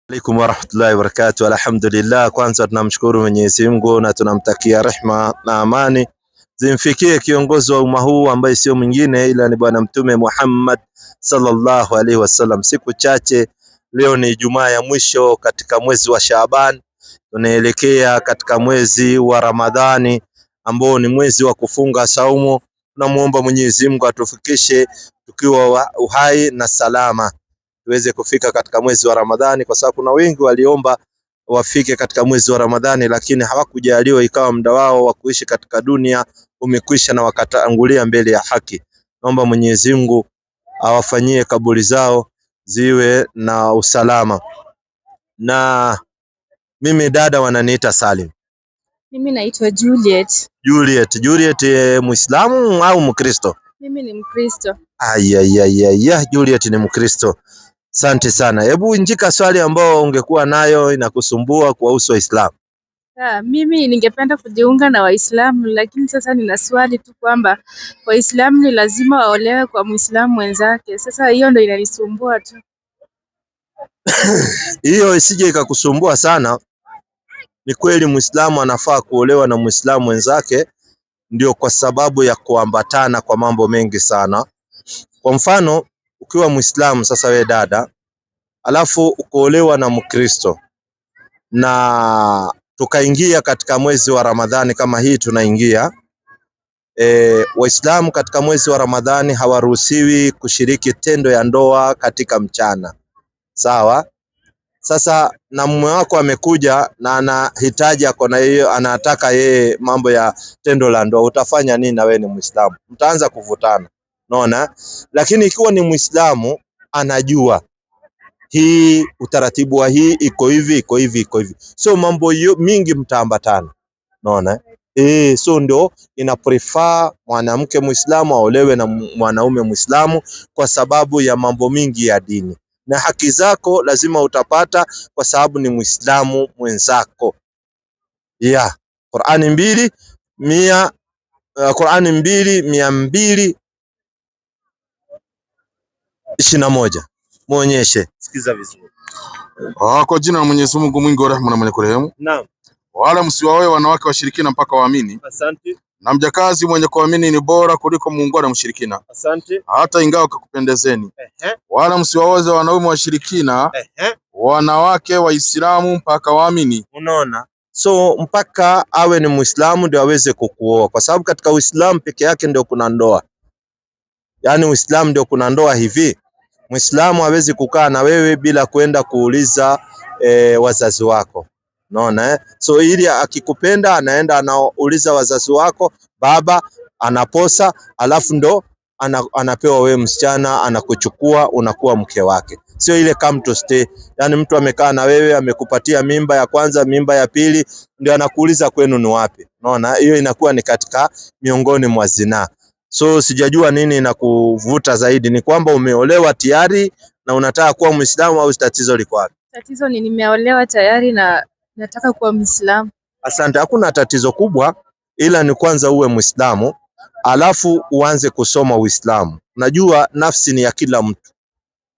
Alaikum warahmatullahi wabarakatuh. Alhamdulillah, kwanza tunamshukuru Mwenyezi Mungu na tunamtakia rehma na amani zimfikie kiongozi wa umma huu ambaye sio mwingine ila ni bwana mtume Muhammad sallallahu alaihi wasallam. Siku chache leo ni Ijumaa ya mwisho katika mwezi wa Shaaban, tunaelekea katika mwezi wa Ramadhani ambao ni mwezi wa kufunga saumu. Tunamuomba Mwenyezi Mungu atufikishe tukiwa uhai na salama tuweze kufika katika mwezi wa Ramadhani, kwa sababu kuna wengi waliomba wafike katika mwezi wa Ramadhani lakini hawakujaliwa, ikawa muda wao wa kuishi katika dunia umekwisha na wakatangulia mbele ya haki. Naomba Mwenyezi Mungu awafanyie kaburi zao ziwe na usalama. Na mimi dada wananiita Salim. Mimi naitwa Juliet. Juliet, Muislamu au Mkristo? Mimi ni Mkristo. Juliet ni Mkristo. Asante sana. Hebu njika swali ambao ungekuwa nayo inakusumbua kuhusu Waislamu. Mimi ningependa kujiunga na Waislamu, lakini sasa nina swali tu kwamba Waislamu ni lazima waolewe kwa Muislamu mwenzake. Sasa hiyo ndio inanisumbua tu. Hiyo isije ikakusumbua sana. Ni kweli Muislamu anafaa kuolewa na Muislamu mwenzake, ndio kwa sababu ya kuambatana kwa mambo mengi sana. Kwa mfano, ukiwa Muislamu sasa we dada, alafu ukoolewa na Mkristo na tukaingia katika mwezi wa Ramadhani kama hii tunaingia, Waislamu katika mwezi wa Ramadhani hawaruhusiwi kushiriki tendo ya ndoa katika mchana. Sawa? Sasa na mume wako amekuja na anahitaji akona hiyo, anataka yeye mambo ya tendo la ndoa, utafanya nini? Na wewe ni Muislamu, mtaanza kuvutana. Unaona? Lakini ikiwa ni Muislamu anajua hii utaratibu wa hii iko hivi iko hivi, so mambo mingi mtaambatana. Unaona? So ndio ina prefer mwanamke Muislamu aolewe na mwanaume Muislamu kwa sababu ya mambo mingi ya dini, na haki zako lazima utapata kwa sababu ni Muislamu mwenzako. Qur'ani 2:221 muonyeshe. Sikiza vizuri. Kwa jina la Mwenyezi Mungu mwingi wa rehema na mwenye kurehemu. Naam. Wala msiwaoe wanawake washirikina mpaka waamini. Asante. Na mjakazi mwenye kuamini ni bora kuliko muungwana mshirikina. Asante. Hata ingawa kakupendezeni. Wala msiwaoze wanaume washirikina, wanawake Waislamu mpaka waamini. Unaona? So mpaka awe ni Muislamu ndio aweze kukuoa, kwa sababu katika Uislamu peke yake ndio kuna ndoa. Yaani Uislamu ndio kuna ndoa hivi. Muislamu hawezi kukaa na wewe bila kwenda kuuliza wazazi wako. Unaona? So ili akikupenda anaenda anauliza wazazi wako, baba anaposa, alafu ndo anapewa wewe msichana, anakuchukua unakuwa mke wake. Sio ile come to stay. Yaani mtu amekaa na wewe, amekupatia mimba ya kwanza, mimba ya pili, ndio anakuuliza kwenu ni wapi. Unaona? Hiyo inakuwa ni katika miongoni mwa zinaa. So sijajua nini inakuvuta zaidi, ni kwamba umeolewa tayari na unataka kuwa Muislamu au tatizo liko wapi? Tatizo ni nimeolewa tayari na nataka kuwa Muislamu. Asante, hakuna tatizo kubwa, ila ni kwanza uwe Muislamu alafu uanze kusoma Uislamu. Unajua nafsi ni ya kila mtu.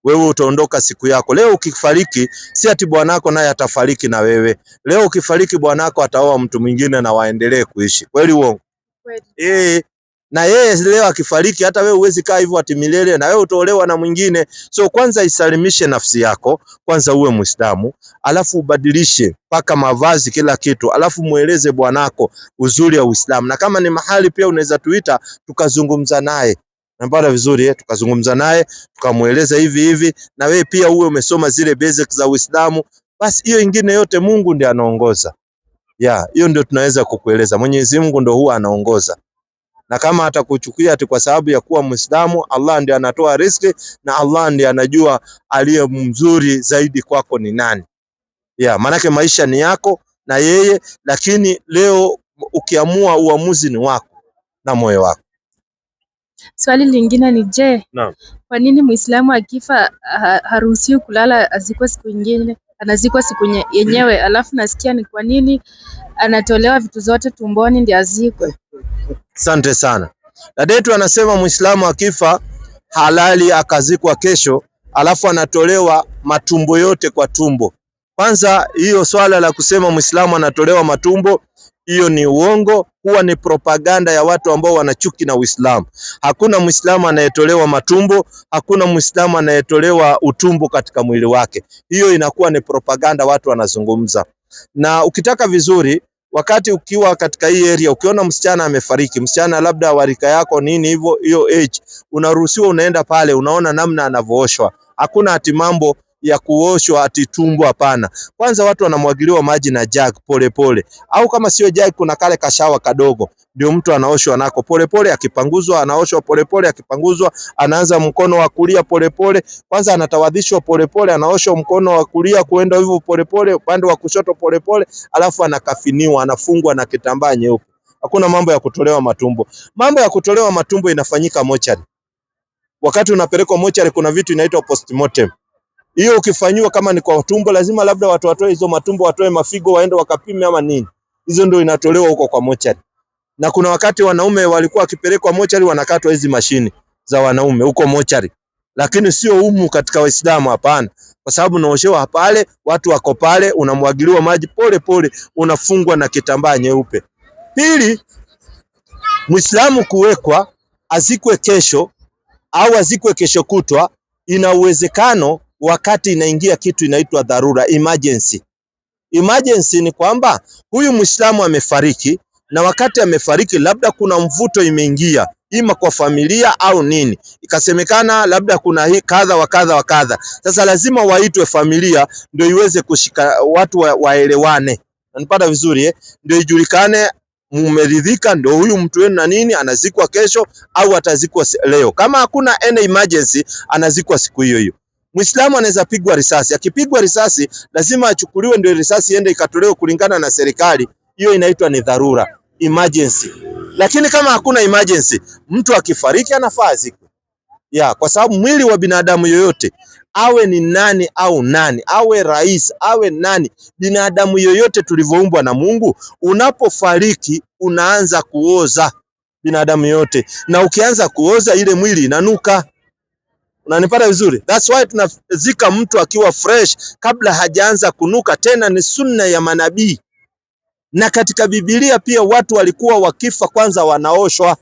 Wewe utaondoka siku yako. Leo ukifariki, si ati bwanako naye atafariki na wewe. Leo ukifariki bwanako ataoa mtu mwingine na waendelee kuishi. Kweli uongo? Kweli. Na yeye leo akifariki hata wewe huwezi kaa hivyo ati milele, na wewe utaolewa na mwingine. So kwanza isalimishe nafsi yako, kwanza uwe Muislamu, alafu ubadilishe paka mavazi kila kitu, alafu mueleze bwanako uzuri wa Uislamu. Na kama ni mahali pia unaweza tuita tukazungumza naye. Nambara vizuri tukazungumza naye, tukamueleza hivi na wewe pia uwe umesoma zile basics za Uislamu. Basi hiyo ingine yote Mungu ndiye anaongoza. Hiyo ndio tunaweza kukueleza. Mwenyezi Mungu ndio huwa anaongoza. Na kama atakuchukia ati kwa sababu ya kuwa Muislamu, Allah ndiye anatoa riziki na Allah ndiye anajua aliye mzuri zaidi kwako ni nani. Manake maisha ni yako na yeye, lakini leo ukiamua uamuzi ni wako na moyo wako. Swali lingine ni je, naam, kwa nini Muislamu akifa haruhusiwi kulala azikwe siku nyingine? Anazikwa siku yenyewe, alafu nasikia ni kwa nini anatolewa vitu zote tumboni ndio azikwe? Asante sana. Dada yetu anasema Muislamu akifa halali akazikwa kesho, alafu anatolewa matumbo yote kwa tumbo. Kwanza hiyo swala la kusema Muislamu anatolewa matumbo, hiyo ni uongo, huwa ni propaganda ya watu ambao wanachuki na Uislamu. Hakuna Muislamu anayetolewa matumbo, hakuna Muislamu anayetolewa utumbo katika mwili wake. Hiyo inakuwa ni propaganda watu wanazungumza. Na ukitaka vizuri, wakati ukiwa katika hii area ukiona msichana amefariki, msichana labda warika yako nini hivyo, hiyo age, unaruhusiwa unaenda pale, unaona namna anavooshwa. Hakuna ati mambo ya kuoshwa ati tumbo, hapana. Kwanza watu wanamwagiliwa maji na jug pole pole, au kama sio jug kuna kale kashawa kadogo, ndio mtu anaoshwa nako pole pole, akipanguzwa anaoshwa pole pole, akipanguzwa anaanza mkono wa kulia pole pole, kwanza anatawadhishwa pole pole, anaoshwa mkono wa kulia kuenda hivyo pole pole, upande wa kushoto pole pole, alafu anakafiniwa, anafungwa na kitambaa nyeupe. Hakuna mambo ya kutolewa matumbo. Mambo ya kutolewa matumbo inafanyika mochari. Wakati unapelekwa mochari kuna vitu inaitwa postmortem. Hiyo ukifanywa kama ni kwa tumbo, lazima labda watu watoe hizo matumbo, watoe mafigo, waende wakapime ama nini. Hizo ndio inatolewa huko kwa mochari. Na kuna wakati wanaume walikuwa wakipelekwa mochari wanakatwa hizi mashini za wanaume huko mochari. Lakini sio humu katika Waislamu, hapana. Kwa sababu unaoshewa pale, watu wako pale, unamwagiliwa maji pole pole, unafungwa na kitambaa nyeupe. Pili, Muislamu kuwekwa azikwe kesho au azikwe kesho kutwa, ina uwezekano wakati inaingia kitu inaitwa dharura, emergency. Emergency ni kwamba huyu Muislamu amefariki, na wakati amefariki labda kuna mvuto imeingia, ima kwa familia au nini, ikasemekana labda kuna hii kadha wa kadha wa kadha. Sasa lazima waitwe familia ndio iweze kushika, watu waelewane. Unanipata vizuri Ndio ijulikane mumeridhika, ndio huyu mtu wenu na nini anazikwa kesho au atazikwa leo. Kama hakuna any emergency, anazikwa siku hiyo hiyo. Muislamu anaweza pigwa risasi. Akipigwa risasi lazima achukuliwe, ndio risasi iende ikatolewe kulingana na serikali. Hiyo inaitwa ni dharura, emergency. Lakini kama hakuna emergency, mtu akifariki anafaa azikwe. Kwa sababu mwili wa binadamu yoyote, awe ni nani au nani, awe rais, awe nani, binadamu yoyote tulivyoumbwa na Mungu, unapofariki unaanza kuoza, binadamu yote. Na ukianza kuoza ile mwili inanuka. Unanipata vizuri? That's why tunazika mtu akiwa fresh kabla hajaanza kunuka. Tena ni sunna ya manabii. Na katika Biblia pia watu walikuwa wakifa kwanza wanaoshwa.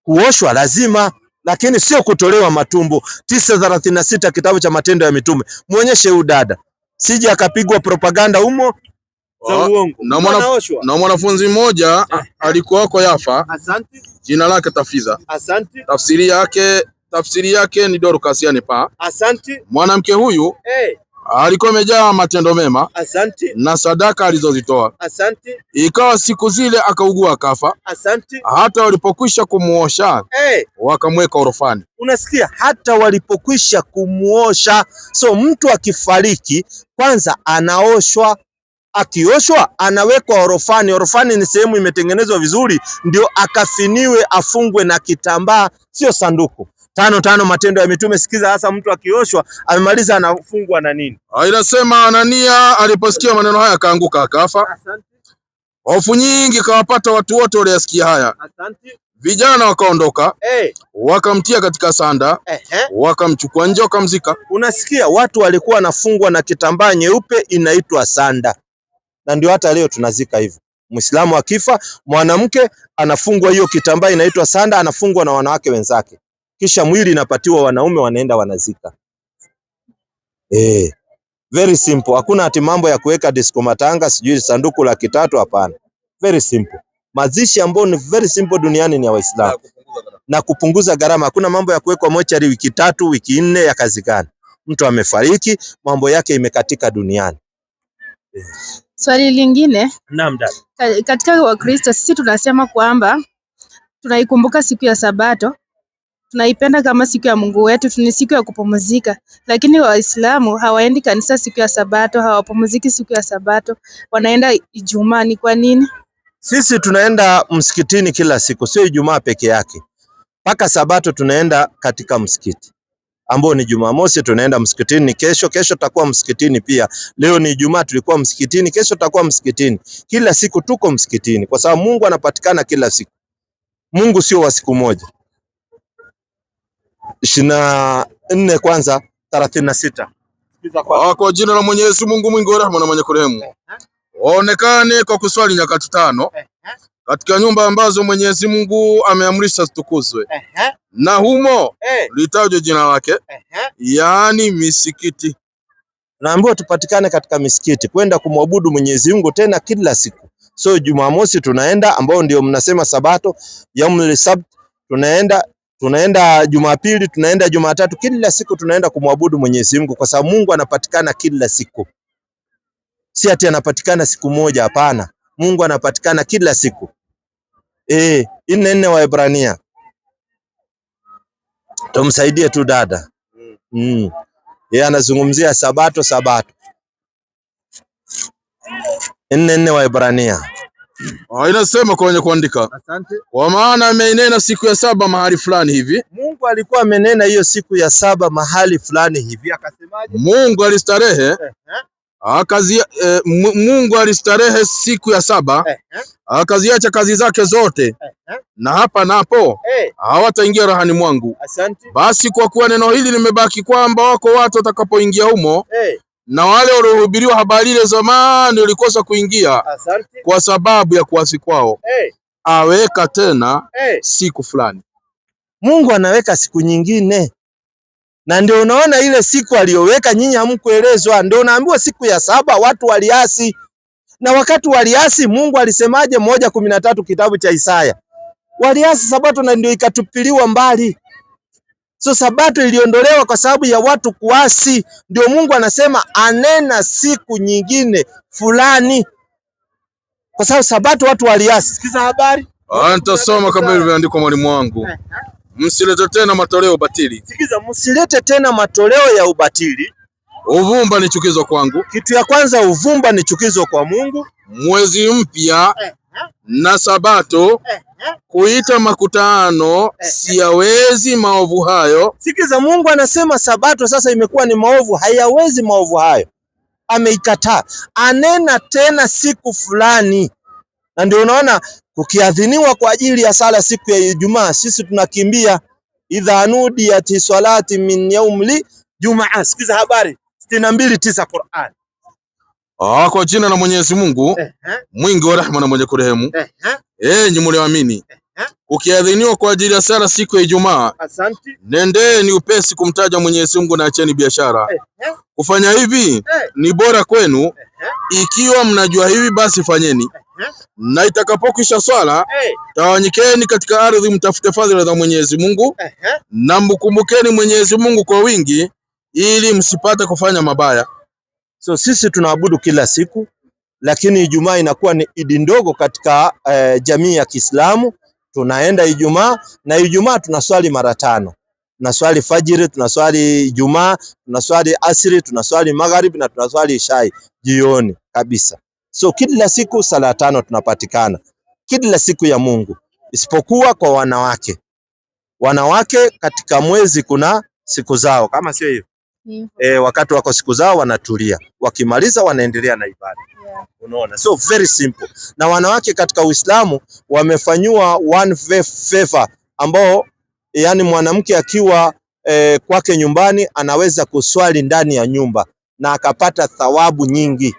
Kuoshwa lazima, lakini sio kutolewa matumbo. 9:36 kitabu cha Matendo ya Mitume. Muonyeshe huyu dada, sije akapigwa propaganda humo za uongo. Na mwanafunzi mmoja alikuwa huko Yafa. Asante. Jina lake Tafidha. Asante. Tafsiri yake ni Dorcas, yani pa. Asante. Mwanamke huyu alikuwa amejaa matendo mema. Asante. Na sadaka alizozitoa. Asante. Ikawa siku zile akaugua akafa. Asante. Hata walipokwisha kumuosha wakamweka orofani. Unasikia? Hata walipokwisha kumuosha. So mtu akifariki kwanza anaoshwa, akioshwa anawekwa orofani. Orofani ni sehemu imetengenezwa vizuri ndio akafiniwe, afungwe na kitambaa, sio sanduku. 5:5 Matendo ya Mitume. Sikiza hasa, mtu akioshwa amemaliza anafungwa na nini? Inasema Anania aliposikia maneno haya akaanguka akafa. Asante. Hofu nyingi kawapata watu wote waliosikia haya. Asante. Vijana wakaondoka, wakamtia katika sanda, wakamchukua nje wakamzika. Unasikia? Watu walikuwa wanafungwa na kitambaa nyeupe inaitwa sanda. Na ndio hata leo tunazika hivyo. Muislamu akifa, mwanamke anafungwa hiyo kitambaa inaitwa sanda, anafungwa na wanawake wenzake. Kisha mwili inapatiwa wanaume, wanaenda wanazika. Very simple. Hakuna ati mambo ya kuweka disco matanga, sijui sanduku la 3, hapana. Very simple. Mazishi ambayo ni very simple duniani ni ya Waislamu. Na kupunguza gharama. Hakuna mambo ya kuwekwa mochari wiki 3, wiki 4 ya kazi gani. Mtu amefariki, mambo yake imekatika duniani. Swali lingine. Naam dada. Katika Wakristo sisi tunasema kwamba tunaikumbuka siku ya Sabato, tunaipenda kama siku ya Mungu wetu, ni siku ya kupumzika. Lakini Waislamu hawaendi kanisa siku ya Sabato, hawapumziki siku ya Sabato, wanaenda Ijumaa. Ni kwa nini? Sisi tunaenda msikitini kila siku, sio Ijumaa peke yake. Paka Sabato tunaenda katika msikiti. Ambao ni Jumamosi tunaenda msikitini, kesho tutakuwa msikitini pia. Leo ni Ijumaa tulikuwa msikitini, kesho tutakuwa msikitini. Kila siku tuko msikitini kwa sababu Mungu anapatikana kila siku. Mungu sio wa siku moja. 24 kwanza 36. Kwa jina la Mwenyezi Mungu mwingi wa rehema na mwenye kurehemu. Waonekane kwa kuswali nyakati 5 katika nyumba ambazo Mwenyezi Mungu ameamrisha zitukuzwe, na humo litajwe jina lake, yaani misikiti. Naambiwa tupatikane katika misikiti kwenda kumwabudu Mwenyezi Mungu tena kila siku. So Jumamosi tunaenda, ambao ndio mnasema Sabato, yaumul sabt tunaenda Jumapili, tunaenda Jumatatu, kila siku tunaenda kumwabudu Mwenyezi Mungu, kwa sababu Mungu anapatikana kila siku. Si ati anapatikana siku moja, hapana. Mungu anapatikana kila siku. 4 Waebrania. Tumsaidie tu dada. Yeye anazungumzia Sabato. 4 Waebrania. Inasema kwa wenye kuandika. Asante. Kwa maana amenena siku ya 7 mahali fulani hivi. Mungu alikuwa amenena hiyo siku ya 7 mahali fulani hivi. Akasemaje? Mungu alistarehe. Mungu alistarehe siku ya 7, akaziacha kazi zake zote, na hapa napo hawataingia rahani mwangu. Asante. Basi kwa kuwa neno hili limebaki, kwamba wako watu watakapoingia humo, na wale waliohubiriwa habari ile zamani walikosa kuingia. Asante. Kwa sababu ya kuasi kwao, aweka tena siku fulani. Mungu anaweka siku nyingine, na ndio unaona ile siku aliyoweka nyinyi hamkuelezwa. Ndio unaambiwa siku ya 7 watu waliasi, na wakati waliasi Mungu alisemaje? 1:13 kitabu cha Isaya, waliasi Sabato na ndio ikatupiliwa mbali. So Sabato iliondolewa kwa sababu ya watu kuasi, ndio Mungu anasema anena siku nyingine fulani, kwa sababu Sabato watu waliasi. Sikiza habari, nitasoma kama ilivyoandikwa mwalimu wangu. Msilete tena matoleo batili. Sikiza, msilete tena matoleo ya ubatili. Uvumba ni chukizo kwangu. Kitu ya kwanza, uvumba ni chukizo kwa Mungu. Mwezi mpya na Sabato kuita makutano, siyawezi maovu hayo. Sikiza, Mungu anasema Sabato sasa imekuwa ni maovu, hayawezi maovu hayo, ameikataa. Anena tena siku fulani, na ndio unaona kukiadhiniwa kwa ajili ya sala siku ya Ijumaa, sisi tunakimbia idha nudiyati salati min yaumli jumaa. Sikiza habari 62:9 Qur'an. Kwa jina la Mwenyezi Mungu mwingi wa rehema na mwenye kurehemu. Enyi mlioamini, ukiadhiniwa kwa ajili ya sala siku ya Ijumaa, nendeni upesi kumtaja Mwenyezi Mungu na acheni biashara. Kufanya hivi ni bora kwenu. Ikiwa mnajua hivi, basi fanyeni. Na itakapokwisha swala, tawanyikeni katika ardhi, mtafute fadhila za Mwenyezi Mungu, na mkumbukeni Mwenyezi Mungu kwa wingi, ili msipate kufanya mabaya. So sisi tunaabudu kila siku, lakini Ijumaa inakuwa ni idi ndogo katika jamii ya Kiislamu. Tunaenda Ijumaa, na Ijumaa tunaswali mara 5. Tunaswali fajiri, tunaswali Ijumaa, tunaswali asri, tunaswali magharibi, na tunaswali ishai jioni kabisa. So kila siku sala 5 tunapatikana kila siku ya Mungu, isipokuwa kwa wanawake. Wanawake katika mwezi kuna siku zao, kama sio hivyo. Wakati wako siku zao wanatulia, wakimaliza wanaendelea na ibada. Unaona, so very simple. Na wanawake katika Uislamu wamefanywa one favor, ambao yani mwanamke akiwa kwake nyumbani anaweza kuswali ndani ya nyumba na akapata thawabu nyingi,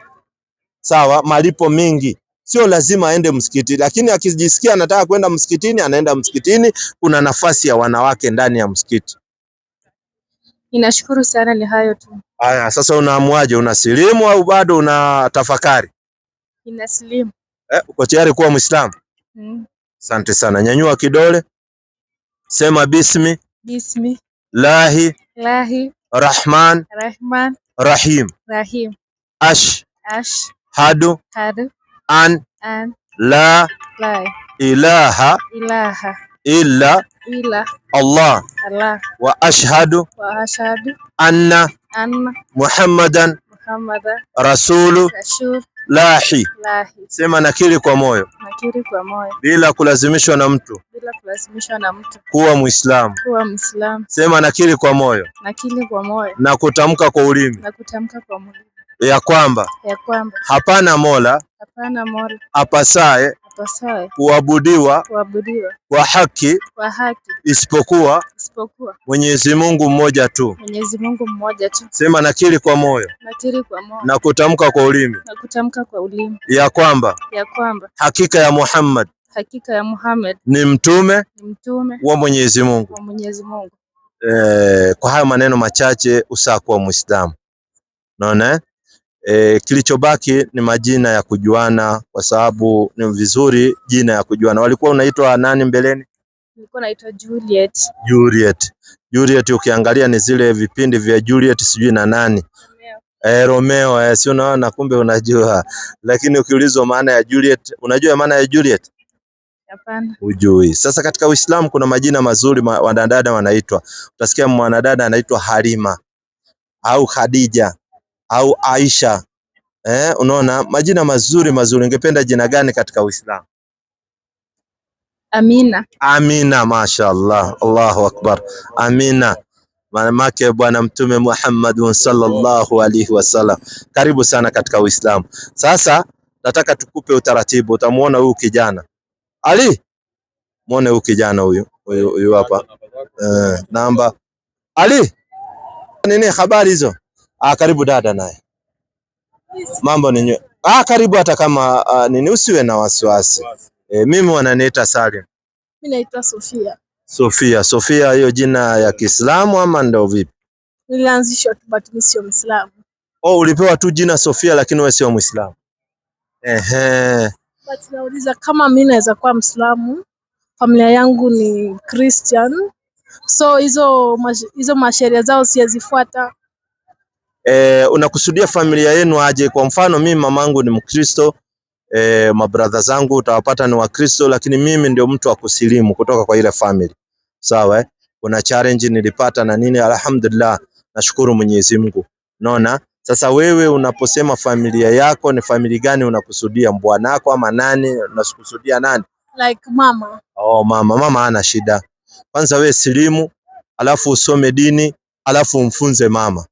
sawa, malipo mengi. Sio lazima aende msikiti, lakini akijisikia anataka kwenda msikitini anaenda msikitini. Kuna nafasi ya wanawake ndani ya msikiti. Ninashukuru sana, ni hayo tu. Haya, sasa unaamuaje? Unasilimu au bado unatafakari? Ninasilimu. Uko tayari kuwa Muislamu? Asante sana. Nyanyua kidole, sema bismi. Bismi. Lahi. Rahman. Rahim. Ashhadu an la ilaha illa Allah wa ashhadu anna Muhammadan Rasulullahi. Sema nakiri kwa moyo bila kulazimishwa na mtu kuwa Muislamu. Sema nakiri kwa moyo na kutamka kwa ulimi ya kwamba hapana mola apasaye apasaye kuabudiwa kwa haki isipokuwa Mwenyezi Mungu mmoja tu. Sema nakiri kwa moyo na kutamka kwa ulimi ya kwamba hakika ya Muhammad ni mtume wa Mwenyezi Mungu. Kwa hayo maneno machache usakuwa Muislamu. Unaona? Kilichobaki ni majina ya kujuana, kwa sababu ni vizuri jina ya kujuana. Walikuwa unaitwa nani mbeleni? Nilikuwa naitwa Juliet. Juliet ukiangalia ni zile vipindi vya Juliet sijui na nani? Romeo, si unaona, kumbe unajua. Lakini ukiulizwa maana ya Juliet, unajua maana ya Juliet? Hapana. Hujui. Sasa katika Uislamu kuna majina mazuri wanadada wanaitwa. Utasikia mwanadada anaitwa Halima au Khadija au Aisha. Unaona majina mazuri. Ungependa jina gani katika Uislamu? Amina, mashaallah. Allahu akbar. Amina. Maana bwana Mtume Muhammad sallallahu alaihi wasallam. Karibu sana katika Uislamu. Sasa nataka tukupe utaratibu. Utamuona huyu kijana Ali, muone huyu kijana huyu hapa. Namba Ali, nini habari hizo? Karibu dada naye. Mambo ni karibu, hata kama nini, usiwe na wasiwasi. Mimi wananiita Salim. Mimi naitwa Sofia, hiyo jina ya Kiislamu ama ndio vipi? Nilianzishwa tu but mimi sio Muislamu. Ulipewa tu jina Sofia lakini wewe sio Muislamu. But nauliza kama mimi naweza kuwa Muislamu, familia yangu ni Christian. So hizo masheria zao siyazifuata. Unakusudia familia yenu aje? Kwa mfano mimi mamangu ni Mkristo, mabrother zangu utawapata ni Wakristo, lakini mimi ndio mtu wa kusilimu kutoka kwa ile family. Sawa Kuna challenge nilipata na nini, alhamdulillah, nashukuru Mwenyezi Mungu. Unaona? Sasa wewe unaposema familia yako ni family gani unakusudia? Bwanako ama nani? Unakusudia nani? Like mama. Mama hana shida. Kwanza wewe silimu, alafu usome dini, alafu umfunze mama.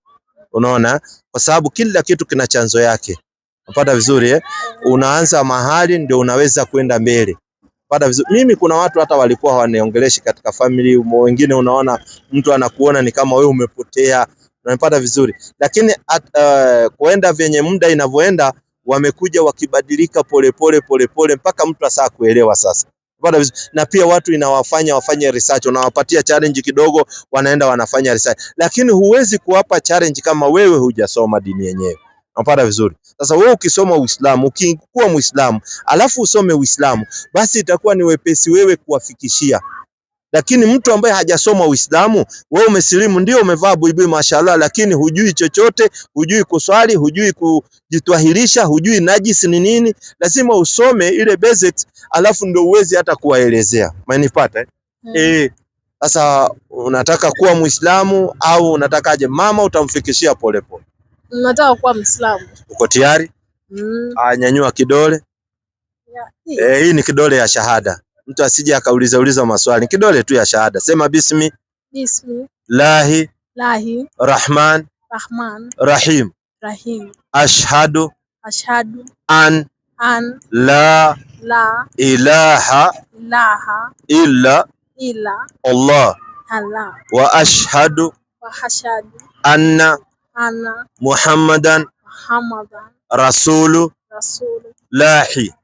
Unaona? Kwa sababu kila kitu kina chanzo yake. Unapata vizuri Unaanza mahali ndio unaweza kwenda mbele. Unapata vizuri. Mimi kuna watu hata walikuwa wanaongeleshi katika family, wengine unaona mtu anakuona ni kama wewe umepotea. Unapata vizuri. Lakini kuenda venye muda inavyoenda, wamekuja wakibadilika pole mpaka mtu asaa kuelewa sasa. Na pia watu inawafanya wafanye research, unawapatia challenge kidogo, wanaenda wanafanya research. Lakini huwezi kuwapa challenge kama wewe hujasoma dini yenyewe. Unapata vizuri. Sasa wewe ukisoma Uislamu, ukikuwa Muislamu, alafu usome Uislamu, basi itakuwa ni wepesi wewe kuwafikishia. Lakini mtu ambaye hajasoma Uislamu, wewe umesilimu, ndio umevaa buibui mashallah, lakini hujui chochote, hujui kuswali, hujui kujitwahirisha, hujui najisi ni nini. Lazima usome ile basics, alafu ndio uwezi hata kuwaelezea. Umenipata? Sasa unataka kuwa Muislamu au unatakaje? Mama utamfikishia polepole. Nataka kuwa Muislamu. Uko tayari? Nyanyua kidole. Hii ni kidole ya shahada. Mtu asije akauliza maswali. Kidole tu ya shahada. Sema bismi. Lahi. Rahman. Rahim. Ashhadu. An. La. Ilaha. Illa. Allah. Wa ashhadu. Anna. Muhammadan. Rasulu. Lahi.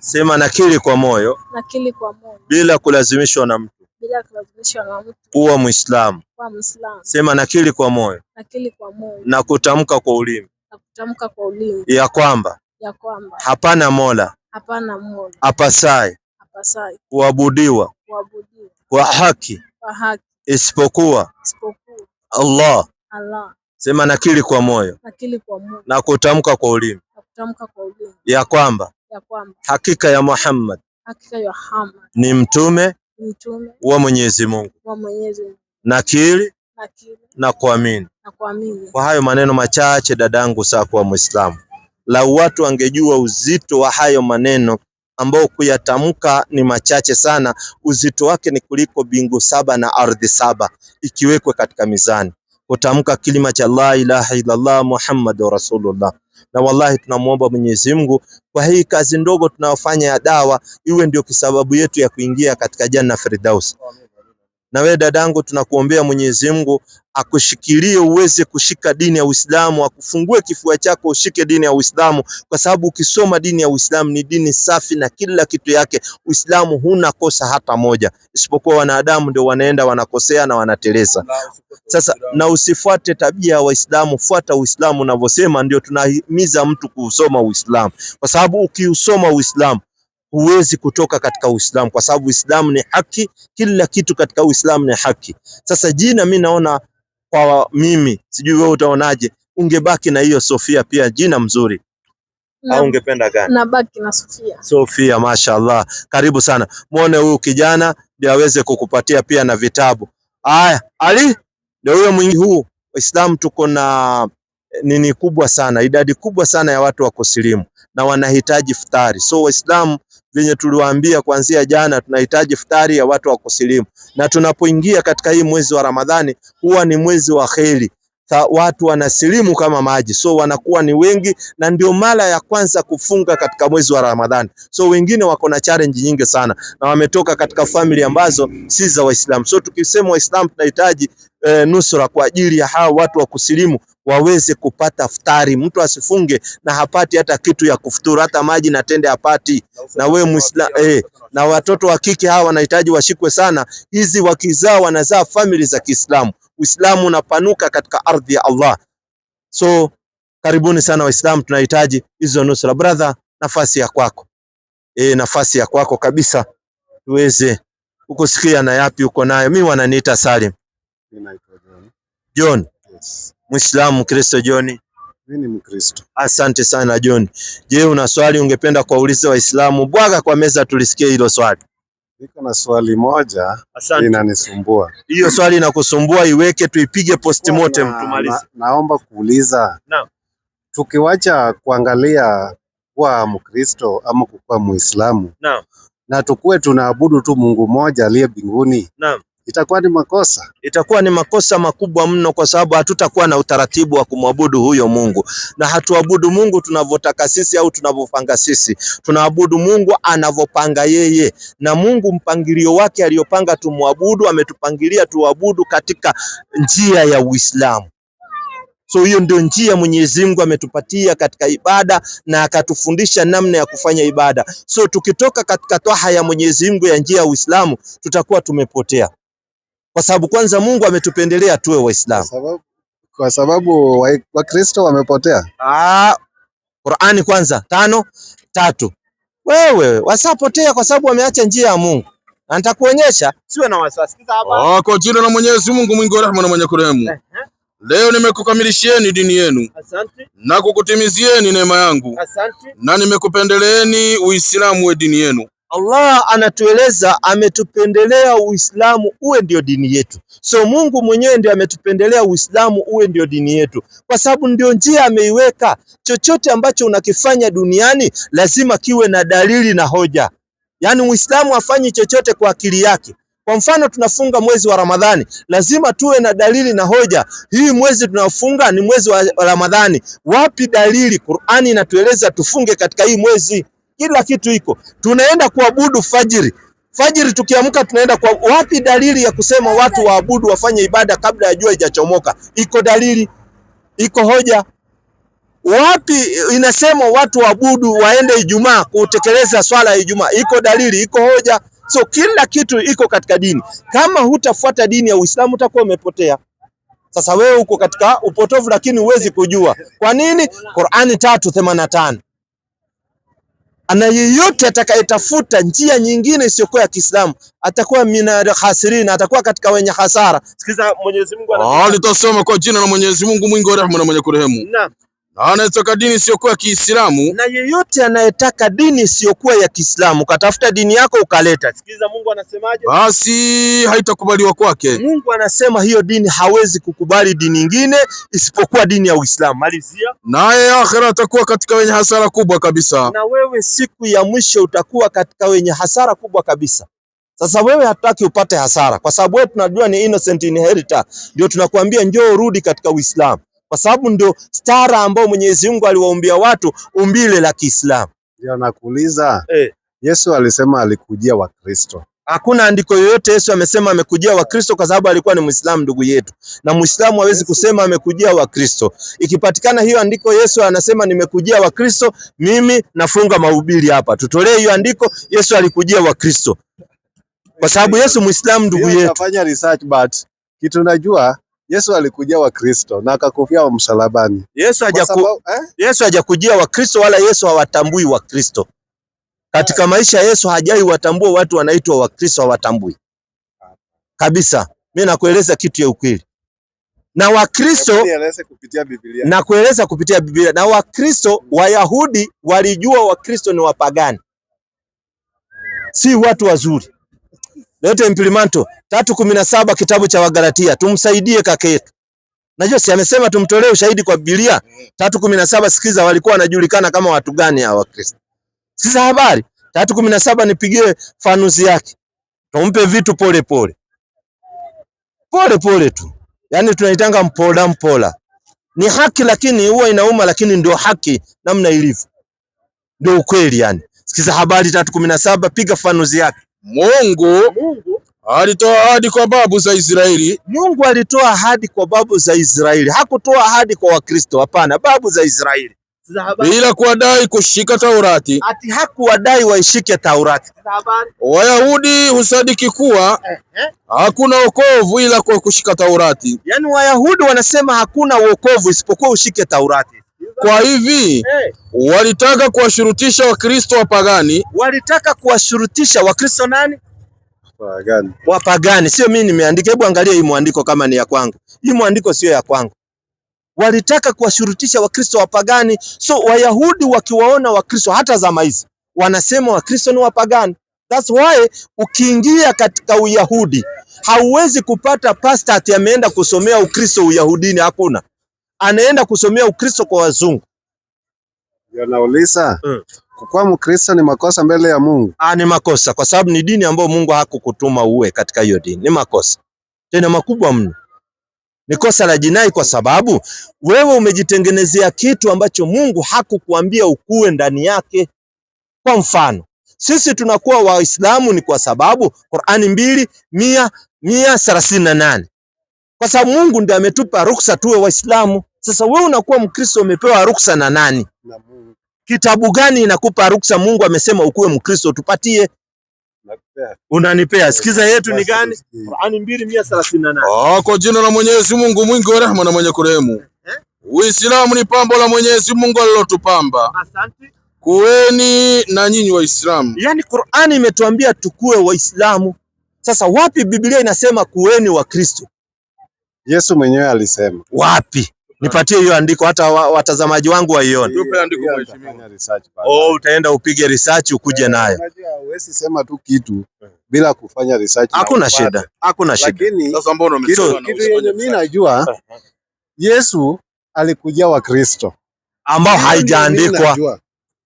Sema nakiri kwa moyo. Bila kulazimishwa na mtu. Kuwa Muislamu. Sema nakiri kwa moyo. Na kutamka kwa ulimi. Ya kwamba. Hapana mola. Apasaye. Kuabudiwa. Kwa haki. Isipokuwa. Allah. Sema nakiri kwa moyo. Na kutamka kwa ulimi. Ya kwamba. Hakika ya Muhammad. Ni mtume wa Mwenyezi Mungu. Nakiri na kuamini. Kwa hayo maneno machache dadangu saa kuwa Muislamu. Lau watu wangejua uzito wa hayo maneno ambao kuyatamka ni machache sana, uzito wake ni kuliko bingu 7 na ardhi 7 ikiwekwe katika mizani. Kutamka kilima cha la ilaha illallah Muhammadur Rasulullah. Na wallahi tunamuomba Mwenyezi Mungu kwa hii kazi ndogo tunayofanya ya dawa, iwe ndio kisababu yetu ya kuingia katika janna firdaus. Na wewe dadangu, tunakuombea Mwenyezi Mungu akushikilie uweze kushika dini ya Uislamu, akufungue kifua chako ushike dini ya Uislamu, kwa sababu ukisoma dini ya Uislamu ni dini safi na kila kitu yake. Uislamu huna kosa hata moja, isipokuwa wanadamu ndio wanaenda wanakosea na wanateleza. Sasa na usifuate tabia ya Waislamu, fuata Uislamu unavyosema. Ndio tunahimiza mtu kusoma Uislamu, kwa sababu ukiusoma Uislamu huwezi kutoka katika Uislamu, kwa sababu Uislamu ni haki, kila kitu katika Uislamu ni haki. Sasa jina mimi naona, kwa mimi sijui wewe utaonaje, ungebaki na hiyo Sofia, pia jina mzuri au ungependa gani? Nabaki na Sofia. Sofia, mashaallah. Karibu sana, muone huyu kijana ndio aweze kukupatia pia na vitabu. Haya, Ali ndio huyo mwingi huu. Waislamu tuko na nini kubwa sana, idadi kubwa sana ya watu wa kusilimu na wanahitaji futari. So Waislamu venye tuliwaambia kuanzia jana, tunahitaji futari ya watu wa kusilimu, na tunapoingia katika hii mwezi wa Ramadhani huwa ni mwezi wa kheri. Watu wanasilimu kama maji, so wanakuwa ni wengi, na ndio mara ya kwanza kufunga katika mwezi wa Ramadhani. So wengine wako na challenge nyingi sana na wametoka katika family ambazo si za Waislamu. So tukisema Waislamu tunahitaji nusura kwa ajili ya hao watu wa kusilimu waweze kupata futari. Mtu asifunge na hapati hata kitu ya kufuturu, hata maji na tende hapati. Na wewe Muislamu na watoto wa kike hawa wanahitaji washikwe sana. Hizi wakizaa wanazaa family za Kiislamu. Uislamu unapanuka katika ardhi ya Allah. So karibuni sana Waislamu, tunahitaji hizo nusura. Brother, nafasi ya kwako. Nafasi ya kwako kabisa, tuweze kukusikia na yapi uko nayo. Mimi wananiita Salim. John. Yes. Muislamu, Kristo John? Mimi ni Mkristo. Asante sana John. Je, una swali ungependa kuwauliza Waislamu? Bwaga kwa meza tulisikie hilo swali. Niko na swali moja inanisumbua. Hiyo swali inakusumbua, iweke tuipige postmortem tumalize. Naomba kuuliza. Naam. Tukiwacha kuangalia kuwa Mkristo ama kuwa Muislamu. Naam. Na tukue tunaabudu tu Mungu mmoja aliye mbinguni. Naam. Itakuwa ni makosa? Itakuwa ni makosa makubwa mno, kwa sababu hatutakuwa na utaratibu wa kumwabudu huyo Mungu, na hatuabudu Mungu tunavyotaka sisi au tunavyopanga sisi. Tunaabudu Mungu anavyopanga yeye, na Mungu mpangilio wake aliyopanga tumwabudu, ametupangilia tuabudu katika njia ya Uislamu. So hiyo ndio njia Mwenyezi Mungu ametupatia katika ibada, na akatufundisha namna ya kufanya ibada. So tukitoka katika toha ya Mwenyezi Mungu ya njia ya Uislamu, tutakuwa tumepotea. Kwa sababu kwanza Mungu ametupendelea tuwe Waislamu. Kwa sababu Wakristo wamepotea. Qur'ani kwanza 5:3. Wewe wasapotea kwa sababu wameacha njia ya Mungu. Na nitakuonyesha, siwe na wasiwasi. Kwa jina la Mwenyezi Mungu mwingi wa rehema na mwenye kurehemu. Leo nimekukamilishieni dini yenu. Asante. Na kukutimizieni neema yangu. Asante. Na nimekupendeleeni Uislamu we dini yenu. Allah anatueleza ametupendelea Uislamu uwe ndio dini yetu. So Mungu mwenyewe ndio ametupendelea Uislamu uwe ndio dini yetu, kwa sababu ndio njia ameiweka. Chochote ambacho unakifanya duniani lazima kiwe na dalili na hoja. Yaani Muislamu hafanyi chochote kwa akili yake. Kwa mfano tunafunga mwezi wa Ramadhani, lazima tuwe na dalili na hoja. Hii mwezi tunafunga ni mwezi wa Ramadhani. Wapi dalili? Qur'ani inatueleza tufunge katika hii mwezi. Kila kitu iko. Tunaenda kuabudu fajiri. Fajiri tukiamka tunaenda kwa wapi dalili ya kusema watu waabudu wafanye ibada kabla ya jua haijachomoka? Iko dalili? Iko hoja? Wapi inasema watu waabudu waende Ijumaa kutekeleza swala ya Ijumaa? Iko dalili? Iko hoja? So kila kitu iko katika dini. Kama hutafuata dini ya Uislamu utakuwa umepotea. Sasa wewe uko katika upotovu lakini huwezi kujua. Kwa nini? Qur'ani 3:85. Ana yeyote atakayetafuta njia nyingine isiyokuwa ya Kiislamu atakuwa mina khasirin, atakuwa katika wenye hasara. Sikiza Mwenyezi Mungu anasema. Nitasoma kwa jina la Mwenyezi Mungu mwingi wa rehema na mwenye kurehemu. Naam. Na anayetaka dini isiyokuwa ya Kiislamu, na yeyote anayetaka dini isiyokuwa ya Kiislamu, katafuta dini yako ukaleta. Sikiza Mungu anasemaje? Basi haitakubaliwa kwake. Mungu anasema hiyo dini hawezi kukubali dini nyingine isipokuwa dini ya Uislamu. Malizia. Naye akhira atakuwa katika wenye hasara kubwa kabisa. Na wewe siku ya mwisho utakuwa katika wenye hasara kubwa kabisa. Sasa wewe hataki upate hasara, kwa sababu wewe tunajua ni innocent inheritor. Ndio tunakuambia njoo urudi katika Uislamu, kwa sababu ndio stara ambao Mwenyezi Mungu aliwaambia watu umbile la Kiislamu. Ndio nakuuliza. Yesu alisema alikujia Wakristo. Hakuna andiko yoyote Yesu amesema amekujia Wakristo, kwa sababu alikuwa ni Muislamu ndugu yetu. Na Muislamu hawezi kusema amekujia Wakristo. Ikipatikana hiyo andiko Yesu anasema nimekujia Wakristo, mimi nafunga mahubiri hapa. Tutolee hiyo andiko Yesu alikujia Wakristo. Kwa sababu Yesu Muislamu ndugu yetu. Nafanya research but kitu najua Yesu alikujia Wakristo na akakufia msalabani. Yesu hajakujia Wakristo, wala Yesu hawatambui Wakristo. Katika maisha Yesu hajai watambua watu wanaitwa Wakristo, hawatambui kabisa. Mimi nakueleza kitu ya ukweli. Na Wakristo nakueleza kupitia Biblia. Na Wakristo, Wayahudi walijua Wakristo ni wapagani, si watu wazuri. Lete implemento 3:17 kitabu cha Wagalatia, tumsaidie kaka yetu. Najua si amesema tumtolee ushahidi kwa Biblia. 3:17, sikiza walikuwa wanajulikana kama watu gani hawa Wakristo. Sikiza habari 3:17, nipigie fanuzi yake. Tumpe vitu pole pole. Pole pole tu. Yaani tunaitanga mpola. Ni haki lakini huwa inauma, lakini ndio haki namna ilivyo. Ndio ukweli yani. Sikiza habari 3:17, piga fanuzi yake. Mungu alitoa ahadi kwa babu za Israeli. Mungu alitoa ahadi kwa babu za Israeli. Hakutoa ahadi kwa Wakristo, hapana, babu za Israeli. Bila kuwadai kushika Taurati. Ati hakuwadai waishike Taurati. Wayahudi husadiki kuwa hakuna wokovu ila kwa kushika Taurati. Yaani Wayahudi wanasema hakuna wokovu isipokuwa ushike Taurati. Kwa hivi walitaka kuwashurutisha Wakristo wapagani. Walitaka kuwashurutisha Wakristo nani? Wapagani. Wapagani. Sio mimi nimeandika. Hebu angalia hii mwandiko kama ni ya kwangu. Hii mwandiko sio ya kwangu. Walitaka kuwashurutisha Wakristo wapagani. So Wayahudi wakiwaona Wakristo hata zama hizi wanasema Wakristo ni wapagani. That's why ukiingia katika Uyahudi hauwezi kupata pastor ati ameenda kusomea Ukristo Uyahudini, hakuna. Anaenda kusomea Ukristo kwa wazungu. Ndio nauliza. Kuwa Mkristo ni makosa mbele ya Mungu? Ni makosa, kwa sababu ni dini ambayo Mungu hakukutuma uwe katika hiyo dini. Ni makosa. Tena makubwa mno. Ni kosa la jinai, kwa sababu wewe umejitengenezea kitu ambacho Mungu hakukuambia ukue ndani yake. Kwa mfano, sisi tunakuwa Waislamu ni kwa sababu Qur'ani 2:138. Kwa sababu Mungu ndiye ametupa ruksa tuwe Waislamu. Sasa wewe unakuwa Mkristo, umepewa ruksa na nani? Na Mungu. Kitabu gani inakupa ruksa? Mungu amesema ukuwe Mkristo, tupatie. Unanipea. Sikiza yetu ni gani? Qur'ani 2:138. Kwa jina la Mwenyezi Mungu mwingi wa rehema na mwenye kurehemu. Uislamu ni pambo la Mwenyezi Mungu alilotupamba. Asante. Kuweni na nyinyi Waislamu. Yaani Qur'ani imetuambia tukue Waislamu. Sasa wapi Biblia inasema kuweni Wakristo? Yesu mwenyewe alisema. Wapi? Nipatie hiyo andiko hata watazamaji wangu waione. Tupe andiko mheshimiwa. Utaenda upige research ukuje nayo. Unajua huwezi sema tu kitu bila kufanya research. Hakuna shida. Hakuna shida. Lakini sasa mbona umesema kitu yenye mimi najua Yesu alikujia Wakristo ambao haijaandikwa,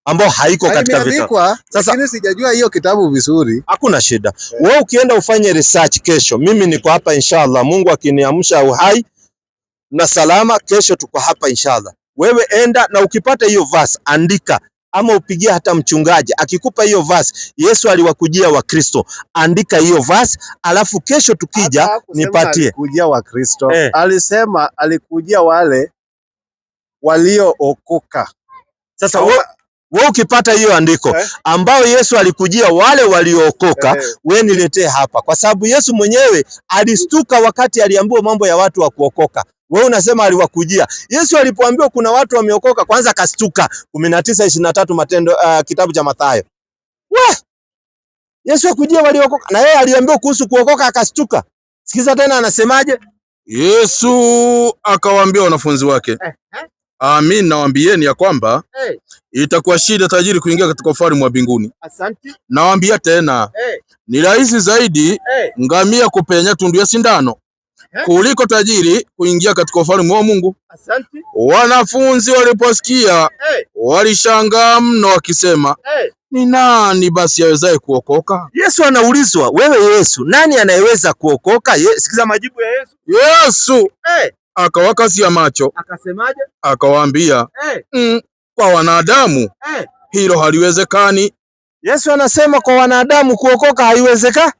ambao haiko katika vitabu. Sasa lakini sijajua hiyo kitabu vizuri. Hakuna shida. Wewe ukienda ufanye research kesho, mimi niko hapa inshallah. Mungu akiniamsha uhai na salama, kesho tuko hapa inshallah. Wewe enda na ukipata hiyo verse andika, ama upigie hata mchungaji akikupa hiyo verse, Yesu aliwakujia Wakristo, andika hiyo verse, alafu kesho tukija nipatie. Alikujia Wakristo. Alisema alikujia wale waliookoka. Sasa wewe ukipata hiyo andiko ambao Yesu alikujia wale waliookoka, wewe niletee hapa, kwa sababu Yesu mwenyewe alistuka wakati aliambiwa mambo ya watu wa kuokoka. Wewe unasema aliwakujia. Yesu alipoambiwa kuna watu wameokoka, kwanza kastuka. 19:23 Matendo, kitabu cha Mathayo. Yesu akujia waliokoka, na yeye aliambiwa kuhusu kuokoka akastuka. Sikiza tena anasemaje? Yesu akawaambia wanafunzi wake, amin nawaambieni ya kwamba itakuwa shida tajiri kuingia katika ufalme wa mbinguni. Asante. Nawaambia tena, ni rahisi zaidi ngamia kupenya tundu ya sindano kuliko tajiri kuingia katika ufalme wa Mungu. Asante. Wanafunzi waliposikia walishangaa mno wakisema, ni nani basi awezaye kuokoka? Yesu anaulizwa, wewe Yesu, nani anayeweza kuokoka? Sikiza majibu ya Yesu. Yesu akawakazia macho. Akasemaje? Akawaambia, kwa wanadamu hilo haliwezekani. Yesu anasema kwa wanadamu kuokoka haiwezekani.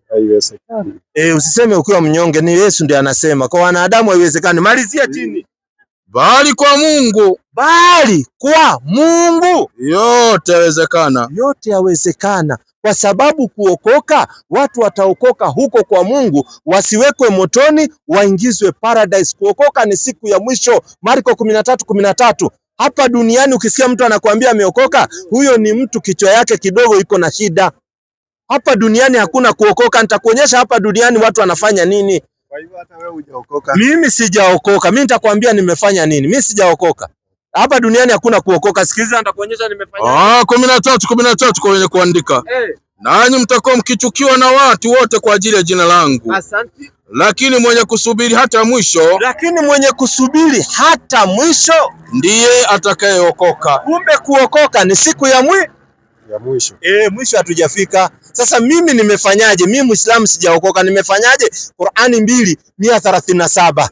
Haiwezekani. Usiseme ukiwa mnyonge, ni Yesu ndiye anasema kwa wanadamu haiwezekani. Malizia chini. Bali kwa Mungu. Bali kwa Mungu Yote yawezekana. Yote yawezekana. Kwa sababu kuokoka, watu wataokoka huko kwa Mungu, wasiwekwe motoni, waingizwe paradise. Kuokoka ni siku ya mwisho. Marko 13:13. Hapa duniani ukisikia mtu anakuambia ameokoka, huyo ni mtu kichwa yake kidogo iko na shida. Hapa duniani hakuna kuokoka. Nitakuonyesha hapa duniani watu wanafanya nini. Kwa hivyo hata wewe hujaokoka. Mimi sijaokoka. Mimi nitakwambia nimefanya nini. Mimi sijaokoka. Hapa duniani hakuna kuokoka. Sikiliza nitakuonyesha nimefanya. 13 kwenye kuandika. Nanyi mtakuwa mkichukiwa na watu wote kwa ajili ya jina langu. Asante. Lakini mwenye kusubiri hata mwisho ndiye atakayeokoka. Kumbe kuokoka ni siku ya mwisho. Mwisho hatujafika. Sasa mimi nimefanyaje? Mimi Muislamu sijaokoka, nimefanyaje? Qur'ani 2:137.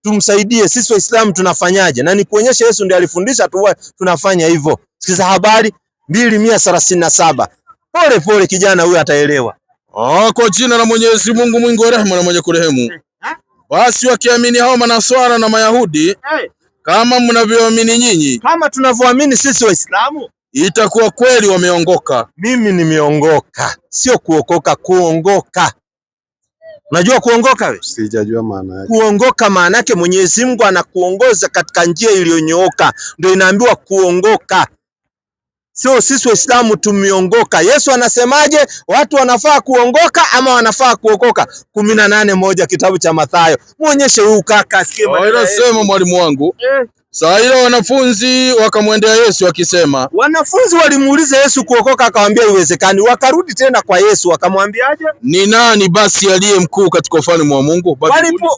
Tumsaidie sisi Waislamu tunafanyaje? Na nikuonyesha Yesu ndiye alifundisha tunafanya hivyo. Sikiza habari 2:137. Pole pole kijana huyu ataelewa. Kwa jina la Mwenyezi Mungu mwingi wa rehema na mwenye kurehemu. Basi wakiamini hao Manaswara na Mayahudi kama mnavyoamini nyinyi, kama tunavyoamini sisi Waislamu, itakuwa kweli wameongoka. Mimi nimeongoka, sio kuokoka, kuongoka. Unajua kuongoka wewe? Sijajua maana yake. Kuongoka maana yake Mwenyezi Mungu anakuongoza katika njia iliyonyooka, ndio inaambiwa kuongoka. Sio sisi Waislamu tumeongoka. Yesu anasemaje? Watu wanafaa kuongoka ama wanafaa kuokoka? 18:1 kitabu cha Mathayo. Muonyeshe huyu kaka asikie maneno. Sema mwalimu wangu. Saa ile wanafunzi wakamwendea Yesu wakisema. Wanafunzi walimuuliza Yesu kuokoka, akawaambia iwezekani. Wakarudi tena kwa Yesu wakamwambiaje? Ni nani basi aliye mkuu katika ufalme wa Mungu?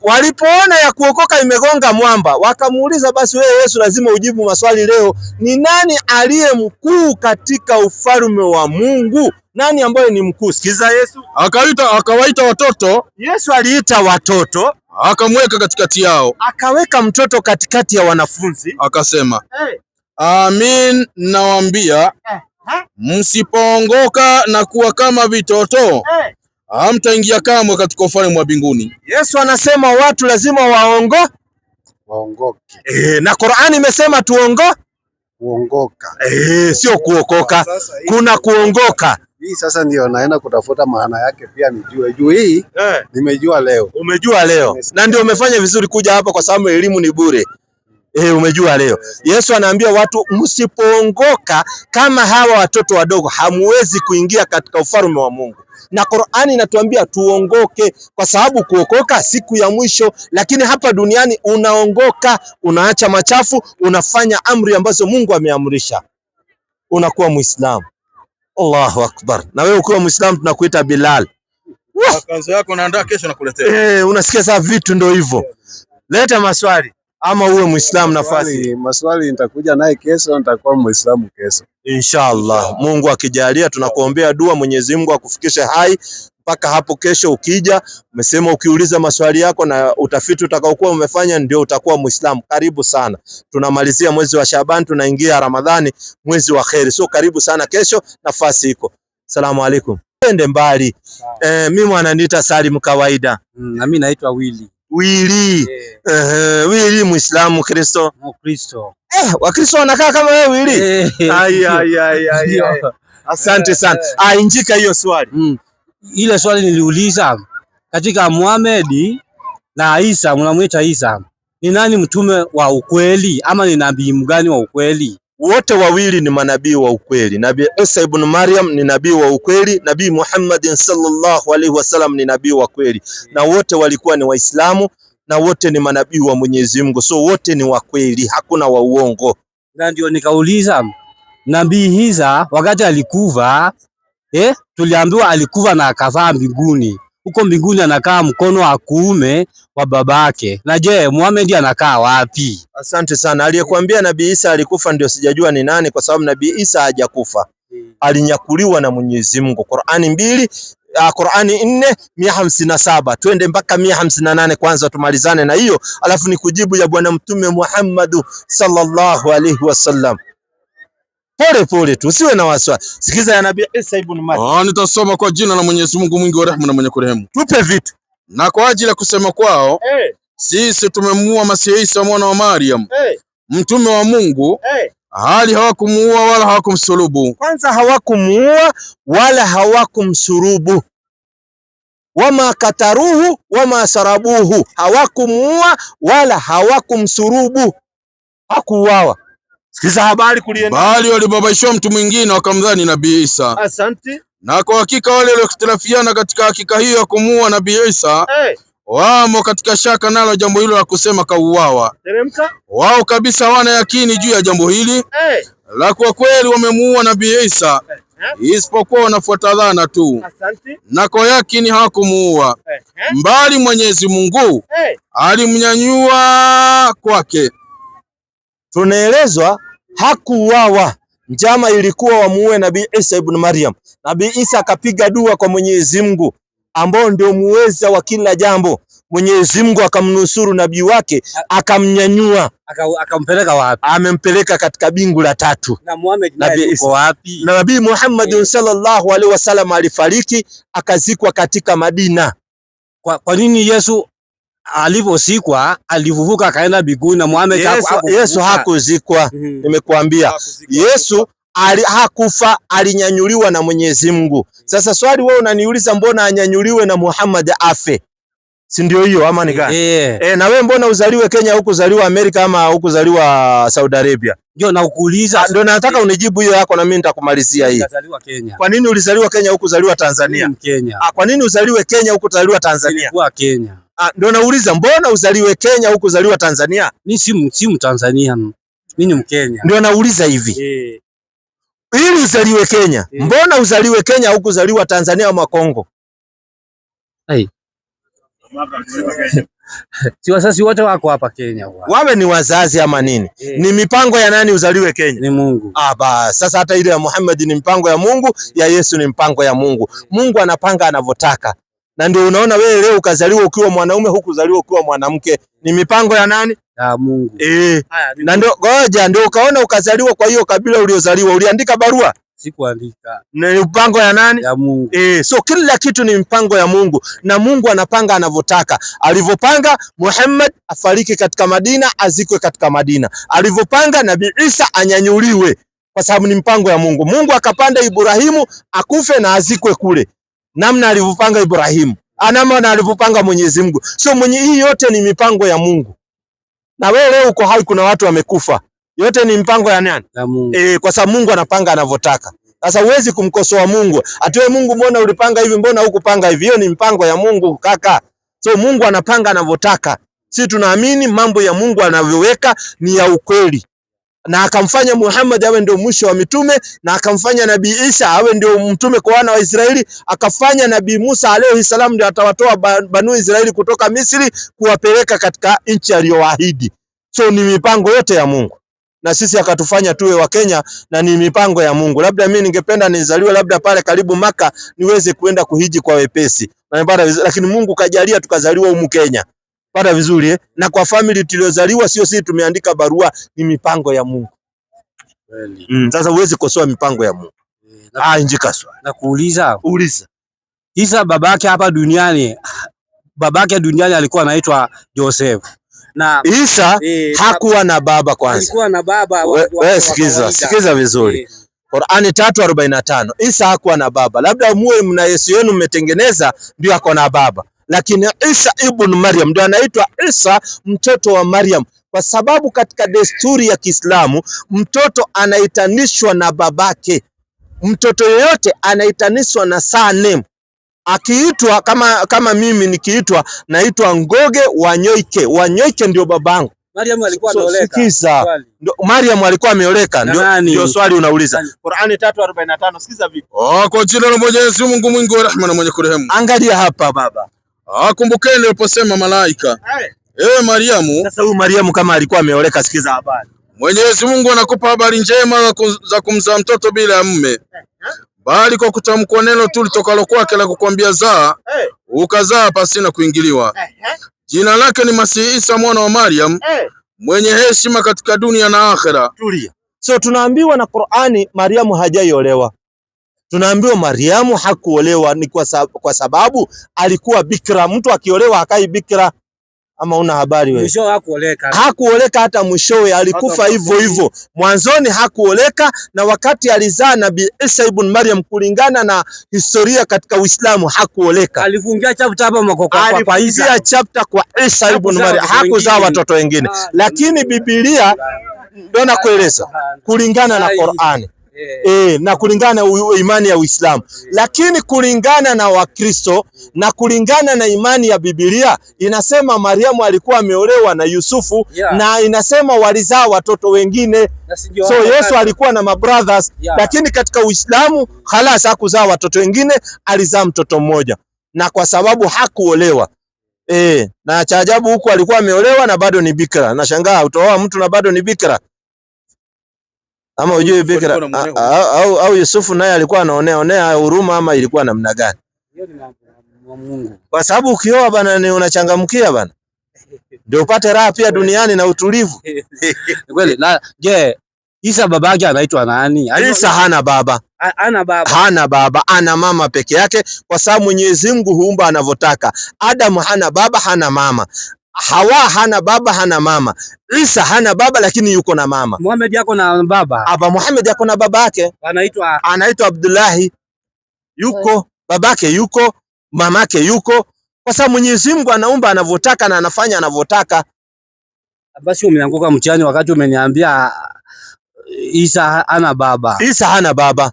Walipoona ya kuokoka imegonga mwamba, wakamuuliza basi wewe Yesu lazima ujibu maswali leo. Ni nani aliye mkuu katika ufalme wa Mungu? Nani ambaye ni mkuu? Sikiza Yesu. Akawaita watoto. Yesu aliita watoto. Akamweka katikati yao. Akaweka mtoto katikati ya wanafunzi. Akasema, Amin nawaambia, msipoongoka na kuwa kama vitoto, hamtaingia kamwe katika ufalme wa mbinguni. Yesu anasema watu lazima waongoke. Na Qur'ani imesema kuongoka. Sio kuokoka. Kuna kuongoka. Hii sasa ndio naenda kutafuta maana yake pia nijue. Juu hii nimejua leo. Umejua leo. Na ndio umefanya vizuri kuja hapa kwa sababu elimu ni bure. Umejua leo. Yesu anaambia watu msipoongoka kama hawa watoto wadogo hamuwezi kuingia katika ufalme wa Mungu. Na Qur'ani inatuambia tuongoke kwa sababu kuokoka siku ya mwisho, lakini hapa duniani unaongoka, unaacha machafu, unafanya amri ambazo Mungu ameamrisha. Unakuwa Muislamu. Allahu Akbar. Na wewe ukiwa Muislamu tunakuita Bilal. Kanzo yako naandaa kesho nakuletea. Unasikia sasa vitu ndio hivyo. Leta maswali ama uwe Muislamu nafasi. Maswali nitakuja naye kesho, nitakuwa Muislamu kesho. Inshallah. Mungu akijalia tunakuombea dua Mwenyezi Mungu akufikishe hai mpaka hapo kesho. Ukija umesema ukiuliza maswali yako na utafiti utakaokuwa umefanya ndio utakuwa Muislamu. Karibu sana. Tunamalizia mwezi wa Shaaban, tunaingia Ramadhani, mwezi wa kheri. So karibu sana kesho, nafasi iko. Asalamu alaykum. Ende mbali. Mimi wananiita Salim kawaida. Na mimi naitwa Willy. Willy Muislamu, Kristo. Kristo. Wakristo wanakaa kama wewe Willy. Asante sana. Injika hiyo swali. Ile swali niliuliza katika Muhammad na Isa, mnamuita Isa, ni nani mtume wa ukweli ama ni nabii mgani wa ukweli? Wote wawili ni manabii wa ukweli. Nabii Isa ibn Maryam ni nabii wa ukweli, Nabii Muhammad sallallahu alaihi wasallam ni nabii wa kweli, na wote walikuwa ni Waislamu na wote ni manabii wa Mwenyezi Mungu. So wote ni wa kweli, hakuna wa uongo. Na ndio nikauliza Nabii Isa wakati alikufa, tuliambiwa alikufa na akavaa mbinguni. Huko mbinguni anakaa mkono wa kuume wa babake. Na je, Muhammad anakaa wapi? Asante sana. Aliyekuambia Nabii Isa alikufa ndio sijajua ni nani, kwa sababu Nabii Isa hajakufa. Alinyakuliwa na Mwenyezi Mungu. Qur'ani 4:157. Twende mpaka 158 kwanza tumalizane na hiyo, alafu ni kujibu ya bwana mtume Muhammad sallallahu alaihi wasallam. pole pole tu, usiwe na wasiwasi. Sikiza ya Nabii Isa ibn Maryam. Nitasoma kwa jina la Mwenyezi Mungu mwingi wa rehema na mwenye kurehemu. Tupe vitu. Na kwa ajili ya kusema kwao, sisi tumemuua Masihi Isa mwana wa Maryam, mtume wa Mungu, hali hawakumuua wala hawakumsulubu. Kwanza hawakumuua wala hawakumsulubu. Wama kataruhu wama sarabuhu, hawakumuua wala hawakumsulubu, hakuuawa. Sikiza habari kulienda, bali walibabaishwa mtu mwingine wakamdhani Nabii Isa. Asante. Na kwa hakika wale waliokhtilafiana katika hakika hiyo ya kumuua Nabii Isa, wamo katika shaka nalo jambo hilo la kusema kauawa. Teremka. Wao kabisa wana yakini juu ya jambo hili la kwa kweli wamemuua Nabii Isa, isipokuwa wanafuata dhana tu. Asante. Na kwa yakini hawakumuua, mbali Mwenyezi Mungu alimnyanyua kwake. Tunaelezwa hakuuawa. Njama ilikuwa wamuue Nabii Isa ibn Maryam. Nabii Isa akapiga dua kwa Mwenyezi Mungu ambao ndio muweza wa kila jambo. Mwenyezi Mungu akamnusuru nabii wake, akamnyanyua. Akampeleka wapi? Amempeleka katika bingu la 3. Na Muhammad yuko wapi? Na Nabii Muhammad sallallahu alaihi wasallam alifariki akazikwa katika Madina. Kwa nini Yesu aliposikwa alivuvuka akaenda mbinguni na Muhammad Yesu hakuzikwa? Nimekuambia Yesu hakufa, alinyanyuliwa na Mwenyezi Mungu. Sasa swali wewe unaniuliza mbona anyanyuliwe na Muhammad afe? Si ndio hiyo ama ni gani? Na wewe mbona uzaliwe Kenya huku zaliwa Amerika ama huku zaliwa Saudi Arabia? Ndio nakuuliza. Ndio nataka unijibu hiyo yako na mimi nitakumalizia hii. Kenya. Kwa nini ulizaliwa Kenya huku zaliwa Tanzania? Kenya. Kwa nini uzaliwe Kenya huku zaliwa Tanzania? Kwa Kenya. Ndio nauliza mbona uzaliwe Kenya huku zaliwa Tanzania? Mimi si Mtanzania. Mimi ni Mkenya. Ndio nauliza hivi. Ili uzaliwe Kenya, mbona uzaliwe Kenya huku zaliwa Tanzania ama Kongo? Si wazazi wote wako hapa Kenya. Wawe ni wazazi ama nini? Ni mipango ya nani uzaliwe Kenya? Ni Mungu. Basi sasa hata ile ya Muhammad ni mpango ya Mungu, ya Yesu ni mpango ya Mungu. Mungu anapanga anavyotaka. Na ndio unaona wewe leo ukazaliwa ukiwa mwanaume huku uzaliwa ukiwa mwanamke. Ni mipango ya nani? Ya Mungu. Na ndio ngoja ndio ukaona ukazaliwa kwa hiyo kabila uliozaliwa. Uliandika barua? Sikuandika. Ni mpango ya nani? Ya Mungu. So kila kitu ni mpango ya Mungu na Mungu anapanga anavyotaka. Alivyopanga Muhammad afariki katika Madina, azikwe katika Madina. Alivyopanga Nabii Isa anyanyuliwe kwa sababu ni mpango ya Mungu. Mungu akapanda Ibrahimu akufe na azikwe kule. Namna alivyopanga Ibrahimu, namna alivyopanga Mwenyezi Mungu. So hii yote ni mipango ya Mungu. Na wewe leo uko hai, kuna watu wamekufa. Yote ni mpango ya nani? Ya Mungu. Kwa sababu Mungu anapanga anavyotaka. Sasa huwezi kumkosoa Mungu. Atoe Mungu, mbona ulipanga hivi, mbona hukupanga hivi? Hiyo ni mpango ya Mungu kaka. So Mungu anapanga anavyotaka. Sisi tunaamini mambo ya Mungu anavyoweka ni ya ukweli. Na akamfanya Muhammad awe ndio mwisho wa mitume, na akamfanya Nabii Isa awe ndio mtume kwa wana wa Israeli, akafanya Nabii Musa alayhi salam ndio atawatoa Banu Israeli kutoka Misri kuwapeleka katika nchi aliyowaahidi. So ni mipango yote ya Mungu. Na sisi akatufanya tuwe wa Kenya na ni mipango ya Mungu. Labda mimi ningependa nizaliwe labda pale karibu Maka niweze kuenda kuhiji kwa wepesi. Lakini Mungu kajalia tukazaliwa humu Kenya. Pata vizuri Na kwa family tuliozaliwa sio sisi tumeandika barua, ni mipango ya Mungu. Sasa huwezi kosoa mipango ya Mungu. Injika swali. Na kuuliza. Uliza. Isa babake hapa duniani, babake duniani alikuwa anaitwa Joseph. Na Isa hakuwa na baba kwanza. Alikuwa na baba. Wewe sikiza vizuri. Qur'ani 3:45. Isa hakuwa na baba. Labda muwe mna Yesu yenu mmetengeneza ndio ako na baba. Lakini Isa ibn Maryam ndio anaitwa Isa mtoto wa Maryam, kwa sababu katika desturi ya Kiislamu mtoto anaitanishwa na babake. Mtoto yeyote anaitanishwa na surname. Akiitwa kama mimi nikiitwa naitwa Ngoge Wanyoike. Wanyoike ndio babangu. Maryam alikuwa ameoleka. Sikiza. Maryam alikuwa ameoleka, ndio swali unauliza. Qur'ani 3:45. Sikiza vipi? Kwa jina la Mwenyezi Mungu mwingi wa rehema na mwenye kurehemu. Angalia hapa baba. Kumbukeni aliposema malaika, Mariamu. Sasa huyu Mariamu kama alikuwa ameoleka, sikiza habari. Mwenyezi Mungu anakupa habari njema za kumzaa mtoto bila ya mume, bali kwa kutamkwa neno tu litokalo kwake la kukwambia zaa, ukazaa pasina kuingiliwa. Jina lake ni Masihi Isa mwana wa Maryam, mwenye heshima katika dunia na akhera. Tulia. So tunaambiwa na Qur'ani Mariamu hajaiolewa. Tunaambiwa Mariamu hakuolewa ni kwa sababu alikuwa bikira. Mtu akiolewa hakai bikira. Ama una habari wewe? Mwisho hakuoleka. Hakuoleka hata mwishowe alikufa hivyo hivyo. Mwanzoni hakuoleka, na wakati alizaa Nabii Isa ibn Maryam kulingana na historia katika Uislamu hakuoleka. Alifungia chapter kwa Isa. Alifungia chapter kwa Isa ibn Maryam. Hakuzaa watoto wengine. Lakini Biblia ndio nakueleza kulingana na Qur'ani. Na kulingana na imani ya Uislamu. Lakini kulingana na Wakristo na kulingana na imani ya Biblia inasema Mariamu alikuwa ameolewa na Yusufu, na inasema walizaa watoto wengine. So Yesu alikuwa na mabrothers, lakini katika Uislamu khalas hakuzaa watoto wengine, alizaa mtoto mmoja, na kwa sababu hakuolewa. Na cha ajabu huko alikuwa ameolewa na bado ni bikira. Nashangaa utaoa mtu na bado ni bikira. Ama ujue bikira au Yusufu naye alikuwa anaonea huruma ama ilikuwa namna gani? Hiyo ni Mungu. Kwa sababu ukioa bana ni unachangamkia bana. Ndio upate raha pia duniani na utulivu. Kweli. Na je, Isa babake anaitwa nani? Isa hana baba. Hana baba, ana mama peke yake, kwa sababu Mwenyezi Mungu huumba anavyotaka. Adam hana baba, hana mama. Hawa hana baba, hana mama. Isa hana baba lakini yuko na mama. Muhammad yako na baba. Aba Muhammad yako na baba yake. Anaitwa Abdullahi. Yuko babake yuko, mamake yuko, kwa sababu Mwenyezi Mungu anaumba anavyotaka na anafanya anavyotaka. Basi umeanguka mtihani wakati umeniambia Isa hana baba. Isa hana baba.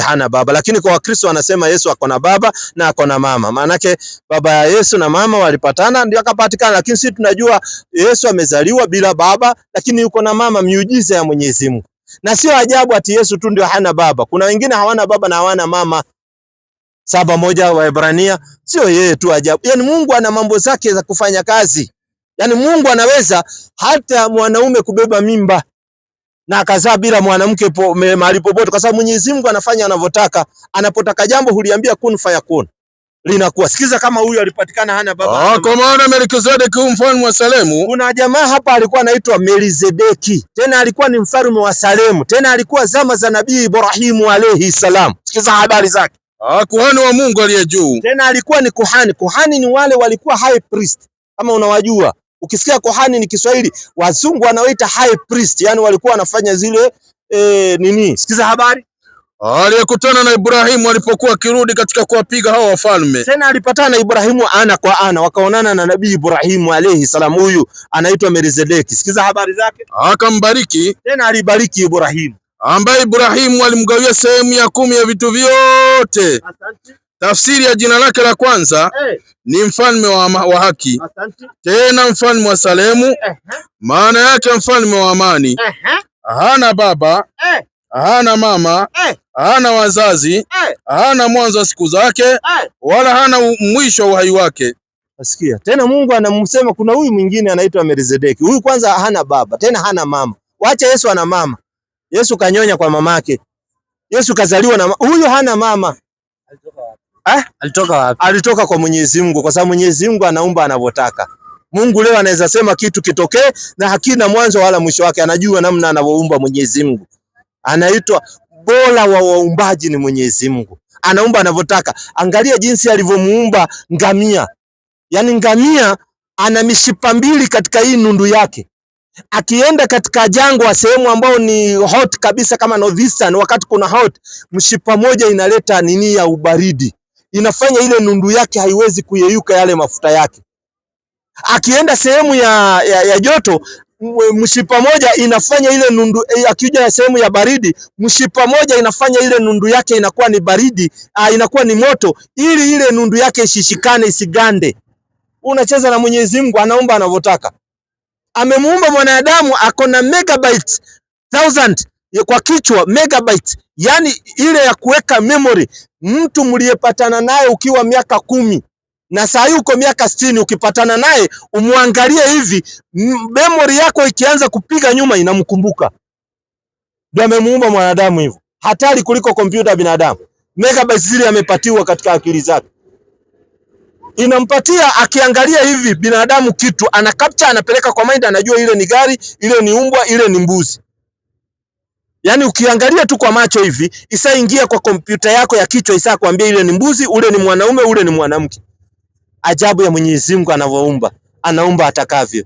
Hana baba, lakini kwa Wakristo wanasema Yesu ako na baba na ako na mama. Maanake baba ya Yesu na mama walipatana ndio akapatikana, lakini sisi tunajua Yesu amezaliwa bila baba, lakini yuko na mama, miujiza ya Mwenyezi Mungu. Na sio ajabu ati Yesu tu ndio hana baba. Kuna wengine hawana baba na hawana mama. 7:1 Waebrania, sio yeye tu ajabu. Yaani Mungu ana mambo zake za kufanya kazi. Yaani Mungu anaweza hata mwanaume kubeba mimba na akazaa bila mwanamke mahali popote, kwa sababu Mwenyezi Mungu anafanya anavyotaka. Anapotaka jambo huliambia kun fayakun, linakuwa. Sikiza kama huyu alipatikana hana baba. Kwa maana Melkizedeki mfalme wa Salemu. Kuna jamaa hapa alikuwa anaitwa Melkizedeki, tena alikuwa ni mfalme wa Salemu, tena alikuwa zama za Nabii Ibrahimu alayhi salam. Sikiza habari zake. Kuhani wa Mungu aliye juu. Tena alikuwa ni kuhani. Kuhani ni wale walikuwa high priest, kama unawajua. Ukisikia kuhani ni Kiswahili, wazungu wanaoita high priest, yani walikuwa wanafanya zile nini. Sikiza habari. Aliyekutana na Ibrahimu alipokuwa kirudi katika kuwapiga hao wafalme. Tena alipatana na Ibrahimu ana kwa ana, wakaonana na Nabii Ibrahimu alayhi salam. Huyu anaitwa Melkizedeki. Sikiza habari zake. Akambariki. Tena alibariki Ibrahimu, ambaye Ibrahimu alimgawia sehemu ya 10 ya vitu vyote. Asante. Tafsiri ya jina lake la kwanza ni mfalme wa haki. Asante. Tena mfalme wa Salemu. Maana yake mfalme wa amani. Hana baba, hana mama, hana wazazi, hana mwanzo wa siku zake, wala hana mwisho wa uhai wake. Asikia. Tena Mungu anamsema kuna huyu mwingine anaitwa Melkizedeki. Huyu kwanza hana baba, tena hana mama. Wacha Yesu ana mama. Yesu kanyonya kwa mamake. Yesu kazaliwa na huyu hana mama. Alitoka wapi? Alitoka kwa Mwenyezi Mungu, kwa sababu Mwenyezi Mungu anaumba anavyotaka. Mungu leo anaweza sema kitu kitokee na hakina mwanzo wala mwisho wake. Anajua namna anavyoumba Mwenyezi Mungu. Anaitwa bora wa waumbaji ni Mwenyezi Mungu. Anaumba anavyotaka. Angalia jinsi alivyomuumba ngamia. Yaani ngamia ana mishipa mbili katika hii nundu yake. Akienda katika jangwa, sehemu ambao ni hot kabisa kama Northeastern, wakati kuna hot, mshipa moja inaleta nini ya ubaridi. Inafanya ile nundu yake haiwezi kuyeyuka yale mafuta yake. Akienda sehemu ya joto, mshipa moja inafanya ile nundu, akija sehemu ya baridi, mshipa moja inafanya ile nundu yake inakuwa ni baridi, inakuwa ni moto, ili ile nundu yake ishishikane isigande. Unacheza na Mwenyezi Mungu, anaumba anavyotaka. Amemuumba mwanadamu ako na megabytes 1000 kwa kichwa, megabytes, yani ile ya kuweka memory. Mtu mliyepatana naye ukiwa miaka 10 na saa hii uko miaka 60, ukipatana naye umwangalie hivi, memory yako ikianza kupiga nyuma inamkumbuka. Ndio amemuumba mwanadamu hivyo. Hatari kuliko kompyuta binadamu. Megabytes zile amepatiwa katika akili zake. Inampatia akiangalia hivi binadamu kitu, ana capture, anapeleka kwa mind, anajua ile ni gari, ile ni umbwa, ile ni mbuzi. Yani ukiangalia tu kwa macho hivi, isaingia kwa kompyuta yako ya kichwa, isa kwambia ile ni mbuzi, ule ni mwanaume, ule ni mwanamke. Ajabu ya Mwenyezi Mungu anavyoumba, anaumba atakavyo.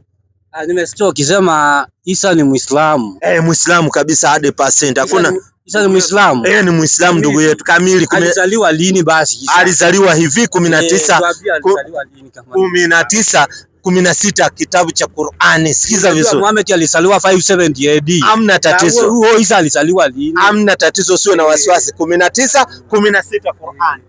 Nimesikia ukisema Isa ni Muislamu. Muislamu kabisa 100%. Hakuna Isa ni Muislamu. Ni Muislamu ndugu yetu kamili. Alizaliwa lini basi Isa? Alizaliwa hivi 19:16 kitabu cha Qur'ani. Sikiza vizuri. Muhammad alizaliwa 570 AD. Hamna tatizo. Huo Isa alizaliwa lini? Hamna tatizo, sio na wasiwasi. 19:16 Qur'ani.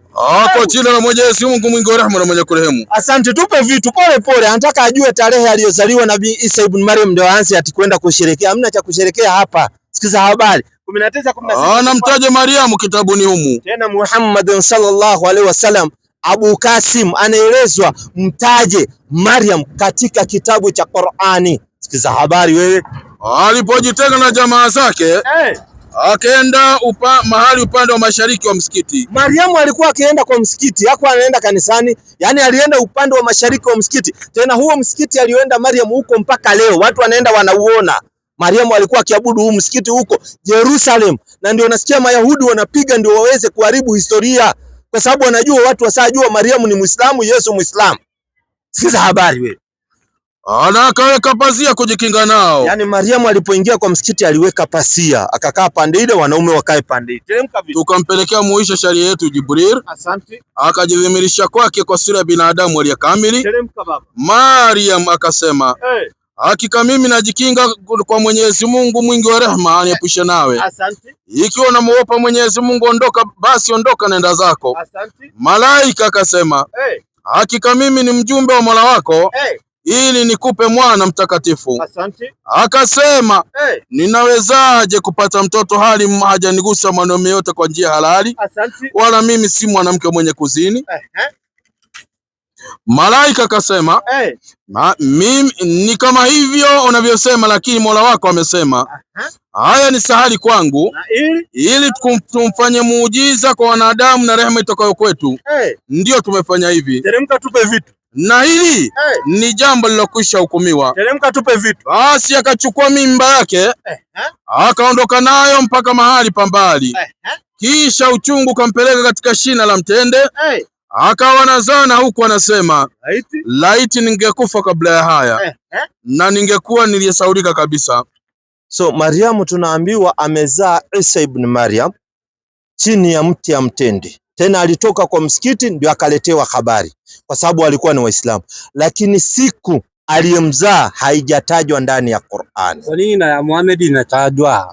Kwa jina la Mwenyezi Mungu mwingi wa rehema na mwenye kurehemu. Asante, tupe vitu pole pole. Anataka ajue tarehe aliyozaliwa Nabii Isa ibn Maryam ndio aanze atikwenda kusherehekea. Hamna cha kusherehekea hapa. Sikiza habari. 19:16. Namtaje Mariamu kitabuni humu. Tena Muhammad sallallahu alaihi wasallam, Abu Kasim anaelezwa mtaje Maryam katika kitabu cha Qur'ani. Sikiza habari wewe. Alipojitenga na jamaa zake, akaenda mahali upande wa mashariki wa msikiti. Mariamu alikuwa akienda kwa msikiti, hakuwa anaenda kanisani. Yani alienda upande wa mashariki wa msikiti. Tena huo msikiti alioenda Mariamu huko mpaka leo watu wanaenda wanauona. Mariamu alikuwa akiabudu huu msikiti huko Jerusalem, na ndio nasikia Mayahudi wanapiga ndio waweze kuharibu historia, kwa sababu wanajua watu wasajua Mariamu ni Muislamu, Yesu Muislamu. Sikiza habari wewe. Akaweka pazia kujikinga nao. Yani Mariamu alipoingia kwa msikiti aliweka pasia, akakaa pande ile, wanaume wakae pande ile. Tukampelekea muisha sharia yetu Jibril. Asante. Akajidhimirisha kwake kwa sura ya binadamu aliye kamili. Mariam akasema, hakika mimi najikinga kwa Mwenyezi Mungu mwingi wa rehema aniepushe nawe. Asante. Ikiwa unamuogopa Mwenyezi Mungu, ondoka basi, ondoka nenda zako. Asante. Malaika akasema, hakika mimi ni mjumbe wa Mola wako, ili nikupe mwana mtakatifu. Asante. Akasema, ninawezaje kupata mtoto hali hajanigusa mwanaume yote kwa njia halali? Asante. Wala mimi si mwanamke mwenye kuzini. Malaika akasema, mimi ni kama hivyo unavyosema, lakini Mola wako amesema, haya ni sahali kwangu, ili tumfanye muujiza kwa wanadamu na rehema itokayo kwetu. Ndio tumefanya hivi. Teremka tupe vitu. Na hili ni jambo lilokwisha hukumiwa. Teremka tupe vitu. Basi akachukua mimba yake, akaondoka nayo mpaka mahali pa mbali. Kisha uchungu kampeleka katika shina la mtende. Akawa nazana huku anasema, laiti ningekufa kabla ya haya, na ningekuwa niliyesaulika kabisa. So Mariamu tunaambiwa amezaa Isa ibn Maryam chini ya mti ya mtende. Tena alitoka kwa msikiti ndio akaletewa habari, kwa sababu alikuwa ni Waislamu. Lakini siku aliyemzaa haijatajwa ndani ya Qur'an. Kwa nini na Muhammad inatajwa?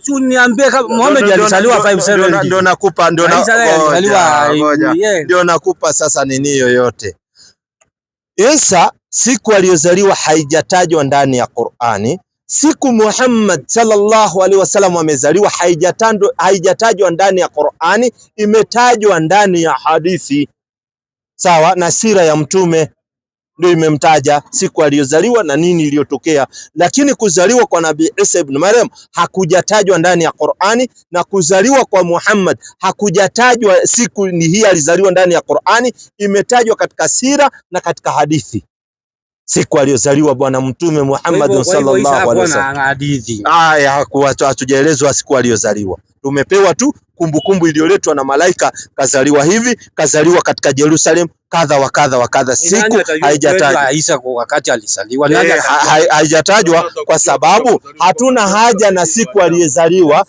Si uniambie kama Muhammad alizaliwa 570. Ndio nakupa sasa nini yoyote. Isa siku aliyozaliwa haijatajwa ndani ya Qur'ani. Siku Muhammad sallallahu alaihi wasallam amezaliwa haijatajwa ndani ya Qur'ani, imetajwa ndani ya hadithi. Sawa, na sira ya mtume ndio imemtaja siku aliyozaliwa na nini iliyotokea. Lakini kuzaliwa kwa Nabii Isa ibn Maryam hakujatajwa ndani ya Qur'ani, na kuzaliwa kwa Muhammad hakujatajwa siku ni hii alizaliwa ndani ya Qur'ani, imetajwa katika sira na katika hadithi. Siku aliyozaliwa bwana mtume Muhammad sallallahu alaihi wasallam. Hatujaelezwa siku aliyozaliwa. Tumepewa tu kumbukumbu iliyoletwa na malaika, kazaliwa hivi, kazaliwa katika Jerusalem, kadha wa kadha wa kadha. Siku haijatajwa. Isa wakati alizaliwa haijatajwa kwa sababu hatuna haja na siku aliyezaliwa.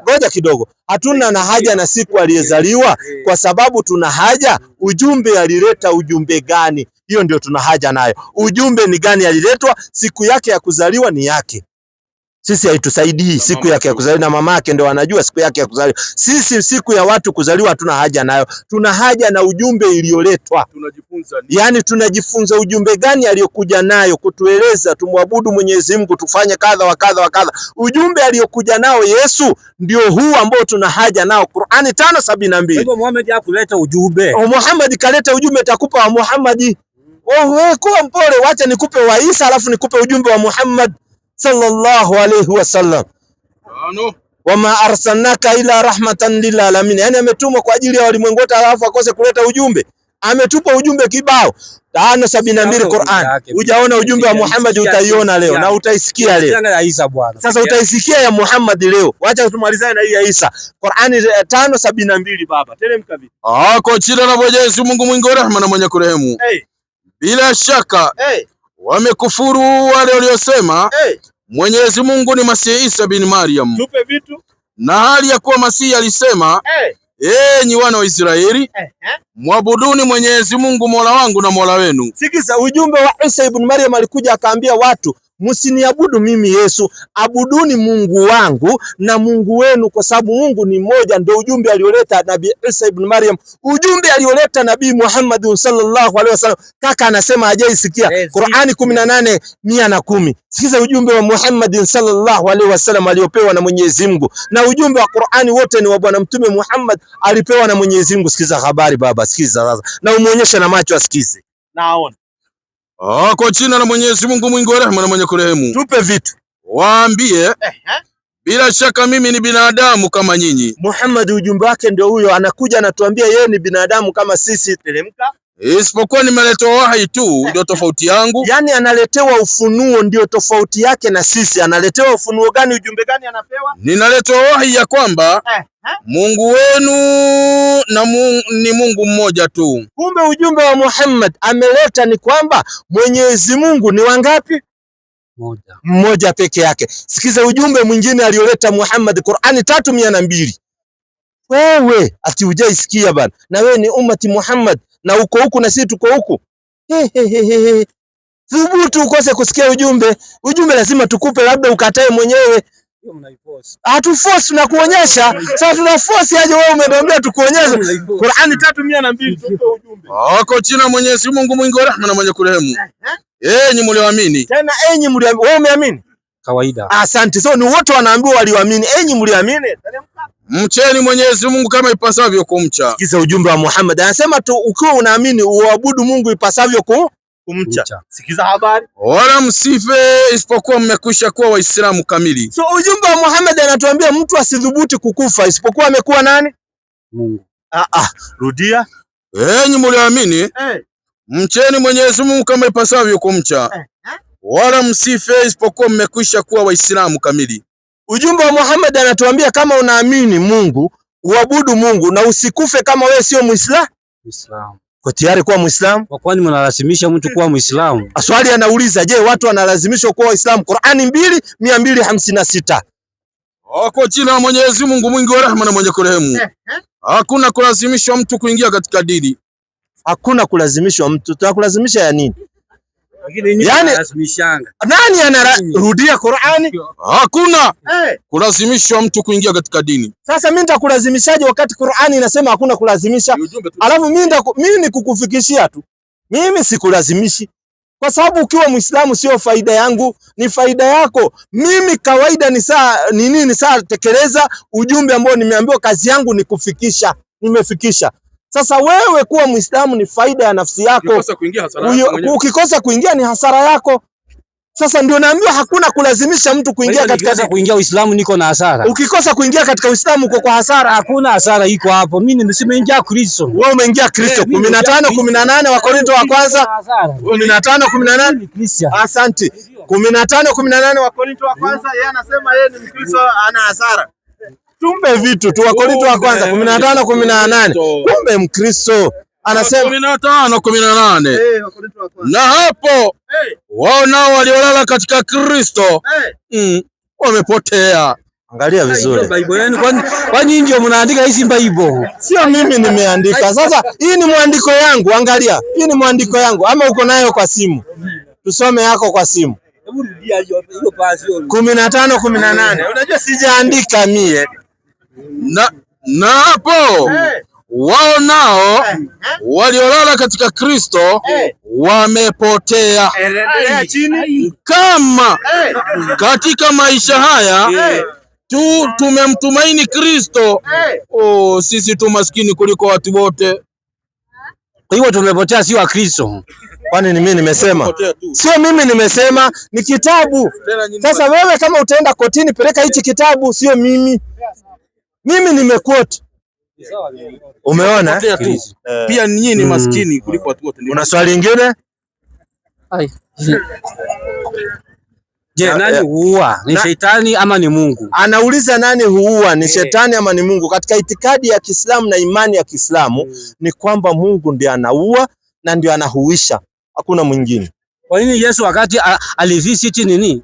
Ngoja kidogo. Hatuna na haja na siku aliyezaliwa kwa sababu tuna haja ujumbe alileta ujumbe gani. Hiyo ndio tuna haja nayo. Ujumbe ni gani aliletwa? Siku yake ya kuzaliwa ni yake. Sisi haitusaidii siku yake ya kuzaliwa, na mama yake ndio anajua siku yake ya kuzaliwa. Sisi siku ya watu kuzaliwa hatuna haja nayo. Tuna haja na ujumbe iliyoletwa. Tunajifunza yani tunajifunza ujumbe gani aliyokuja nayo kutueleza tumwabudu Mwenyezi Mungu, tufanye kadha wa kadha wa kadha. Ujumbe aliyokuja nao Yesu ndio huu ambao tuna haja nao. Qur'ani 5:72. Hivyo Muhammad hakuleta ujumbe. Muhammad kaleta ujumbe, takupa wa Muhammad. Wewe kuwa mpole, wacha nikupe wa Isa alafu nikupe ujumbe wa Muhammad sallallahu alayhi wasallam. Wama arsalnaka ila rahmatan lil alamin. Yani ametumwa kwa ajili ya walimwengu wote alafu akose kuleta ujumbe. ametupa ujumbe kibao 572 Qur'an. Hujaona ujumbe wa Muhammad, utaiona leo na utaisikia leo. Sasa utaisikia ya Muhammad leo. Wacha tumalizane na hii ya Isa. Qur'ani 572 baba. Teremka vipi? Kwa jina la Mwenyezi Mungu mwingi wa rehema na mwenye kurehemu. Bila shaka wamekufuru wale waliosema Mwenyezi Mungu ni Masihi Isa bin Maryam. Tupe vitu. Na hali ya kuwa Masihi alisema enyi wana wa Israeli, mwabuduni Mwenyezi Mungu Mola wangu na Mola wenu. Sikiza ujumbe wa Isa ibn Maryam, alikuja akaambia watu msiniabudu mimi Yesu, abuduni Mungu wangu na Mungu wenu, kwa sababu Mungu ni mmoja. Ndio ujumbe alioleta Nabii Isa ibn Maryam, ujumbe alioleta Nabii Muhammad sallallahu alaihi wasallam. Kaka anasema hajaisikia Qur'ani 18:110. Sikiza ujumbe wa Muhammad sallallahu alaihi wasallam aliopewa na Mwenyezi Mungu, na ujumbe wa Qur'ani wote ni wa Bwana Mtume Muhammad alipewa na Mwenyezi Mungu. Sikiza habari baba, sikiza sasa, na umuonyeshe na macho asikize. Naona kwa jina la Mwenyezi Mungu mwingi wa rehema na mwenye kurehemu. Tupe vitu. Waambie bila shaka mimi ni binadamu kama nyinyi. Muhammad ujumbe wake ndio huyo, anakuja anatuambia yeye ni binadamu kama sisi. Teremka. Isipokuwa nimeletewa wahi tu, ndio tofauti yangu. Yani analetewa ufunuo, ndio tofauti yake na sisi. Analetewa ufunuo gani? Ujumbe gani anapewa? Ninaletewa wahi ya kwamba Mungu wenu ni Mungu mmoja tu. Kumbe ujumbe wa Muhammad ameleta ni kwamba Mwenyezi Mungu ni wangapi? Mmoja peke yake. Sikiza ujumbe mwingine alioleta Muhammad, Qur'ani 3:200. Wewe ati hujaisikia bana, na wewe ni ummati Muhammad na uko huku na sisi tuko huku. Thubutu ukose kusikia ujumbe. Ujumbe lazima tukupe, labda ukatae mwenyewe. Hatuforce na kuonyesha. Sasa tuna force aje wewe umeniambia tukuonyeshe. Qur'ani 3:200 tupe ujumbe. Kwa jina Mwenyezi Mungu mwingi wa rehema na mwenye kurehemu. Enyi mlioamini. Tena enyi mlioamini. Wewe umeamini? Kawaida. Asante. So ni wote wanaambiwa walioamini. Enyi mlioamini. Mcheni Mwenyezi Mungu kama ipasavyo kumcha. Sikiza ujumbe wa Muhammad. Anasema tu ukiwa unaamini uabudu Mungu ipasavyo kumcha. Sikiza habari. Wala msife isipokuwa mmekwisha kuwa Waislamu kamili. So ujumbe wa Muhammad anatuambia mtu asidhubuti kukufa isipokuwa amekuwa nani? Mungu. Rudia. Enyi mlioamini, mcheni Mwenyezi Mungu kama ipasavyo kumcha. Wala msife isipokuwa mmekwisha kuwa Waislamu kamili. Ujumbe wa Muhammad anatuambia kama unaamini Mungu, uabudu Mungu na usikufe kama wewe sio Muislamu. Kwa tayari kuwa Muislamu? Kwa kwani mnalazimisha mtu kuwa Muislamu? Swali anauliza, je, watu wanalazimishwa kuwa Waislamu? Qur'ani 2:256. Kwa jina la Mwenyezi Mungu mwingi wa rehema na mwenye kurehemu. Hakuna kulazimishwa mtu kuingia katika dini. Hakuna kulazimishwa mtu. Tunakulazimisha ya nini? Yani, nani rudia Qur'ani? Hakuna kulazimishwa mtu kuingia katika dini. Sasa mimi nitakulazimishaje wakati Qur'ani inasema hakuna kulazimisha? Alafu mimi nikukufikishia tu. Mimi sikulazimishi. Kwa sababu ukiwa Muislamu sio faida yangu, ni faida yako. Mimi kawaida ni saa tekeleza ujumbe ambao nimeambiwa, kazi yangu ni kufikisha. Nimefikisha. Sasa wewe kuwa Muislamu ni faida ya nafsi yako. Ukikosa kuingia ni hasara yako. Sasa ndio naambiwa hakuna kulazimisha mtu kuingia katika kuingia Uislamu, niko na hasara. Ukikosa kuingia katika Uislamu uko kwa hasara. Hakuna hasara iko hapo. Mimi nimeingia Kristo. Wewe umeingia Kristo. 15:18 wa Korinto wa kwanza. 15:18. Asante. 15:18 wa Korinto wa kwanza, yeye anasema yeye ni Mkristo ana hasara. Tumbe vitu tu wa Korinto wa kwanza 15:18. Kumbe Mkristo anasema 15:18. wa Korinto wa kwanza. Na hapo wao nao waliolala katika Kristo wamepotea. Angalia vizuri. Bible yenu kwani ndio mnaandika hizi Bible? Sio mimi nimeandika. Sasa hii ni mwandiko yangu, angalia. Hii ni mwandiko yangu, ama uko nayo kwa simu? Tusome yako kwa simu. Hebu rudia hiyo basi. 15:18. Unajua sijaandika mie. Na hapo wao nao waliolala katika Kristo wamepotea. Kama katika maisha haya tumemtumaini Kristo, sisi tu maskini kuliko watu wote. Kwa hiyo tumepotea, si wa Kristo. Kwani ni mimi nimesema? Sio mimi nimesema, ni kitabu. Sasa wewe kama utaenda kotini, peleka hichi kitabu, sio mimi. Mimi nimequote. Umeona? Pia nyinyi ni maskini kuliko watu wote. Una swali lingine? Je, nani huua? Ni shetani ama ni Mungu? Anauliza nani huua, ni shetani ama ni Mungu? Katika itikadi ya Kiislamu na imani ya Kiislamu ni kwamba Mungu ndiye anaua na ndiye anahuisha, hakuna mwingine. Kwa nini Yesu wakati alivisit nini?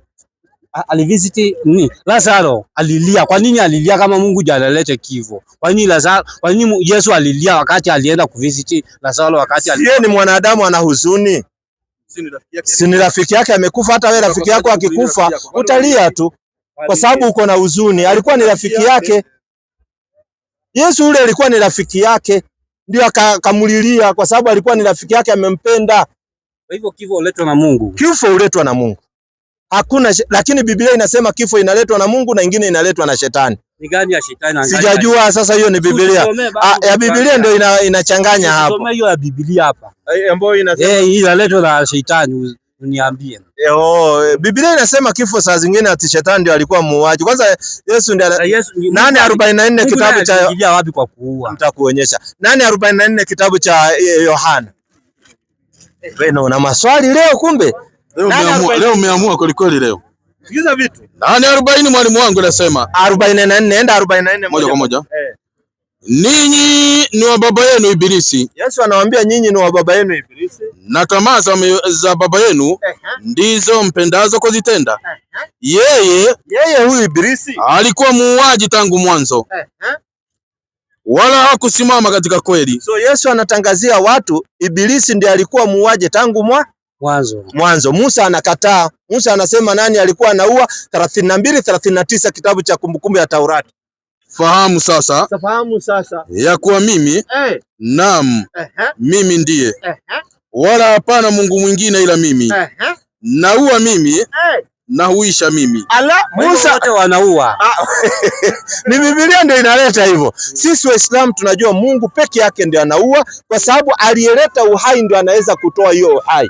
Alivisit nini? Lazaro alilia. Kwa nini alilia kama Mungu ndiye analeta kifo? Kwa nini Yesu alilia wakati alienda kuvisit Lazaro wakati yeye ni mwanadamu ana huzuni? Si ni rafiki yake amekufa. Hata wewe rafiki yako akikufa utalia tu kwa sababu uko na huzuni. Alikuwa ni rafiki yake. Yesu yule alikuwa ni rafiki yake, ndio akamulilia kwa sababu alikuwa ni rafiki yake, amempenda. Kwa hivyo kifo huletwa na Mungu. Kifo huletwa na Mungu. Hakuna, lakini Biblia inasema kifo inaletwa na Mungu na ingine inaletwa na shetani. Ni gani ya shetani? Sijajua, sasa hiyo ni Biblia. Ya Biblia ndio inachanganya hapo. Soma hiyo ya Biblia hapa. Ambayo inasema inaletwa na shetani, uniambie. Biblia inasema kifo saa zingine ati shetani ndio alikuwa muuaji. Kwanza Yesu ndiye 8:44 kitabu cha Biblia wapi kwa kuua? Nitakuonyesha. 8:44 kitabu cha Yohana. Wewe una maswali leo kumbe? Leo umeamua kweli leo. Sikiza vitu. 8:40 mwalimu wangu anasema. 44, enda 44 moja kwa moja. Ninyi ni wa baba yenu Ibilisi. Yesu anawaambia nyinyi ni wa baba yenu Ibilisi. Na tamaa za baba yenu ndizo mpendazo kuzitenda. Yeye huyu Ibilisi alikuwa muuaji tangu mwanzo. Wala hakusimama katika kweli. So Yesu anatangazia watu Ibilisi ndiye alikuwa muuaji tangu mwanzo. Musa anakataa. Musa anasema nani alikuwa anaua? 32:39 kitabu cha Kumbukumbu ya Taurati. Fahamu sasa ya kuwa mimi naam, mimi ndiye, wala hapana Mungu mwingine ila mimi. Naua mimi na huisha mimi. Musa wote wanaua. Ni Biblia ndio inaleta hivyo. Sisi Waislamu tunajua Mungu peke yake ndio anaua, kwa sababu aliyeleta uhai ndio anaweza kutoa hiyo uhai.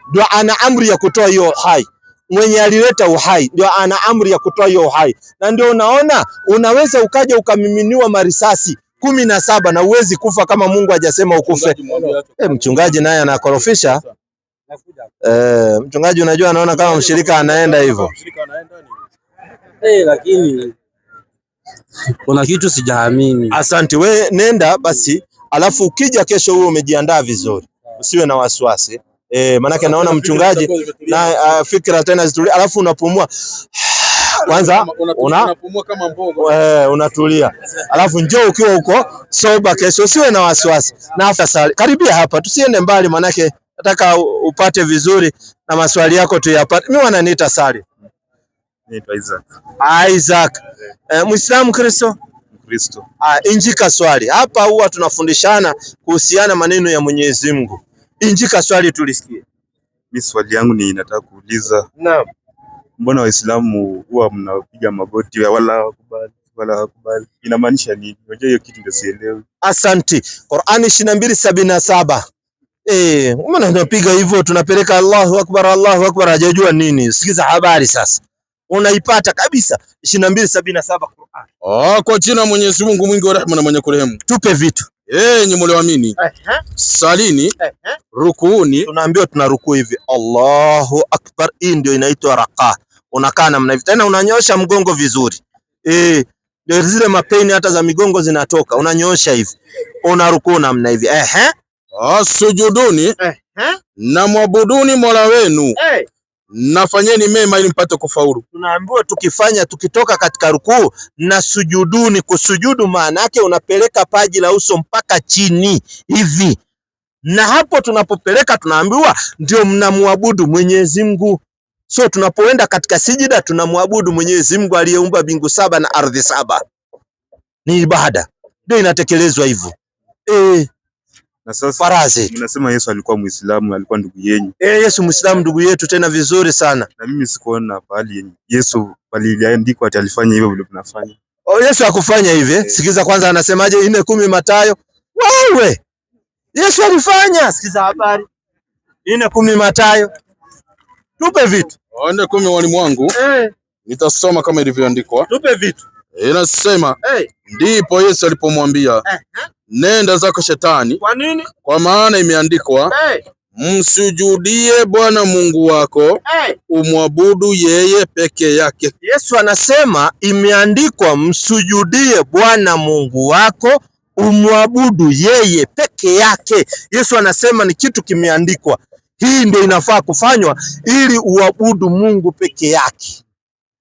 Ndio ana amri ya kutoa hiyo uhai. Mwenye alileta uhai ndio ana amri ya kutoa hiyo uhai. Na ndio unaona unaweza ukaja ukamiminiwa marisasi 17 na uwezi kufa kama Mungu hajasema ukufe. Mchungaji naye anakorofisha. Mchungaji unajua anaona kama mshirika anaenda hivyo. Lakini kuna kitu sijaamini. Asante, we nenda basi, alafu ukija kesho uwe umejiandaa vizuri. Usiwe na wasiwasi. Manake naona mchungaji na fikra tena zitulia, alafu unapumua kwanza, unapumua kama mbogo, unatulia, alafu njoo ukiwa huko soba kesho, usiwe na wasiwasi. Na afadhali karibia hapa, tusiende mbali, manake nataka upate vizuri na maswali yako tuyapate. Mimi wananiita Sali. Naitwa Isaac. Isaac. Muislamu Kristo? Kristo. Injika swali. Hapa huwa tunafundishana kuhusiana maneno ya Mwenyezi Mungu. Injika swali tulisikie. Mimi swali yangu ni nataka kuuliza. Naam. Mbona Waislamu huwa mnapiga magoti wala wakubali? Inamaanisha nini? Unajua hiyo kitu ndio sielewi. Asante. Qur'ani 22:77. Mbona tunapiga hivyo, tunapeleka Allahu Akbar hajajua nini? Sikiza habari sasa. Unaipata kabisa 22:77 Qur'an. Kwa jina Mwenyezi Mungu mwingi wa rehema na mwenye kurehemu. Tupe vitu. Nyinyi mlioamini. Salini, rukuuni. Tunaambiwa tunarukuu hivi. Allahu Akbar. Hii ndio inaitwa rakaa. Unakaa namna hivi. Tena unanyosha mgongo vizuri. Ndio zile mapeni hata za migongo zinatoka. Unanyosha hivi. Unarukuu namna hivi. Sujuduni. Na mwabuduni Mola wenu. Nafanyeni mema ili mpate kufaulu. Tunaambiwa tukitoka katika rukuu na sujuduni. Kusujudu maana yake unapeleka paji la uso mpaka chini hivi. Na hapo tunapopeleka tunaambiwa ndio mnamwabudu Mwenyezi Mungu. So tunapoenda katika sijida tunamwabudu Mwenyezi Mungu aliyeumba mbingu 7 na ardhi 7. Ni ibada. Ndio inatekelezwa hivyo. Na sasa farazi. Mnasema Yesu alikuwa Muislamu, alikuwa ndugu yenu. Yesu Muislamu ndugu yetu tena vizuri sana. Na mimi sikuona pahali Yesu paliandikwa ati alifanya hivyo vile tunafanya. Yesu hakufanya hivi. Sikiza kwanza anasemaje 4:10 Mathayo. Wewe. Yesu alifanya. Sikiza habari. 4:10 Mathayo. Tupe vitu. 4:10 walimu wangu. Nitasoma kama ilivyoandikwa. Tupe vitu. Inasema ndipo Yesu alipomwambia nenda zako Shetani. Kwa nini? Kwa maana imeandikwa msujudie Bwana Mungu wako, umwabudu yeye peke yake. Yesu anasema imeandikwa msujudie Bwana Mungu wako, umwabudu yeye peke yake. Yesu anasema ni kitu kimeandikwa. Hii ndio inafaa kufanywa ili uabudu Mungu peke yake.